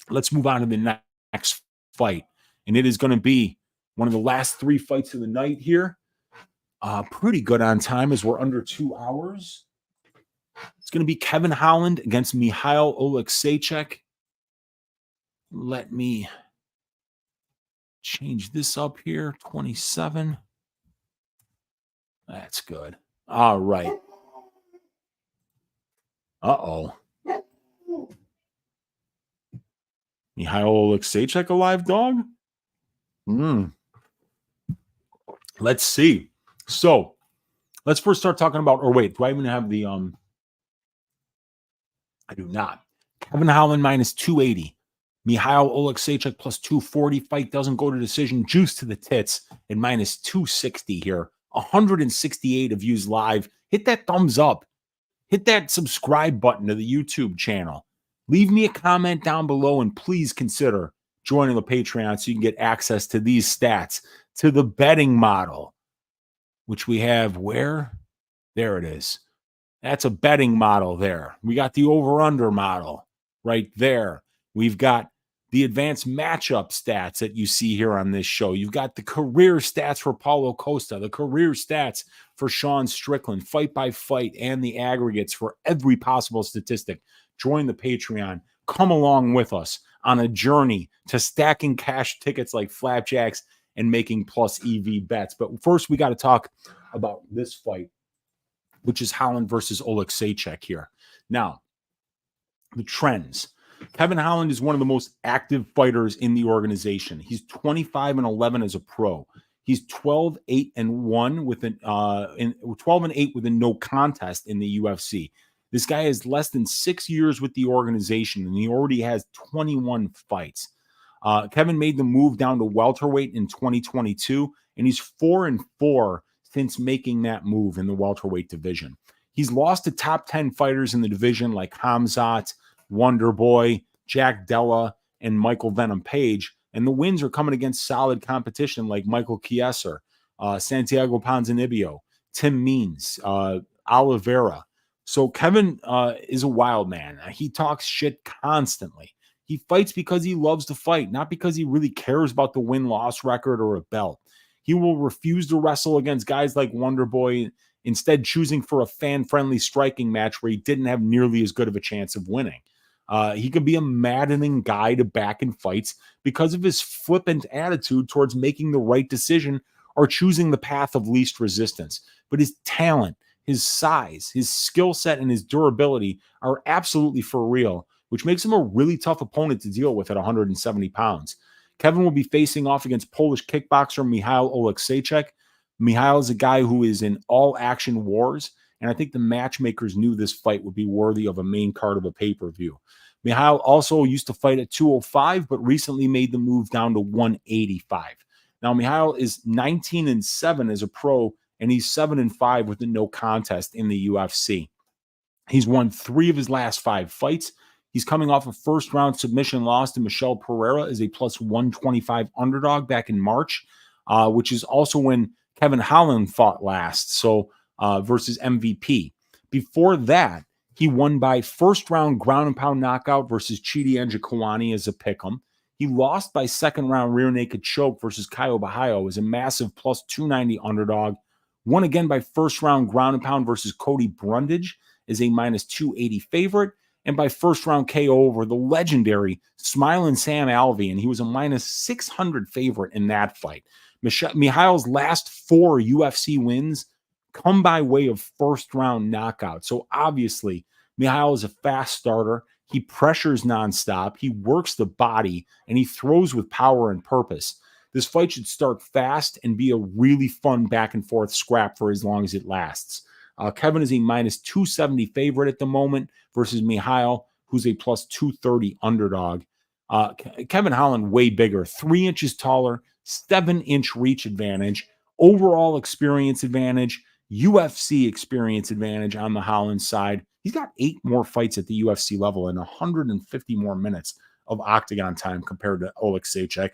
let's move on to the next fight. And it is going to be one of the last 3 fights of the night here. Pretty good on time as we're under 2 hours. It's going to be Kevin Holland against Michal Oleksiejczuk. Let me change this up here. 27. That's good. All right. Uh-oh. Michal Oleksiejczuk a live dog? Let's see. So, let's first start talking about, or wait, do I even have the, I do not. Kevin Holland minus 280. Michal Oleksiejczuk plus 240. Fight doesn't go to decision. Juice to the tits at minus 260 here. 168 of views live. Hit that thumbs up. Hit that subscribe button to the YouTube channel. Leave me a comment down below and please consider joining the Patreon so you can get access to these stats, to the betting model, which we have where? There it is. That's a betting model there. We got the over-under model right there. We've got the advanced matchup stats that you see here on this show. You've got the career stats for Paulo Costa, the career stats for Sean Strickland, fight by fight, and the aggregates for every possible statistic. Join the Patreon. Come along with us on a journey to stacking cash tickets like flapjacks and making plus EV bets. But first, we got to talk about this fight, which is Holland versus Oleksiejczuk here. Now, the trends. Kevin Holland is one of the most active fighters in the organization. He's 25-11 as a pro. He's 12-8-1 with an 12-8 with a no contest in the UFC. This guy has less than 6 years with the organization, and he already has 21 fights. Kevin made the move down to welterweight in 2022, and he's 4-4 since making that move in the welterweight division. He's lost to top 10 fighters in the division like Hamzat, Wonderboy, Jack Della, and Michael Venom Page, and the wins are coming against solid competition like Michael Chiesa, Santiago Ponzinibbio, Tim Means, Oliveira. So Kevin is a wild man. He talks shit constantly. He fights because he loves to fight, not because he really cares about the win-loss record or a belt. He will refuse to wrestle against guys like Wonderboy, instead choosing for a fan-friendly striking match where he didn't have nearly as good of a chance of winning. He could be a maddening guy to back in fights because of his flippant attitude towards making the right decision or choosing the path of least resistance. But his talent, his size, his skill set, and his durability are absolutely for real, which makes him a really tough opponent to deal with at 170 pounds. Kevin will be facing off against Polish kickboxer Michal Oleksiejczuk. Michal is a guy who is in all-action wars, and I think the matchmakers knew this fight would be worthy of a main card of a pay-per-view. Michal also used to fight at 205, but recently made the move down to 185. Now, Michal is 19-7 as a pro, and he's 7-5 with the no contest in the UFC. He's won 3 of his last 5 fights. He's coming off a first-round submission loss to Michel Pereira as a plus 125 underdog back in March, which is also when Kevin Holland fought last, so versus MVP. Before that, he won by first-round ground-and-pound knockout versus Chidi Njokuani as a pick'em. He lost by second-round rear-naked choke versus Caio Bahaio as a massive plus 290 underdog. Won again by first-round ground-and-pound versus Cody Brundage as a minus 280 favorite. And by first-round KO over the legendary Smiling Sam Alvey, and he was a minus 600 favorite in that fight. Michal's last 4 UFC wins come by way of first-round knockout. So obviously, Michal is a fast starter. He pressures nonstop. He works the body, and he throws with power and purpose. This fight should start fast and be a really fun back-and-forth scrap for as long as it lasts. Kevin is a minus 270 favorite at the moment versus Michal, who's a plus 230 underdog. Kevin Holland, way bigger, 3 inches taller, 7-inch reach advantage, overall experience advantage, UFC experience advantage on the Holland side. He's got 8 more fights at the UFC level and 150 more minutes of octagon time compared to Oleksiejczuk.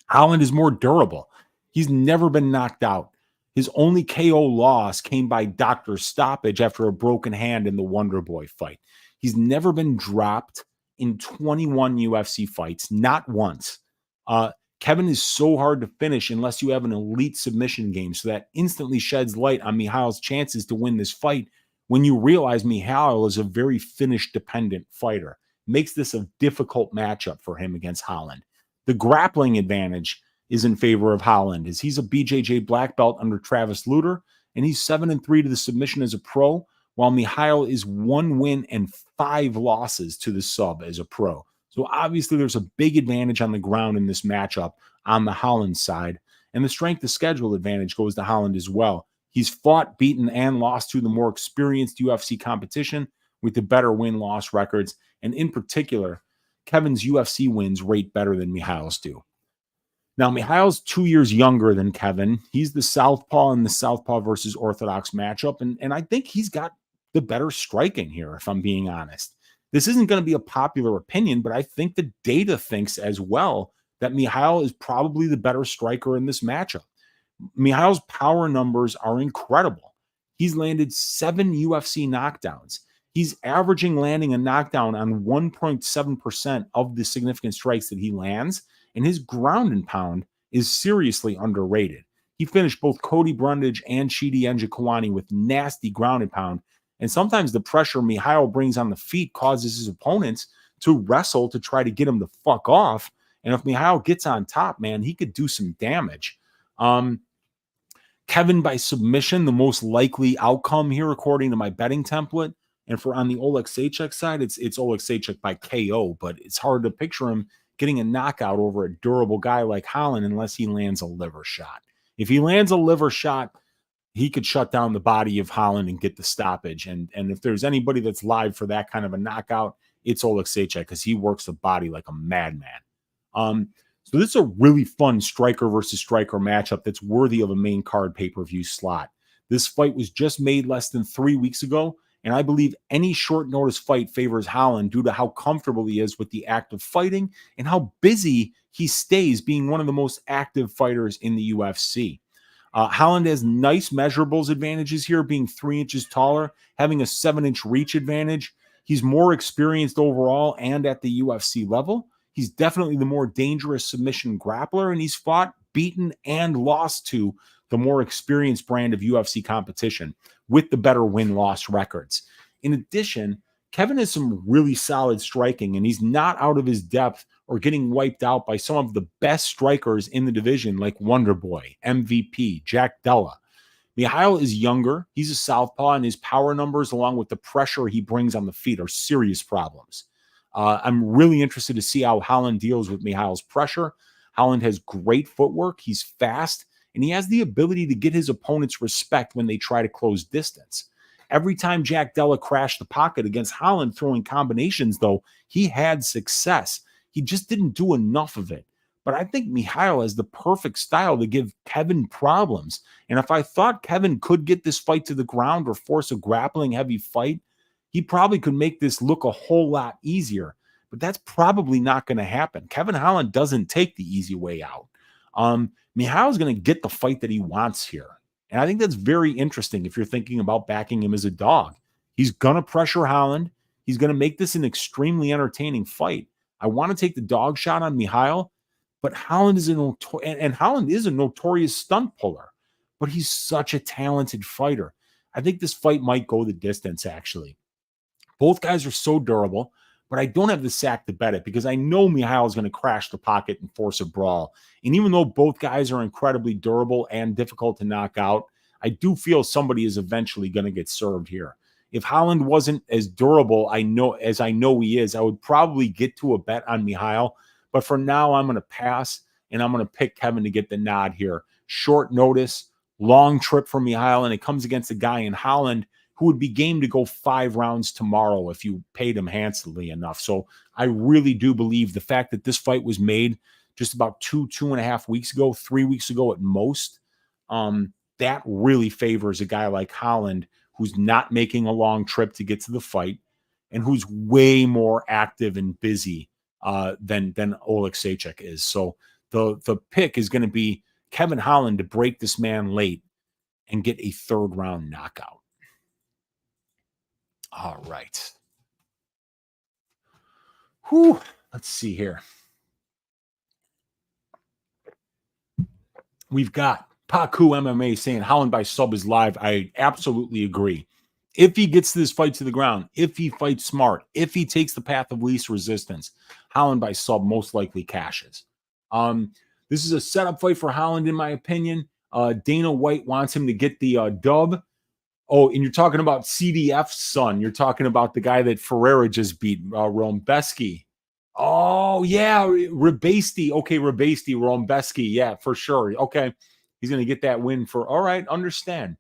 Holland is more durable. He's never been knocked out. His only KO loss came by doctor stoppage after a broken hand in the Wonderboy fight. He's never been dropped in 21 UFC fights, not once. Kevin is so hard to finish unless you have an elite submission game, so that instantly sheds light on Michal's chances to win this fight when you realize Michal is a very finish-dependent fighter. Makes this a difficult matchup for him against Holland. The grappling advantage is in favor of Holland, as he's a BJJ black belt under Travis Lutter, and he's 7-3 to the submission as a pro, while Michal is 1 win and 5 losses to the sub as a pro. So obviously there's a big advantage on the ground in this matchup on the Holland side, and the strength of schedule advantage goes to Holland as well. He's fought, beaten, and lost to the more experienced UFC competition with the better win-loss records, and in particular, Kevin's UFC wins rate better than Michal's do. Now, Michal's 2 years younger than Kevin. He's the southpaw in the southpaw versus orthodox matchup, and I think he's got the better striking here, if I'm being honest. This isn't going to be a popular opinion, but I think the data thinks as well that Michal is probably the better striker in this matchup. Michal's power numbers are incredible. He's landed 7 UFC knockdowns. He's averaging landing a knockdown on 1.7% of the significant strikes that he lands, and his ground and pound is seriously underrated. He finished both Cody Brundage and Chidi Njokuani with nasty ground and pound, and sometimes the pressure Michal brings on the feet causes his opponents to wrestle to try to get him to fuck off, and if Michal gets on top, man, he could do some damage. Kevin by submission, the most likely outcome here according to my betting template. And for on the Oleksiejczuk side, it's Oleksiejczuk by KO, but it's hard to picture him getting a knockout over a durable guy like Holland unless he lands a liver shot. If he lands a liver shot, he could shut down the body of Holland and get the stoppage. And if there's anybody that's live for that kind of a knockout, it's Oleksiejczuk because he works the body like a madman. So this is a really fun striker versus striker matchup that's worthy of a main card pay-per-view slot. This fight was just made less than 3 weeks ago, and I believe any short notice fight favors Holland due to how comfortable he is with the act of fighting and how busy he stays being one of the most active fighters in the UFC. Holland has nice measurables advantages here, being 3 inches taller, having a 7-inch reach advantage. He's more experienced overall and at the UFC level. He's definitely the more dangerous submission grappler, and he's fought, beaten, and lost to the more experienced brand of UFC competition with the better win-loss records. In addition, Kevin has some really solid striking, and he's not out of his depth or getting wiped out by some of the best strikers in the division like Wonderboy, MVP, Jack Della. Michal is younger. He's a southpaw, and his power numbers, along with the pressure he brings on the feet, are serious problems. I'm really interested to see how Holland deals with Michal's pressure. Holland has great footwork. He's fast, and he has the ability to get his opponents respect when they try to close distance. Every time Jack Della crashed the pocket against Holland throwing combinations, though, he had success. He just didn't do enough of it. But I think Michal has the perfect style to give Kevin problems. And if I thought Kevin could get this fight to the ground or force a grappling heavy fight, he probably could make this look a whole lot easier. But that's probably not going to happen. Kevin Holland doesn't take the easy way out. Michal is going to get the fight that he wants here. And I think that's very interesting if you're thinking about backing him as a dog. He's going to pressure Holland. He's going to make this an extremely entertaining fight. I want to take the dog shot on Michal, but Holland is Holland is a notorious stunt puller, but he's such a talented fighter. I think this fight might go the distance, actually. Both guys are so durable, but I don't have the sack to bet it because I know Michal is going to crash the pocket and force a brawl. And even though both guys are incredibly durable and difficult to knock out, I do feel somebody is eventually going to get served here. If Holland wasn't as durable as I know he is, I would probably get to a bet on Michal. But for now, I'm going to pass, and I'm going to pick Kevin to get the nod here. Short notice, long trip for Michal, and it comes against a guy in Holland who would be game to go 5 rounds tomorrow if you paid him handsomely enough. So I really do believe the fact that this fight was made just about 2.5 weeks ago, 3 weeks ago at most, that really favors a guy like Holland who's not making a long trip to get to the fight and who's way more active and busy than Oleksiejczuk is. So the pick is going to be Kevin Holland to break this man late and get a 3rd round knockout. All right. Whew. Let's see here. We've got Paku MMA saying Holland by sub is live. I absolutely agree. If he gets this fight to the ground, if he fights smart, if he takes the path of least resistance, Holland by sub most likely cashes. This is a setup fight for Holland, in my opinion. Dana White wants him to get the dub. Oh, and you're talking about CDF's son. You're talking about the guy that Ferreira just beat, Rombeski. Oh, yeah, Rabasti. Okay, Rabasti, Rombeski. Yeah, for sure. Okay, he's going to get that win for, all right, understand.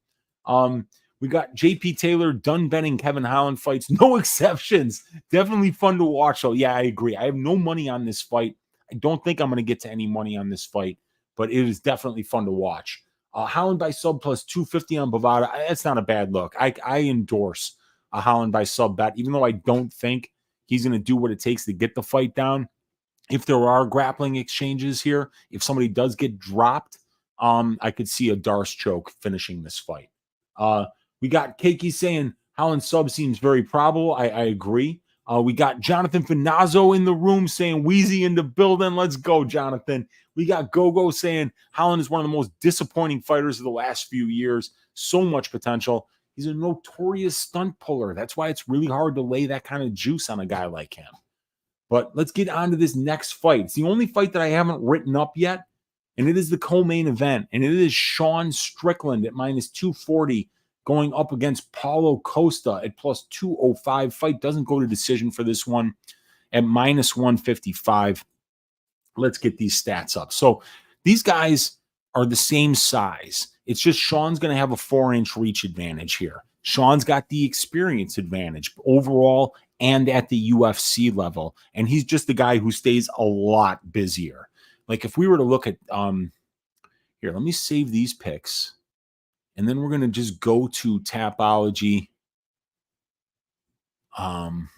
We got JP Taylor, Dunn Benning, Kevin Holland fights. No exceptions. Definitely fun to watch. So, yeah, I agree. I have no money on this fight. I don't think I'm going to get to any money on this fight, but it is definitely fun to watch. Holland by sub plus 250 on Bovada. That's not a bad look. I endorse a Holland by sub bet, even though I don't think he's going to do what it takes to get the fight down. If there are grappling exchanges here, if somebody does get dropped, I could see a Darce choke finishing this fight. We got Keiki saying Holland sub seems very probable. I agree. We got Jonathan Finazzo in the room saying Weezy in the building. Let's go, Jonathan. We got Gogo saying Holland is one of the most disappointing fighters of the last few years. So much potential. He's a notorious stunt puller. That's why it's really hard to lay that kind of juice on a guy like him. But let's get on to this next fight. It's the only fight that I haven't written up yet, and it is the co-main event, and it is Sean Strickland at minus 240 going up against Paulo Costa at plus 205. Fight doesn't go to decision for this one at minus 155. Let's get these stats up. So these guys are the same size. It's just Sean's going to have a 4-inch reach advantage here. Sean's got the experience advantage overall and at the UFC level. And he's just the guy who stays a lot busier. Like if we were to look at, here, let me save these picks. And then we're going to just go to Tapology. Let's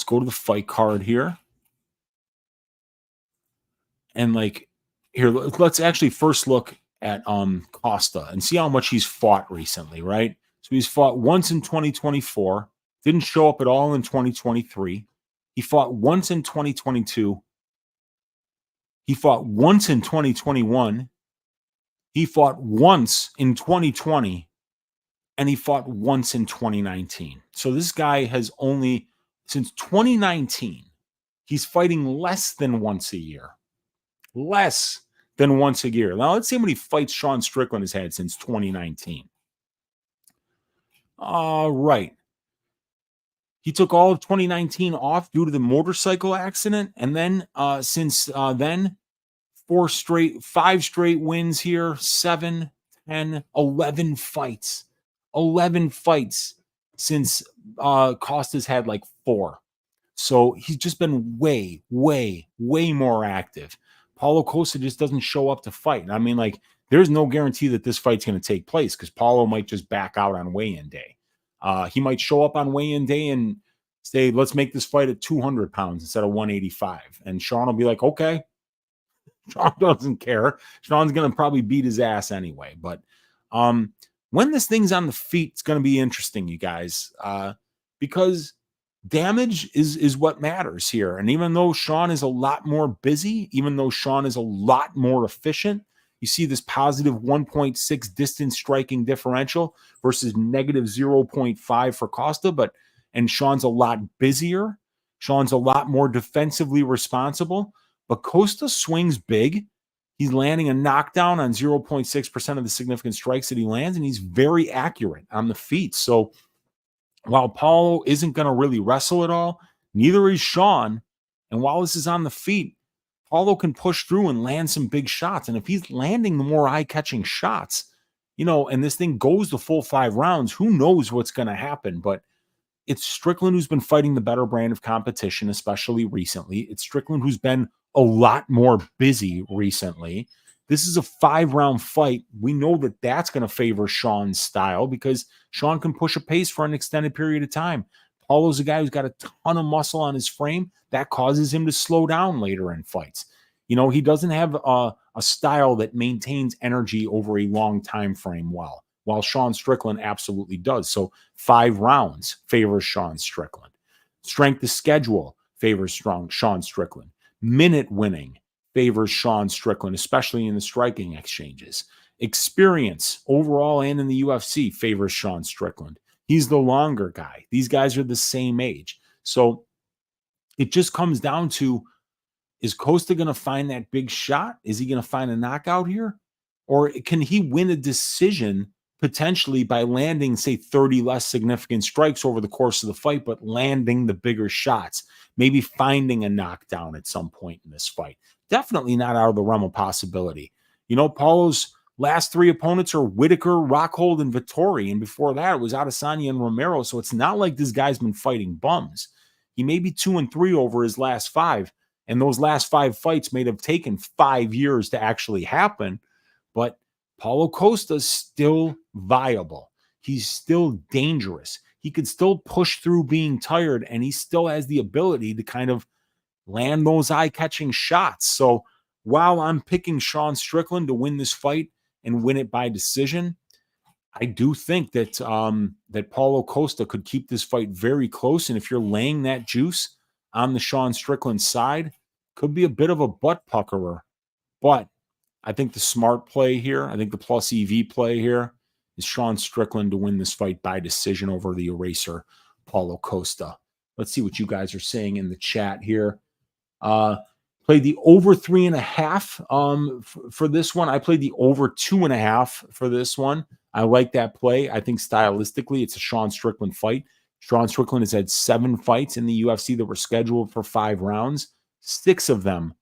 go to the fight card here. And like here, let's actually first look at Costa and see how much he's fought recently, right? So he's fought once in 2024, didn't show up at all in 2023. He fought once in 2022. He fought once in 2021. He fought once in 2020. And he fought once in 2019. So this guy has only, since 2019, he's fighting less than once a year. Less than once a year. Now, let's see how many fights Sean Strickland has had since 2019. All right. He took all of 2019 off due to the motorcycle accident. And then since then, 5 straight wins here, 7, 10, 11 fights. 11 fights since Costa's had like 4. So he's just been way, way, way more active. Paulo Costa just doesn't show up to fight. I mean, like, there's no guarantee that this fight's going to take place because Paulo might just back out on weigh-in day. He might show up on weigh-in day and say, let's make this fight at 200 pounds instead of 185. And Sean will be like, okay. Sean doesn't care. Sean's going to probably beat his ass anyway. But when this thing's on the feet, it's going to be interesting, you guys, because damage is what matters here. And even though Sean is a lot more busy, even though Sean is a lot more efficient, you see this positive 1.6 distance striking differential versus negative 0.5 for Costa, and Sean's a lot busier. Sean's a lot more defensively responsible, but Costa swings big. He's landing a knockdown on 0.6% of the significant strikes that he lands, and he's very accurate on the feet. So while Paulo isn't going to really wrestle at all, neither is Sean. And while this is on the feet, Paulo can push through and land some big shots. And if he's landing the more eye-catching shots, and this thing goes the full 5 rounds, who knows what's going to happen. But it's Strickland who's been fighting the better brand of competition, especially recently. It's Strickland who's been a lot more busy recently. This is a 5-round fight. We know that that's going to favor Sean's style because Sean can push a pace for an extended period of time. Paulo's a guy who's got a ton of muscle on his frame. That causes him to slow down later in fights. He doesn't have a style that maintains energy over a long time frame well, while Sean Strickland absolutely does. So 5 rounds favors Sean Strickland. Strength of schedule favors Sean Strickland. Minute winning favors Sean Strickland, especially in the striking exchanges. Experience overall and in the UFC favors Sean Strickland. He's the longer guy. These guys are the same age. So it just comes down to, is Costa going to find that big shot? Is he going to find a knockout here? Or can he win a decision potentially by landing, say, 30 less significant strikes over the course of the fight, but landing the bigger shots, maybe finding a knockdown at some point in this fight? Definitely not out of the realm of possibility. You know, Paulo's last 3 opponents are Whitaker, Rockhold, and Vettori. And before that, it was Adesanya and Romero. So it's not like this guy's been fighting bums. He may be 2-3 over his last 5. And those last 5 fights may have taken 5 years to actually happen. But Paulo Costa's still viable. He's still dangerous. He could still push through being tired, and he still has the ability to kind of land those eye-catching shots. So while I'm picking Sean Strickland to win this fight and win it by decision, I do think that that Paulo Costa could keep this fight very close. And if you're laying that juice on the Sean Strickland side, could be a bit of a butt puckerer. But I think the smart play here, I think the plus EV play here is Sean Strickland to win this fight by decision over the eraser, Paulo Costa. Let's see what you guys are saying in the chat here. Played the over 3.5 for this one. I played the over 2.5 for this one. I like that play. I think stylistically, it's a Sean Strickland fight. Sean Strickland has had 7 fights in the UFC that were scheduled for 5 rounds. 6 of them,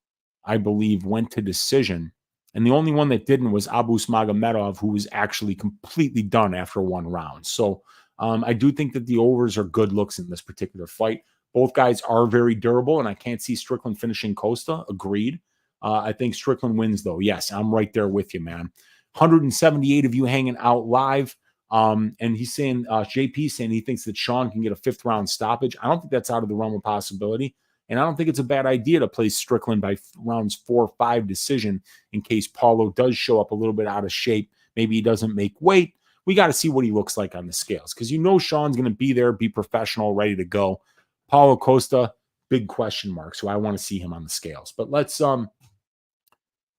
I believe, went to decision. And the only one that didn't was Abus Magomedov, who was actually completely done after 1 round. So I do think that the overs are good looks in this particular fight. Both guys are very durable, and I can't see Strickland finishing Costa. Agreed. I think Strickland wins, though. Yes, I'm right there with you, man. 178 of you hanging out live. And he's saying, JP saying he thinks that Sean can get a 5th round stoppage. I don't think that's out of the realm of possibility. And I don't think it's a bad idea to play Strickland by rounds 4 or 5 decision in case Paulo does show up a little bit out of shape. Maybe he doesn't make weight. We got to see what he looks like on the scales because you know Sean's going to be there, be professional, ready to go. Paulo Costa, big question mark. So I want to see him on the scales. But let's,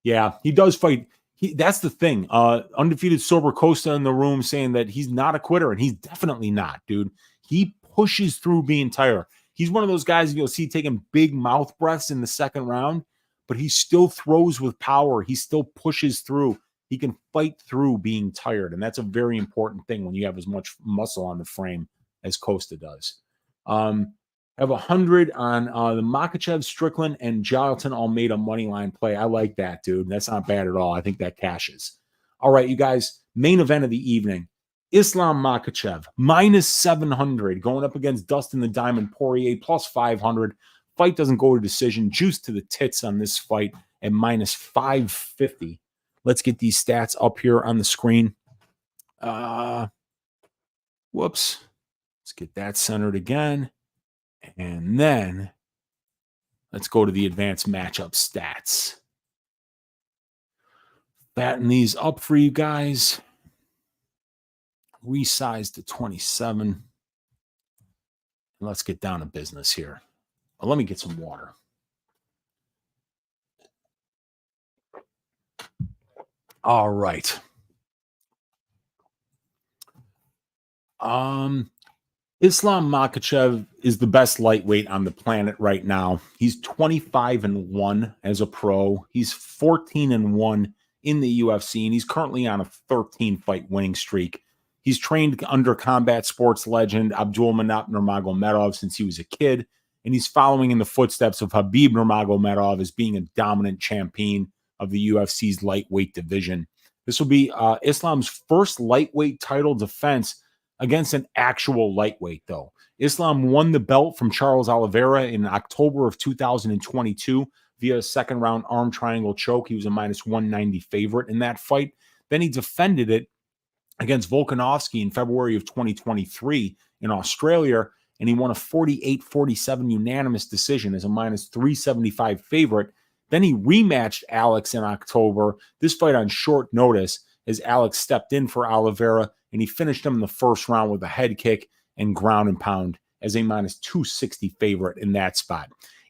yeah, he does fight. That's the thing. Undefeated sober Costa in the room saying that he's not a quitter, and he's definitely not, dude. He pushes through being tired. He's one of those guys you'll see taking big mouth breaths in the 2nd round, but he still throws with power. He still pushes through. He can fight through being tired, and that's a very important thing when you have as much muscle on the frame as Costa does. I have 100 on the Makhachev, Strickland, and Jailton Almeida money line play. I like that, dude. That's not bad at all. I think that cashes. All right, you guys, main event of the evening. Islam Makhachev, minus 700, going up against Dustin the Diamond Poirier, plus 500. Fight doesn't go to decision. Juice to the tits on this fight at minus 550. Let's get these stats up here on the screen. Whoops. Let's get that centered again. And then let's go to the advanced matchup stats. Fatten these up for you guys. Resize to 27. Let's get down to business here. Well, let me get some water. All right. Islam Makhachev is the best lightweight on the planet right now. He's 25-1 as a pro. He's 14-1 in the UFC, and he's currently on a 13-fight winning streak. He's trained under combat sports legend Abdulmanap Nurmagomedov since he was a kid, and he's following in the footsteps of Khabib Nurmagomedov as being a dominant champion of the UFC's lightweight division. This will be Islam's first lightweight title defense against an actual lightweight, though. Islam won the belt from Charles Oliveira in October of 2022 via a 2nd-round arm triangle choke. He was a minus 190 favorite in that fight. Then he defended it against Volkanovski in February of 2023 in Australia, and he won a 48-47 unanimous decision as a minus 375 favorite. Then he rematched Alex in October, this fight on short notice, as Alex stepped in for Oliveira, and he finished him in the 1st round with a head kick and ground and pound as a minus 260 favorite in that spot.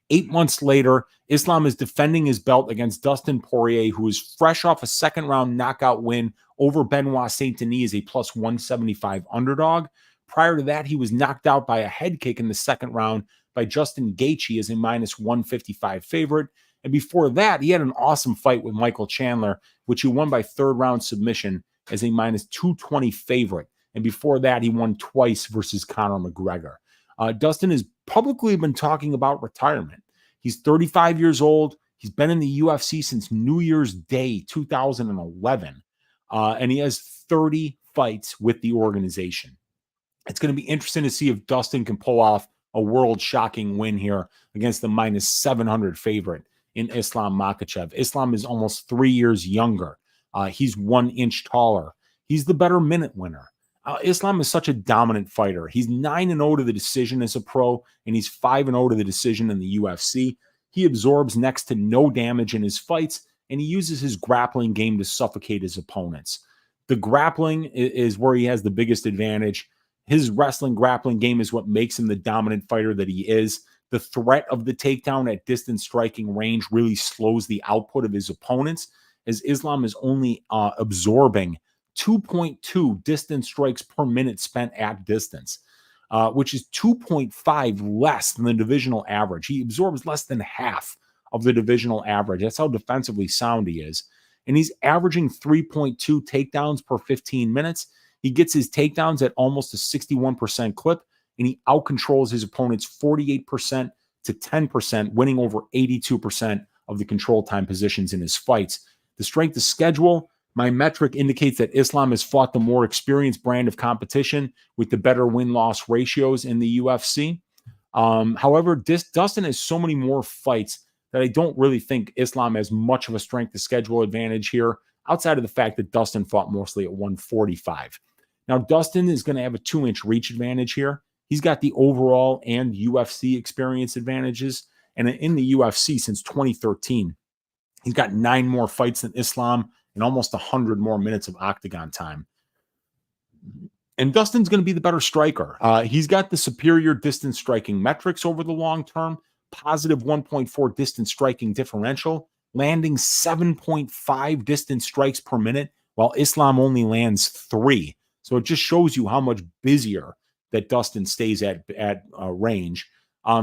8 months later, Islam is defending his belt against Dustin Poirier, who is fresh off a 2nd-round knockout win over Benoit Saint-Denis as a plus 175 underdog. Prior to that, he was knocked out by a head kick in the 2nd round by Justin Gaethje as a minus 155 favorite. And before that, he had an awesome fight with Michael Chandler, which he won by third-round submission as a minus 220 favorite. And before that, he won twice versus Conor McGregor. Dustin has publicly been talking about retirement. He's 35 years old. He's been in the UFC since New Year's Day 2011. And he has 30 fights with the organization. It's going to be interesting to see if Dustin can pull off a world-shocking win here against the minus 700 favorite in Islam Makhachev. Islam is almost 3 years younger. He's 1 inch taller. He's the better minute winner. Islam is such a dominant fighter. He's 9-0 to the decision as a pro, and he's 5-0 to the decision in the UFC. He absorbs next to no damage in his fights, and he uses his grappling game to suffocate his opponents. The grappling is where he has the biggest advantage. His wrestling grappling game is what makes him the dominant fighter that he is. The threat of the takedown at distance striking range really slows the output of his opponents, as Islam is only absorbing 2.2 distance strikes per minute spent at distance, which is 2.5 less than the divisional average. He absorbs less than half of the divisional average. That's how defensively sound he is. And he's averaging 3.2 takedowns per 15 minutes. He gets his takedowns at almost a 61% clip, and he outcontrols his opponents 48% to 10%, winning over 82% of the control time positions in his fights. The strength of schedule, my metric indicates that Islam has fought the more experienced brand of competition with the better win-loss ratios in the UFC. However, Dustin has so many more fights that I don't really think Islam has much of a strength of schedule advantage here, outside of the fact that Dustin fought mostly at 145. Now, Dustin is going to have a 2-inch reach advantage here. He's got the overall and UFC experience advantages. And in the UFC since 2013, he's got 9 more fights than Islam and almost 100 more minutes of octagon time. And Dustin's going to be the better striker. He's got the superior distance striking metrics over the long term, positive 1.4 distance striking differential, landing 7.5 distance strikes per minute, while Islam only lands 3. So it just shows you how much busier that Dustin stays at range.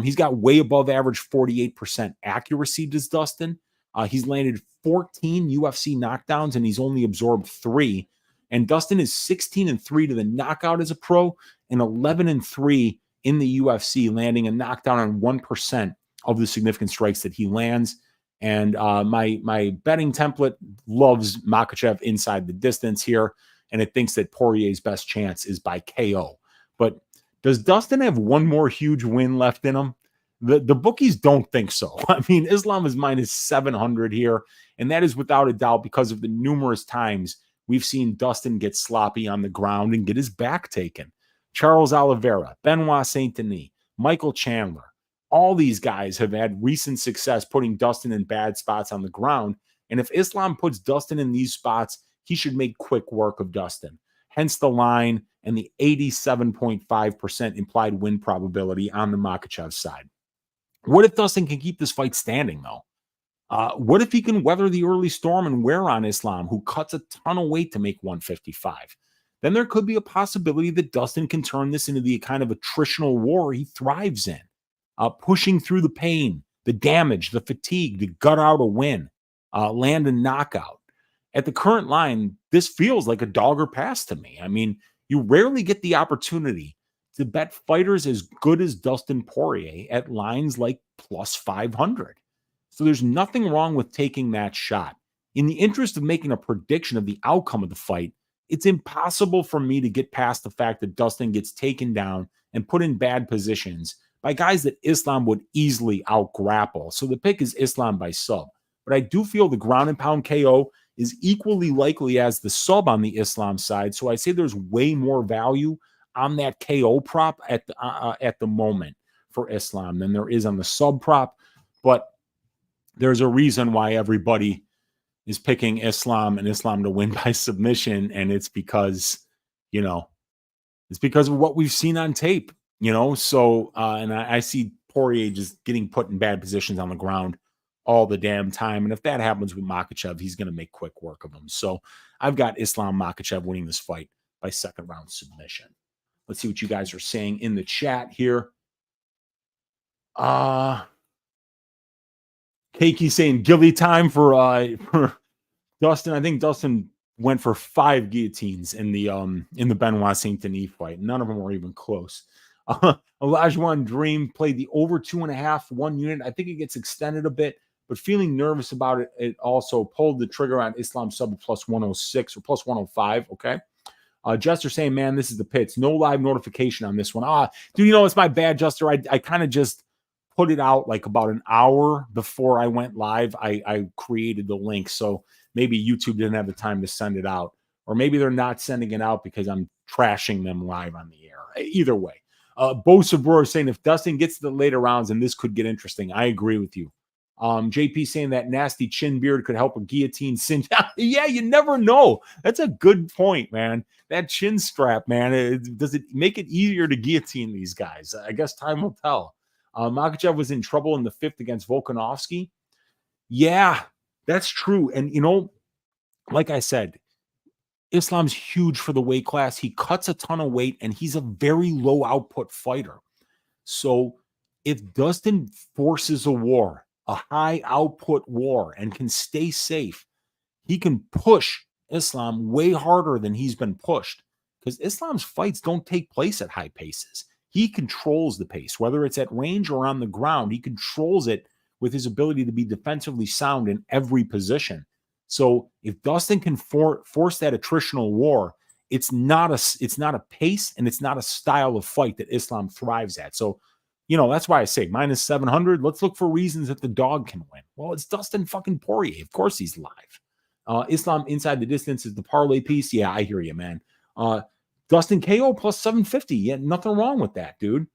He's got way above average 48% accuracy, does Dustin. He's landed 14 UFC knockdowns, and he's only absorbed 3. And Dustin is 16-3 to the knockout as a pro, and 11-3 in the UFC, landing a knockdown on 1% of the significant strikes that he lands. And my betting template loves Makhachev inside the distance here, and it thinks that Poirier's best chance is by KO. But does Dustin have one more huge win left in him? The bookies don't think so. I mean, Islam is minus 700 here, and that is without a doubt because of the numerous times we've seen Dustin get sloppy on the ground and get his back taken. Charles Oliveira, Benoit Saint-Denis, Michael Chandler, all these guys have had recent success putting Dustin in bad spots on the ground, and if Islam puts Dustin in these spots, he should make quick work of Dustin. Hence the line and the 87.5% implied win probability on the Makhachev side. What if Dustin can keep this fight standing, though? What if he can weather the early storm and wear on Islam, who cuts a ton of weight to make 155? Then there could be a possibility that Dustin can turn this into the kind of attritional war he thrives in, pushing through the pain, the damage, the fatigue to gut out a win, land a knockout. At the current line, this feels like a dog or pass to me. I mean, you rarely get the opportunity to bet fighters as good as Dustin Poirier at lines like plus 500. So there's nothing wrong with taking that shot. In the interest of making a prediction of the outcome of the fight, it's impossible for me to get past the fact that Dustin gets taken down and put in bad positions by guys that Islam would easily out-grapple. So the pick is Islam by sub. But I do feel the ground and pound KO is equally likely as the sub on the Islam side. So I say there's way more value on that KO prop at the moment for Islam than there is on the sub prop. But there's a reason why everybody is picking Islam and Islam to win by submission. And it's because, it's because of what we've seen on tape, So, and I see Poirier just getting put in bad positions on the ground all the damn time. And if that happens with Makhachev, he's going to make quick work of him. So I've got Islam Makhachev winning this fight by second round submission. Let's see what you guys are saying in the chat here. Keiki saying gilly time for Dawson. I think Dawson went for 5 guillotines in the Benoit Saint Denis fight. None of them were even close. Olajuwon Dream played the over 2.5 1 unit. I think it gets extended a bit, but feeling nervous about it. It also pulled the trigger on Islam sub plus 106 or plus 105. Okay. Jester saying, man, this is the pits. No live notification on this one. Dude, you know, it's my bad, Jester. I kind of just put it out like about an hour before I went live. I created the link. So maybe YouTube didn't have the time to send it out. Or maybe they're not sending it out because I'm trashing them live on the air. Either way. Bo Sabro saying, if Dustin gets to the later rounds, and this could get interesting. I agree with you. JP saying that nasty chin beard could help a guillotine cinch. Yeah, you never know. That's a good point, man. That chin strap, man. Does it make it easier to guillotine these guys? I guess time will tell. Makhachev was in trouble in the 5th against Volkanovski. Yeah, that's true. And, you know, like I said, Islam's huge for the weight class. He cuts a ton of weight, and he's a very low output fighter. So if Dustin forces a war, a high output war, and can stay safe, he can push Islam way harder than he's been pushed, because Islam's fights don't take place at high paces. He controls the pace, whether it's at range or on the ground. He controls it with his ability to be defensively sound in every position. So if Dustin can force that attritional war, it's not a pace and it's not a style of fight that Islam thrives at. So, you know, that's why I say minus 700. Let's look for reasons that the dog can win. Well, it's Dustin fucking Poirier. Of course he's live. Islam inside the distance is the parlay piece. Yeah, I hear you, man. Dustin KO plus 750. Yeah, nothing wrong with that, dude.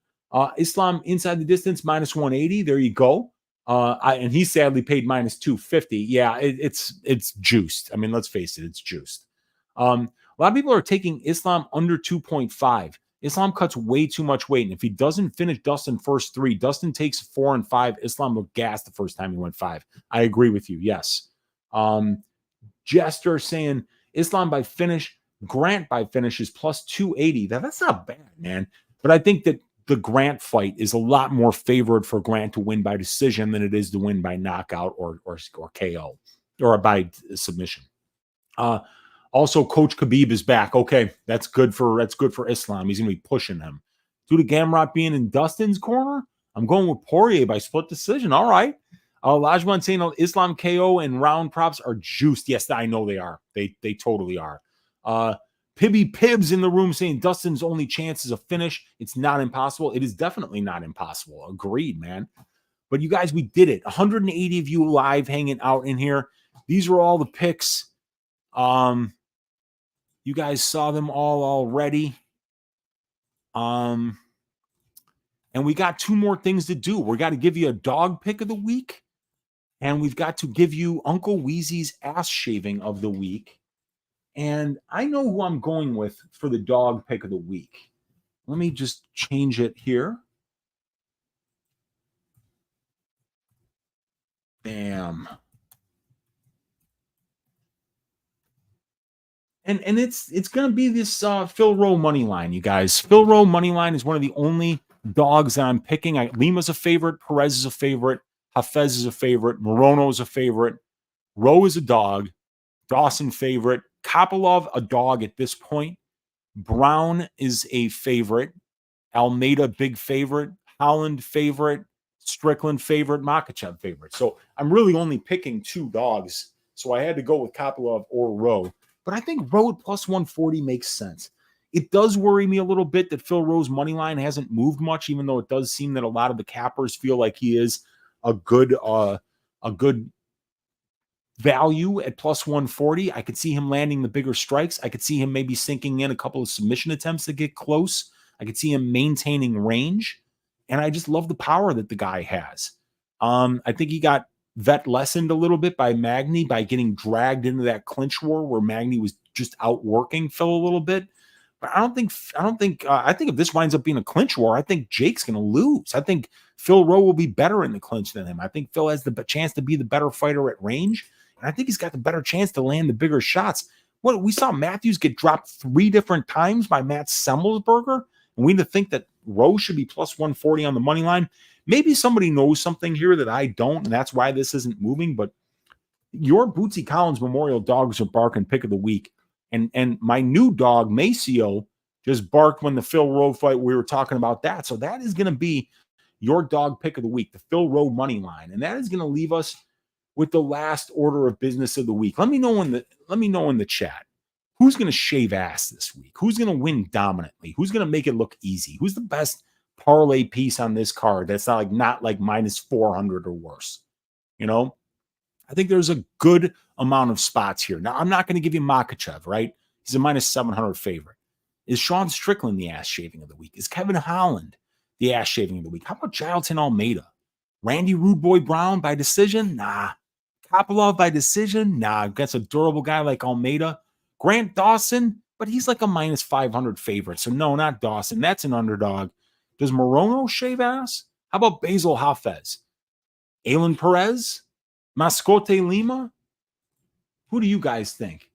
Islam inside the distance minus 180. There you go. And he sadly paid minus 250. Yeah, it's juiced. I mean, let's face it, it's juiced. A lot of people are taking Islam under 2.5. Islam cuts way too much weight. And if he doesn't finish Dustin first 3, Dustin takes 4 and 5. Islam looked gassed the first time he went 5. I agree with you. Yes. Jester saying Islam by finish, Grant by finish is plus 280. That's not bad, man. But I think that the Grant fight is a lot more favored for Grant to win by decision than it is to win by knockout or KO or by submission. Also, Coach Khabib is back. Okay, that's good for Islam. He's gonna be pushing him. Due to Gamrot being in Dustin's corner, I'm going with Poirier by split decision. All right. Olajuwon saying Islam KO and round props are juiced. Yes, I know they are. They totally are. Pibby Pibbs in the room saying Dustin's only chance is a finish. It's not impossible. It is definitely not impossible. Agreed, man. But you guys, we did it. 180 of you live hanging out in here. These were all the picks. You guys saw them all already. And we got 2 more things to do. We got to give you a dog pick of the week. And we've got to give you Uncle Weezy's ass shaving of the week. And I know who I'm going with for the dog pick of the week. Let me just change it here. Bam. And it's going to be this Phil Rowe money line, you guys. Phil Rowe money line is one of the only dogs that I'm picking. Lima's a favorite. Perez is a favorite. Hafez is a favorite. Morono is a favorite. Rowe is a dog. Dawson favorite. Kopylov, a dog at this point. Brown is a favorite. Almeida, big favorite. Holland, favorite. Strickland, favorite. Makhachev, favorite. So I'm really only picking 2 dogs. So I had to go with Kopylov or Rowe. But I think Rowe at plus 140 makes sense. It does worry me a little bit that Phil Rowe's money line hasn't moved much, even though it does seem that a lot of the cappers feel like he is a good value at plus 140. I could see him landing the bigger strikes. I could see him maybe sinking in a couple of submission attempts to get close. I could see him maintaining range. And I just love the power that the guy has. I think he got vet lessened a little bit by Magny by getting dragged into that clinch war where Magny was just outworking Phil a little bit. But I think if this winds up being a clinch war, I think Jake's going to lose. I think Phil Rowe will be better in the clinch than him. I think Phil has the chance to be the better fighter at range. And I think he's got the better chance to land the bigger shots. What we saw Matthews get dropped 3 different times by Matt Semmelsberger. And we need to think that Rowe should be plus 140 on the money line. Maybe somebody knows something here that I don't, and that's why this isn't moving. But your Bootsy Collins Memorial Dogs are barking pick of the week. And my new dog, Maceo, just barked when the Phil Rowe fight, we were talking about that. So that is going to be your dog pick of the week, the Phil Rowe money line. And that is going to leave us with the last order of business of the week. Let me know in the chat. Who's going to shave ass this week? Who's going to win dominantly? Who's going to make it look easy? Who's the best parlay piece on this card that's not like minus 400 or worse? You know, I think there's a good amount of spots here. Now, I'm not going to give you Makhachev, right? He's a minus 700 favorite. Is Sean Strickland the ass shaving of the week? Is Kevin Holland the ass shaving of the week? How about Jailton Almeida? Randy Rude Boy Brown by decision? Nah. Kopylov by decision? Nah. Against a durable guy like Almeida. Grant Dawson, but he's like a minus 500 favorite. So no, not Dawson. That's an underdog. Does Morono shave ass? How about Bassil Hafez? Ailin Perez? Mascote Lima? Who do you guys think?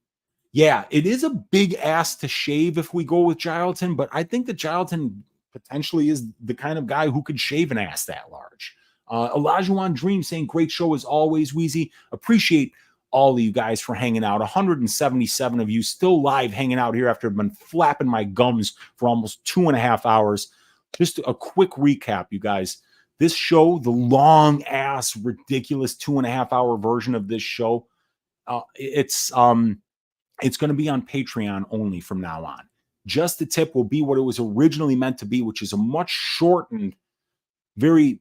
Yeah, it is a big ass to shave if we go with Jailton, but I think that Jailton potentially is the kind of guy who could shave an ass that large. Olajuwon Dream saying, great show as always, Weezy. Appreciate all of you guys for hanging out. 177 of you still live hanging out here after I've been flapping my gums for almost 2.5 hours. Just a quick recap, you guys. This show, the long ass, ridiculous 2.5 hour version of this show, it's going to be on Patreon only from now on. Just the tip will be what it was originally meant to be, which is a much shortened, very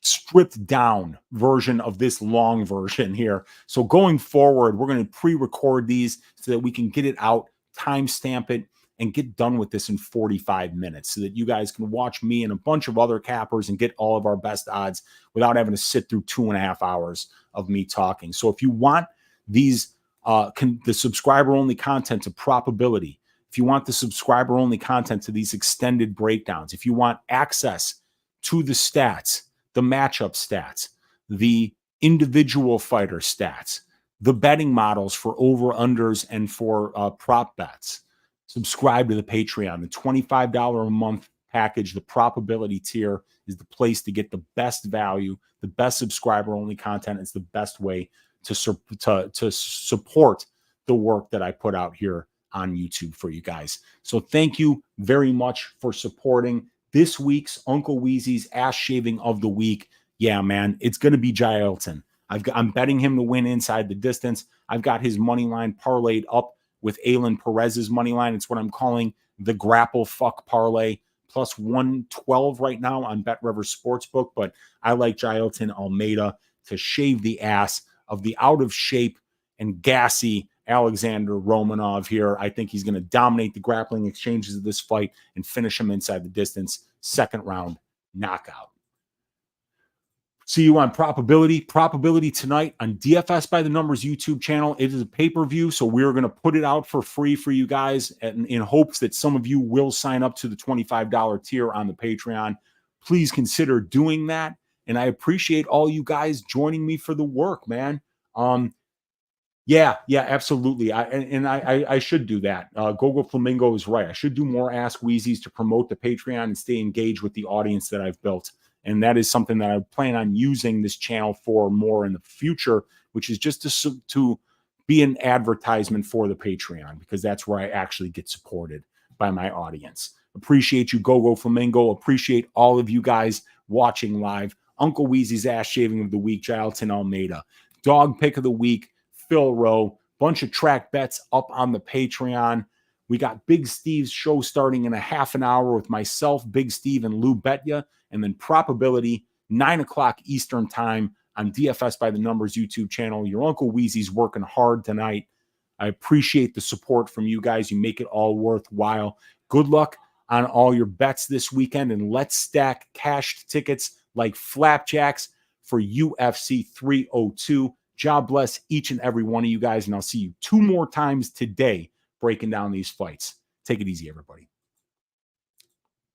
stripped down version of this long version here. So going forward, we're going to pre-record these so that we can get it out, timestamp it, and get done with this in 45 minutes so that you guys can watch me and a bunch of other cappers and get all of our best odds without having to sit through 2.5 hours of me talking. So if you want these, the subscriber-only content to Probability, if you want the subscriber-only content to these extended breakdowns, if you want access to the stats, the matchup stats, the individual fighter stats, the betting models for over-unders and for prop bets, subscribe to the Patreon. The $25 a month package, the Probability tier, is the place to get the best value, the best subscriber-only content. It's the best way to support the work that I put out here on YouTube for you guys. So thank you very much for supporting this week's Uncle Weezy's ass shaving of the week. Yeah, man, it's going to be Jailton. I'm betting him to win inside the distance. I've got his money line parlayed up with Ailin Perez's money line. It's what I'm calling the grapple fuck parlay, plus 112 right now on BetRivers Sportsbook. But I like Jailton Almeida to shave the ass of the out of shape and gassy Alexandr Romanov here. I think he's going to dominate the grappling exchanges of this fight and finish him inside the distance. Second round knockout. See you on Probability tonight on DFS by the Numbers YouTube channel. It is a pay-per-view, so we're going to put it out for free for you guys in hopes that some of you will sign up to the $25 tier on the Patreon. Please consider doing that, and I appreciate all you guys joining me for the work, man. Yeah, absolutely. I should do that. Gogo Flamingo is right. I should do more Ask Weezys to promote the Patreon and stay engaged with the audience that I've built. And that is something that I plan on using this channel for more in the future, which is just to be an advertisement for the Patreon, because that's where I actually get supported by my audience. Appreciate you, Gogo Flamingo. Appreciate all of you guys watching live. Uncle Weezy's ass shaving of the week, Jailton Almeida. Dog pick of the week, Phil Rowe. Bunch of track bets up on the Patreon. We got Big Steve's show starting in a half an hour with myself, Big Steve, and Lou Betya. And then Probability, 9 o'clock Eastern time on DFS by the Numbers YouTube channel. Your Uncle Weezy's working hard tonight. I appreciate the support from you guys. You make it all worthwhile. Good luck on all your bets this weekend. And let's stack cashed tickets like flapjacks for UFC 302. God bless each and every one of you guys. And I'll see you 2 more times today breaking down these fights. Take it easy, everybody.